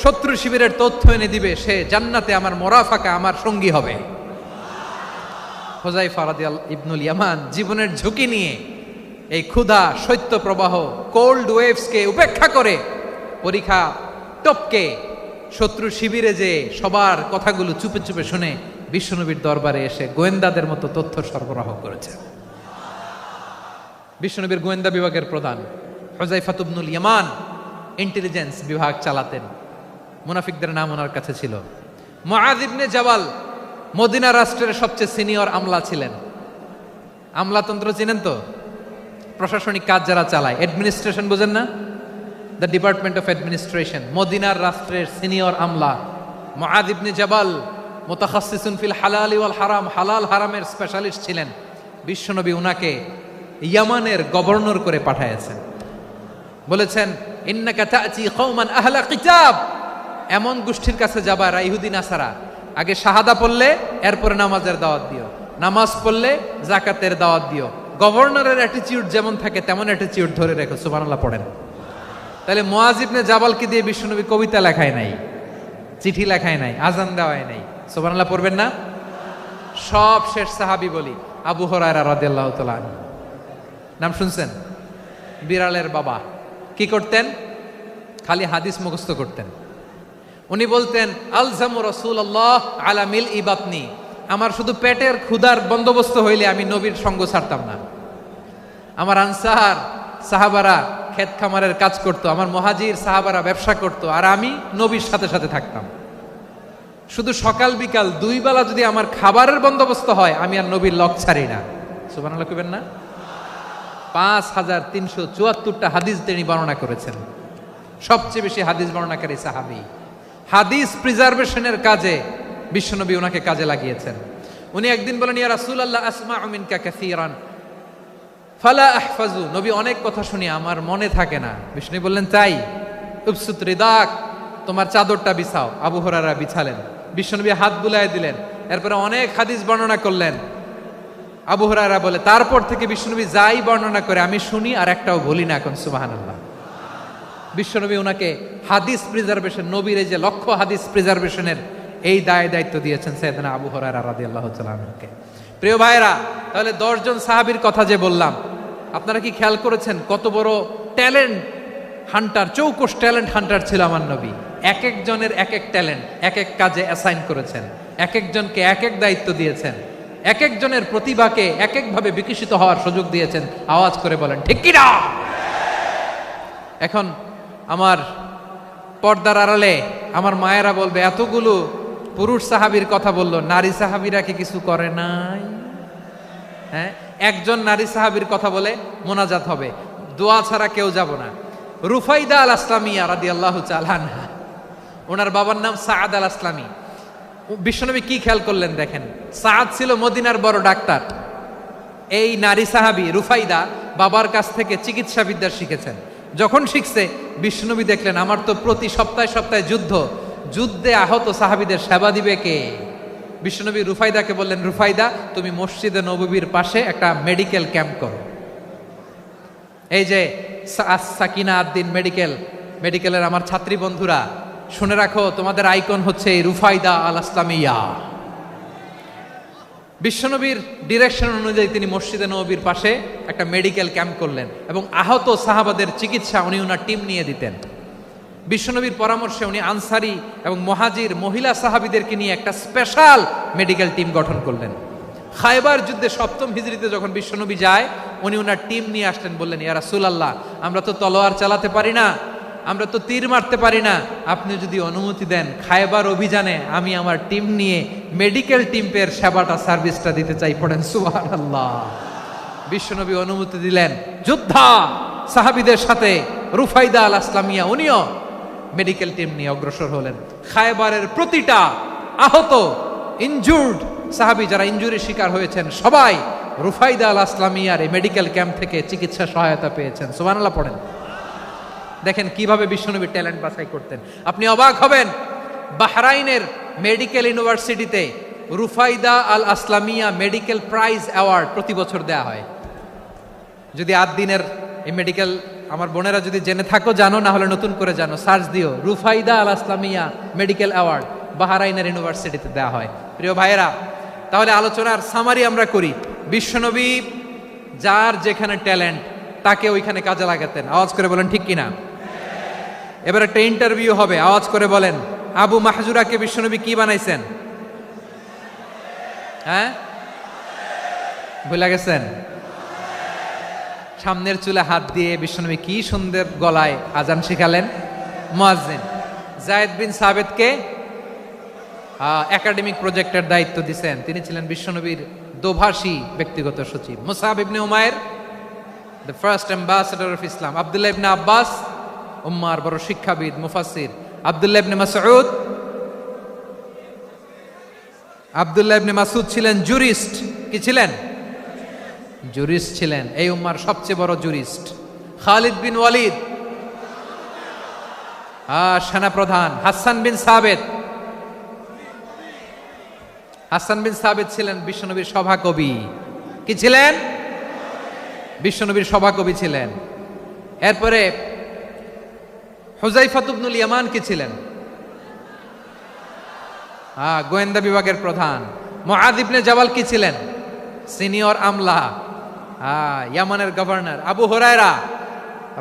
শত্রু শিবিরের তথ্য এনে দিবে, সে জান্নাতে আমার মোরাফাকা, আমার সঙ্গী হবে। হুযায়ফা রাদিয়াল্লাহু ইবনুল ইয়ামান জীবনের ঝুঁকি নিয়ে এই ক্ষুধা, শৈত্য প্রবাহ, কোল্ড ওয়েভসকে উপেক্ষা করে পরীক্ষা টপকে শত্রু শিবিরে যে সবার কথাগুলো চুপে চুপে শুনে বিশ্বনবীর দরবারে এসে গোয়েন্দাদের মতো তথ্য সরবরাহ করেছে। বিশ্বনবীর গোয়েন্দা বিভাগের প্রধান হুযায়ফা ইবনুল ইয়ামান ইন্টেলিজেন্স বিভাগ চালাতেন। মুনাফিকদের নাম ওনার কাছে ছিল। মুআয ইবনে জাবাল মদিনা রাষ্ট্রের সবচেয়ে সিনিয়র আমলা ছিলেন। আমলাতন্ত্র চিনেন তো? প্রশাসনিক কাজ যারা চালায়, অ্যাডমিনিস্ট্রেশন বোঝেন না? The department of administration. মদিনার রাষ্ট্রের সিনিয়র আমলা মুআয ইবনে জাবাল মুতাখাসসিসুন ফিল হালাল ওয়াল হারাম, হালাল হারামের স্পেশালিস্ট ছিলেন। বিশ্বনবী উনাকে ইয়ামানের গভর্নর করে পাঠাইছেন। বলেছেন, ইন্নাকা তা'তি কওমান আহলা কিতাব, এমন গোষ্ঠীর কাছে যাবা যারা ইহুদি নাসারা। আগে শাহাদা পড়লে এরপরে নামাজের দাওয়াত দিও, নামাজ পড়লে যাকাতের দাওয়াত দিও। গভর্নরের অ্যাটিটিউড যেমন থাকে তেমন অ্যাটিটিউড ধরে রেখো। সুবহানাল্লাহ পড়েন। তাহলে মুআয ইবনে জাবালকে দিয়ে বিশ্বনবী কবিতা লেখায় নাই, চিঠি লেখায় নাই, আজান দেওয়ায় নাই। সুবহানাল্লাহ পড়বেন না? সব শেষ সাহাবী বলি আবু হুরায়রা রাদিয়াল্লাহু তাআলা আনহু। নাম শুনছেন? বিড়ালের বাবা। কি করতেন? খালি হাদিস মুখস্থ করতেন। উনি বলতেন আলজামু রাসূলুল্লাহ আলা মিল ইবাতনি, আমার শুধু পেটের ক্ষুধার বন্দোবস্ত হইলে আমি নবীর সঙ্গ ছাড়তাম না। আমার আনসার সাহাবারা ক্ষেত খামারের কাজ করত, আমার মুহাজির সাহাবারা ব্যবসা করত, আর আমি নবীর সাথে সাথে থাকতাম। শুধু সকাল বিকাল দুই বেলা যদি আমার খাবারের বন্দোবস্ত হয়, আমি আর নবীর লক ছাড়ি না। সুবহানাল্লাহ কইবেন না? 5374টা হাদিস তিনি বর্ণনা করেছেন। সবচেয়ে বেশি হাদিস বর্ণনাকারী সাহাবী। হাদিস প্রিজার্ভেশনের কাজে বিশ্বনবী ওনাকে কাজে লাগিয়েছেন। উনি একদিন বলেন, ইয়া রাসূলুল্লাহ আসমাউ মিনকা কাসীরান ফালা আহফাজু, নবী অনেক কথা শুনি আমার মনে থাকে না। বিষ্ণু বললেন তাই? উবসুত রিদাক, তোমার চাদরটা বিছাও। আবু হুরায়রা বিছালেন, বিশ্বনবী হাত বুলায় দিলেন, এরপরে অনেক হাদিস বর্ণনা করলেন। আবু হুরায়রা বলে তারপর থেকে বিশ্বনবী যাই বর্ণনা করে আমি শুনি আর একটাও বলি না। এখন সুবহানাল্লাহ। বিশ্বনবী ওনাকে হাদিস প্রিজার্ভেশন, নবীর এই যে লক্ষ্য হাদিস প্রিজার্ভেশনের এই দায়িত্ব দিয়েছেন সাইয়েদনা আবু হুরায়রা রাদিয়াল্লাহু তাআলা আনহুকে। প্রিয় ভাইরা, তাহলে 10 জন সাহাবীর কথা যে বললাম, আপনারা কি খেয়াল করেছেন কত বড় ট্যালেন্ট হান্টার, চৌকস ট্যালেন্ট হান্টার ছিল আমার নবী। এক একজনের এক এক ট্যালেন্ট এক এক কাজে অ্যাসাইন করেছেন, এক একজনকে এক এক দায়িত্ব দিয়েছেন, এক একজনের প্রতিভাকে এক একভাবে বিকশিত হওয়ার সুযোগ দিয়েছেন। আওয়াজ করে বলেন ঠিক কি না? এখন আমার পর্দার আড়ালে আমার মায়েরা বলবে, এতগুলো পুরুষ সাহাবীর কথা বললো, নারী সাহাবীরা কি কিছু করে নাই? হ্যাঁ, একজন নারী সাহাবীর কথা বলে মোনাজাত হবে, দোয়া ছাড়া কেউ যাব না। রুফাইদা আল আসলামিয়া রাদিয়াল্লাহু তাআলা আনহা, ওনার বাবার নাম সাআদ আল আসলামি। বিশ্বনবী কি খেয়াল করলেন দেখেন, সাআদ ছিল মদিনার বড় ডাক্তার। এই নারী সাহাবী রুফাইদা বাবার কাছ থেকে চিকিৎসা বিদ্যা শিখেছেন। যখন শিখছে, বিশ্বনবী দেখলেন আমার তো প্রতি সপ্তাহে সপ্তাহে যুদ্ধে আহত সাহাবীদের সেবা দিবে কে? বিশ্বনবী রুফাইদাকে বললেন, রুফাইদা তুমি মসজিদে নববীর পাশে একটা মেডিকেল ক্যাম্প করো। এই যে সাকিনা আদ্দিন মেডিকেলের আমার ছাত্রী বন্ধুরা শুনে রাখো, তোমাদের আইকন হচ্ছে এই রুফাইদা আল আসলামিয়া। বিশ্বনবীর ডিরেকশন অনুযায়ী তিনি মসজিদে নববীর পাশে একটা মেডিকেল ক্যাম্প করলেন এবং আহত সাহাবাদের চিকিৎসা উনি ওনার টিম নিয়ে দিতেন। বিশ্বনবীর পরামর্শে উনি আনসারি এবং মুহাজির মহিলা সাহাবীদেরকে নিয়ে একটা স্পেশাল মেডিকেল টিম গঠন করলেন। খায়বার যুদ্ধে 7ম হিজরিতে যখন বিশ্বনবী যায়, উনি ওনার টিম নিয়ে আসলেন, বললেন ইয়া রাসূলুল্লাহ, আমরা তো তলোয়ার চালাতে পারি না, আমরা তো তীর মারতে পারি না, আপনি যদি অনুমতি দেন খায়বার অভিযানে আমি আমার টিম নিয়ে মেডিকেল টিমের সেবাটা সার্ভিসটা দিতে চাই। পড়েন সুবহানাল্লাহ। বিশ্বনবী অনুমতি দিলেন, যোদ্ধা সাহাবীদের সাথে রুফাইদা আল আসলামিয়া উনিও মেডিকেল টিম নিয়ে অগ্রসর হলেন। খায়বারের প্রতিটা আহত ইনজুর্ড সাহাবী যারা ইনজুরির শিকার হয়েছেন সবাই রুফাইদা আল আসলামিয়ার এই মেডিকেল ক্যাম্প থেকে চিকিৎসা সহায়তা পেয়েছেন। সুবহানাল্লাহ পড়েন। দেখেন কিভাবে বিশ্বনবী ট্যালেন্ট বাছাই করতেন। আপনি অবাক হবেন, বাহরাইনের মেডিকেল ইউনিভার্সিটিতে রুফাইদা আল আসলামিয়া মেডিকেল প্রাইজ অ্যাওয়ার্ড প্রতি বছর দেয়া হয়। যদি 8 দিনের এই মেডিকেল আমার বোনেরা যদি জেনে থাকো জানো, না হলে নতুন করে জানো, সার্চ দিও রুফাইদা আল আসলামিয়া মেডিকেল অ্যাওয়ার্ড বাহরাইনের ইউনিভার্সিটিতে দেয়া হয়। প্রিয় ভাইয়েরা, তাহলে আলোচনার সামারি আমরা করি। বিশ্বনবী যার যেখানে ট্যালেন্ট তাকে ওইখানে কাজে লাগাতেন। আওয়াজ করে বলেন ঠিক কিনা? এবার একটা ইন্টারভিউ হবে, আওয়াজ করে বলেন আবু মাহজুরাকে বিশ্বনবী কি বানাইছেন? হ্যাঁ, ভুলে গেছেন? সামনের চুলে হাত দিয়ে বিশ্বনবী কি সুন্দর গলায় আজান শিখালেন। মুয়াজ্জিন যায়েদ বিন সাবিতকে একাডেমিক প্রজেক্টের দায়িত্ব দিয়েছেন, তিনি ছিলেন বিশ্বনবীর দোভাষী ব্যক্তিগত সচিব। Musab ibn Umair the first ambassador of Islam, Abdullah ibn Abbas উম্মার বড় শিক্ষাবিদ মুফাসসির, আব্দুল্লাহ ইবনে মাসউদ ছিলেন জুরিস্ট। কি ছিলেন? জুরিস্ট ছিলেন, এই উম্মার সবচেয়ে বড় জুরিস্ট। খালিদ বিন ওয়ালিদ সেনাপ্রধান। হাসান বিন সাবিত ছিলেন বিশ্বনবীর সভাকবি। কি ছিলেন? বিশ্বনবীর সভাকবি ছিলেন। এরপরে হুযায়ফা ইবনুল ইয়ামান কি ছিলেন? গোয়েন্দা বিভাগের প্রধান। মুআয ইবনে জাবাল কি ছিলেন? সিনিয়র আমলা। ইয়ামানের গভর্নর। আবু হুরায়রা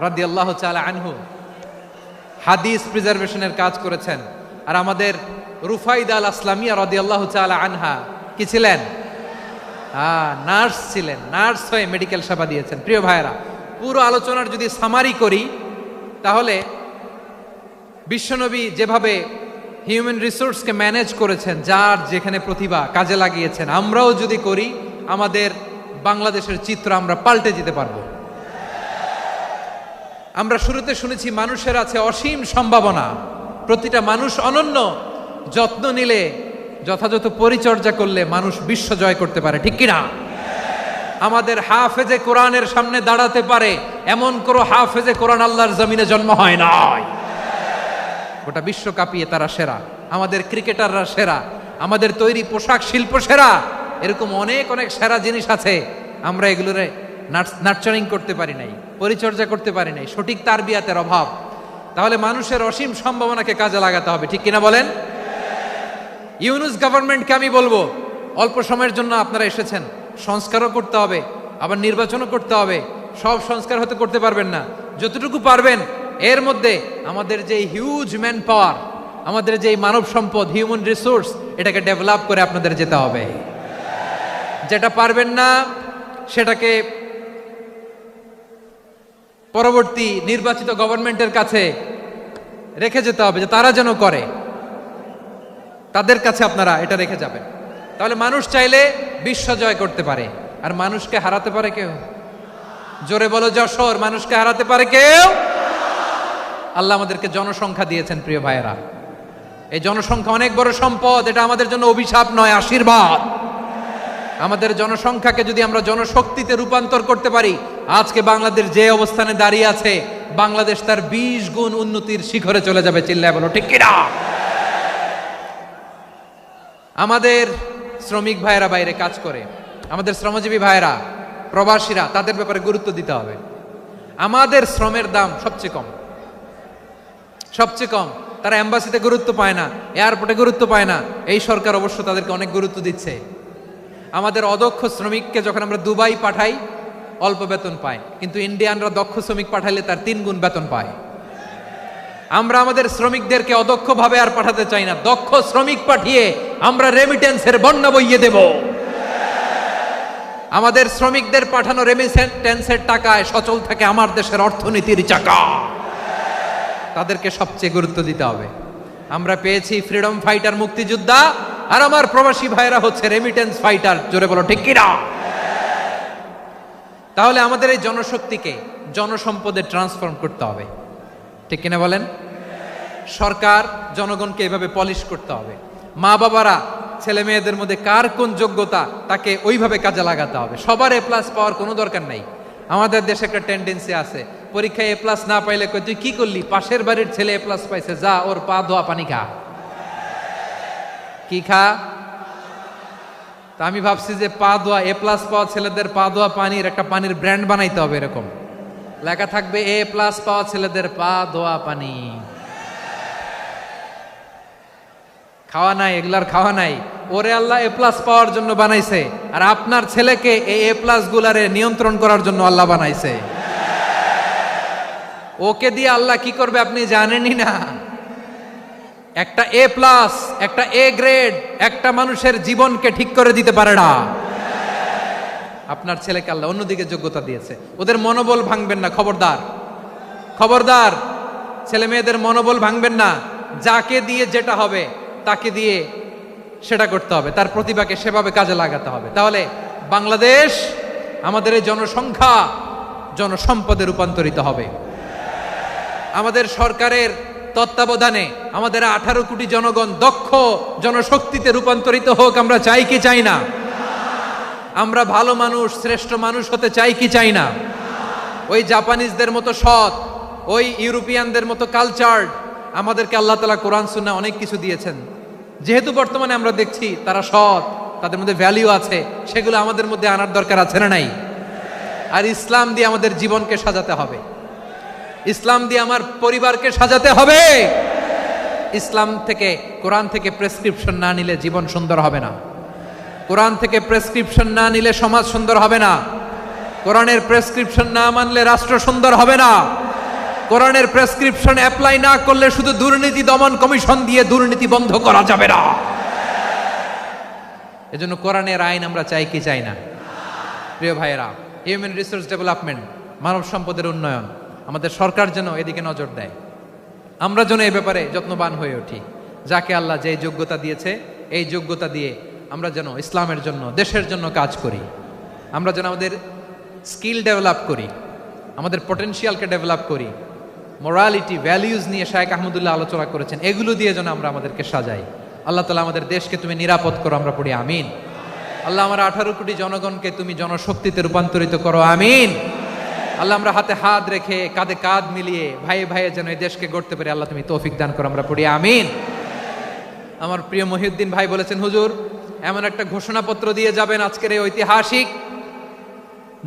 রাদিয়াল্লাহু তাআলা আনহু হাদিস প্রিজার্ভেশনের কাজ করেছেন। আর আমাদের রুফাইদা আল আসলামিয়া রাদিয়াল্লাহু তাআলা আনহা কি ছিলেন? নার্স ছিলেন। নার্স হয়ে মেডিকেল সেবা দিয়েছেন। প্রিয় ভাইরা, পুরো আলোচনার যদি সামারি করি তাহলে বিশ্বনবী যেভাবে হিউম্যান রিসোর্সকে ম্যানেজ করেছেন, যার যেখানে প্রতিভা কাজে লাগিয়েছেন, আমরাও যদি করি আমাদের বাংলাদেশের চিত্র আমরা পাল্টে যেতে পারবো। আমরা শুরুতে শুনেছি মানুষের আছে অসীম সম্ভাবনা, প্রতিটা মানুষ অনন্য, যত্ন নিলে, যথাযথ পরিচর্যা করলে মানুষ বিশ্ব জয় করতে পারে, ঠিক কিনা? আমাদের হাফেজে কোরআনের সামনে দাঁড়াতে পারে এমন কোন হাফেজে কোরআন আল্লাহর জমিনে জন্ম হয় নাই। গোটা বিশ্ব কাঁপিয়ে তারা সেরা, আমাদের ক্রিকেটাররা সেরা, আমাদের তৈরি পোশাক শিল্প সেরা। এরকম অনেক অনেক সেরা জিনিস আছে, আমরা এগুলোরে নার্চারিং করতে পারি নাই, পরিচর্যা করতে পারি নাই, সঠিক তারবিয়াতের অভাব। তাহলে মানুষের অসীম সম্ভাবনাকে কাজে লাগাতে হবে, ঠিক কিনা বলেন? ইউনুস গভর্নমেন্টকে আমি বলবো, অল্প সময়ের জন্য আপনারা এসেছেন, সংস্কারও করতে হবে, আবার নির্বাচনও করতে হবে। সব সংস্কার হয়তো করতে পারবেন না, যতটুকু পারবেন এর মধ্যে আমাদের যে হিউজ ম্যান পাওয়ার, আমাদের যে মানব সম্পদ, হিউম্যান রিসোর্স, এটাকে ডেভেলপ করে আপনাদের যেতে হবে। যেটা পারবেন না সেটাকে পরবর্তী নির্বাচিত গভর্নমেন্টের কাছে রেখে যেতে হবে, যে তারা যেন করে, তাদের কাছে আপনারা এটা রেখে যাবেন। তাহলে মানুষ চাইলে বিশ্ব জয় করতে পারে। আর মানুষকে হারাতে পারে কেউ? জোরে বলো যশোর, মানুষকে হারাতে পারে কেউ? আল্লাহ আমাদেরকে জনসংখ্যা দিয়েছেন প্রিয় ভাইয়েরা। এই জনসংখ্যা অনেক বড় সম্পদ, এটা আমাদের জন্য অভিশাপ নয়, আশীর্বাদ। আমাদের জনসংখ্যাকে যদি আমরা জনশক্তিতে রূপান্তর করতে পারি, আজকে বাংলাদেশ যে অবস্থানে দাঁড়িয়ে আছে, বাংলাদেশ তার 20 গুণ উন্নতির শিখরে চলে যাবে। চিল্লায় বলো ঠিক কিনা? আমাদের শ্রমিক ভাইয়েরা বাইরে কাজ করে, আমাদের শ্রমজীবী ভাইয়েরা, প্রবাসীরা, তাদের ব্যাপারে গুরুত্ব দিতে হবে। আমাদের শ্রমের দাম সবচেয়ে কম, সবচেয়ে কম। তারা এম্বাসিতে গুরুত্ব পায় না, এয়ারপোর্টে গুরুত্ব পায় না। এই সরকার অবশ্য তাদেরকে অনেক গুরুত্ব দিচ্ছে। আমাদের অদক্ষ শ্রমিককে যখন আমরা দুবাই পাঠাই, অল্প বেতন পায়, কিন্তু ইন্ডিয়ানরা দক্ষ শ্রমিক পাঠাইলে তার 3 গুণ বেতন পায়। আমরা আমাদের শ্রমিকদেরকে অদক্ষভাবে আর পাঠাতে চাই না, দক্ষ শ্রমিক পাঠিয়ে আমরা রেমিটেন্সের বন্যা বইয়ে দেব। আমাদের শ্রমিকদের পাঠানো রেমিটেন্সের টাকায় সচল থাকে আমার দেশের অর্থনীতির চাকা। তাদেরকে সবচেয়ে গুরুত্ব দিতে হবে। আমরা পেয়েছি ফ্রিডম ফাইটার, মুক্তিযোদ্ধা, আর আমার প্রবাসী ভাইরা হচ্ছে রেমিটেন্স ফাইটার। জোরে বলো ঠিক কিনা? তাহলে আমাদের এই জনশক্তিকে জনসম্পদে ট্রান্সফর্ম করতে হবে, ঠিক কিনা বলেন? সরকার জনগণকে এভাবে পলিশ করতে হবে। মা বাবারা ছেলে মেয়েদের মধ্যে কার কোন যোগ্যতা তাকে ওইভাবে কাজে লাগাতে হবে। সবার এ প্লাস পাওয়ার কোনো দরকার নাই। আমাদের দেশে একটা টেন্ডেন্সি আছে, পরীক্ষায় এ প্লাস না পাইলে কই তুই কি করলি, পাশের বাড়ির ছেলে এ প্লাস পাইছে, যা ওর পা ধোয়া পানি খা। কি খা? তা আমি ভাবছি যে পা ধোয়া, এ প্লাস পাওয়া ছেলেদের পা ধোয়া পানির একটা পানির ব্র্যান্ড বানাইতে হবে। এরকম লেখা থাকবে, এ প্লাস পাওয়া ছেলেদের পা ধোয়া পানি। খাওয়া নাই, এগুলার খাওয়া নাই। ওরে আল্লাহ এ প্লাস পাওয়ার জন্য বানাইছে, আর আপনার ছেলেকে এই এ প্লাস গুলারে নিয়ন্ত্রণ করার জন্য আল্লাহ বানাইছে। ওকে দিয়ে আল্লাহ কি করবে আপনি জানেনই না। একটা এ প্লাস, একটা এ গ্রেড একটা মানুষের জীবনকে ঠিক করে দিতে পারে না। আপনার ছেলেকে আল্লাহ অন্যদিকে যোগ্যতা দিয়েছে। ওদের মনোবল ভাঙবেন না, খবরদার, খবরদার। ছেলে মেয়েদের মনোবল ভাঙবেন না। যাকে দিয়ে যেটা হবে তাকে দিয়ে সেটা করতে হবে, তার প্রতিভাকে সেভাবে কাজে লাগাতে হবে। তাহলে বাংলাদেশ, আমাদের এই জনসংখ্যা জনসম্পদে রূপান্তরিত হবে। আমাদের সরকারের তত্ত্বাবধানে আমাদের 18 কোটি জনগণ দক্ষ জনশক্তিতে রূপান্তরিত হোক, আমরা চাই কি চাই না? আমরা ভালো মানুষ, শ্রেষ্ঠ মানুষ হতে চাই কি চাই না? ওই জাপানিজদের মতো সৎ, ওই ইউরোপিয়ানদের মতো কালচার্ড। আমাদেরকে আল্লাহ তাআলা কোরআন সুন্নাহ অনেক কিছু দিয়েছেন। যেহেতু বর্তমানে আমরা দেখছি তারা সৎ, তাদের মধ্যে ভ্যালিউ আছে, সেগুলো আমাদের মধ্যে আনার দরকার আছে না নাই? আর ইসলাম দিয়ে আমাদের জীবনকে সাজাতে হবে, ইসলাম দিয়ে আমার পরিবারকে সাজাতে হবে। ইসলাম থেকে, কোরআন থেকে প্রেসক্রিপশন না নিলে জীবন সুন্দর হবে না। কোরআন থেকে প্রেসক্রিপশন না নিলে সমাজ সুন্দর হবে না। কোরআনের প্রেসক্রিপশন না মানলে রাষ্ট্র সুন্দর হবে না। কোরআনের প্রেসক্রিপশন অ্যাপ্লাই না করলে শুধু দুর্নীতি দমন কমিশন দিয়ে দুর্নীতি বন্ধ করা যাবে না। এজন্য কোরআনের আইন আমরা চাই কি চাই না? প্রিয় ভাইয়েরা, হিউম্যান রিসোর্স ডেভেলপমেন্ট, মানব সম্পদের উন্নয়ন, আমাদের সরকার যেন এদিকে নজর দেয়। আমরা যেন এই ব্যাপারে যত্নবান হয়ে উঠি। যাকে আল্লাহ যে যোগ্যতা দিয়েছে, এই যোগ্যতা দিয়ে আমরা যেন ইসলামের জন্য, দেশের জন্য কাজ করি। আমরা যেন আমাদের স্কিল ডেভেলপ করি, আমাদের পটেনশিয়ালকে ডেভেলপ করি। মোরালিটি, ভ্যালিউজ নিয়ে শায়েখ আহমদুল্লাহ আলোচনা করেছেন, এগুলো দিয়ে যেন আমরা আমাদেরকে সাজাই। আল্লাহ তাআলা আমাদের দেশকে তুমি নিরাপদ করো, আমরা পড়ি আমিন। আল্লাহ আমার 18 কোটি জনগণকে তুমি জনশক্তিতে রূপান্তরিত করো, আমিন। আল্লাহ আমরা হাতে হাত রেখে, কাঁধে কাঁধ মিলিয়ে, ভাইয়ে ভাইয়ে যেন এই দেশকে গড়তে পারি, আল্লাহ তুমি তৌফিক দান করো, আমরা পড়ি আমিন। আমার প্রিয় মহিউদ্দিন ভাই বলেছেন, হুজুর এমন একটা ঘোষণাপত্র দিয়ে যাবেন আজকের এই ঐতিহাসিক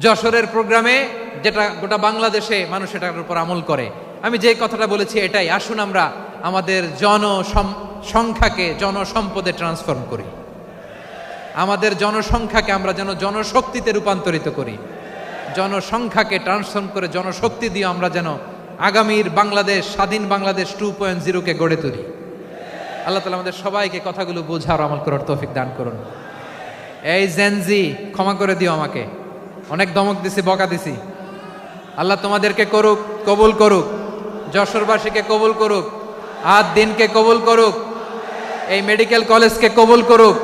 যশোরের প্রোগ্রামে, যেটা গোটা বাংলাদেশে মানুষ এটার উপর আমল করে। আমি যে কথাটা বলেছি এটাই, আসুন আমরা আমাদের জনসংখ্যাকে জনসম্পদে ট্রান্সফর্ম করি। আমাদের জনসংখ্যাকে আমরা যেন জনশক্তিতে রূপান্তরিত করি। জনসংখ্যাকে ট্রান্সফর্ম করে জনশক্তি দিয়ে আমরা যেন আগামীর বাংলাদেশ, স্বাধীন বাংলাদেশ 2.0 কে গড়ে তুলি। আল্লাহ তাআলা আমাদের সবাইকে কথাগুলো বোঝার, আমল করার তৌফিক দান করুন। এই জেনজি, ক্ষমা করে দিও আমাকে, অনেক ধমক দিছি, বকা দিছি। আল্লাহ তোমাদেরকে করুক, কবুল করুক, যশোরবাসীকে কবুল করুক, দিনকে কবুল করুক, এই মেডিকেল কলেজকে কবুল করুক,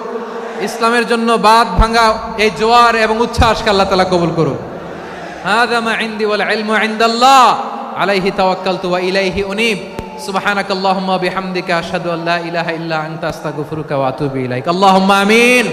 ইসলামের জন্য বাঁধ ভাঙা এই জোয়ার এবং উচ্ছ্বাসকে আল্লাহ তাআলা কবুল করুক। হাযা মা ইনদি ওয়াল ইলমু ইনদাল্লাহ আলাইহি তাওয়াক্কালতু ওয়া ইলাইহি উনীব। সুবহানাকাল্লাহুম্মা বিহামদিকা আশহাদু আল্লা ইলাহা ইল্লা আনতা আস্তাগফিরুকা ওয়া আতুবু ইলাইক। আল্লাহুম্মা আমিন।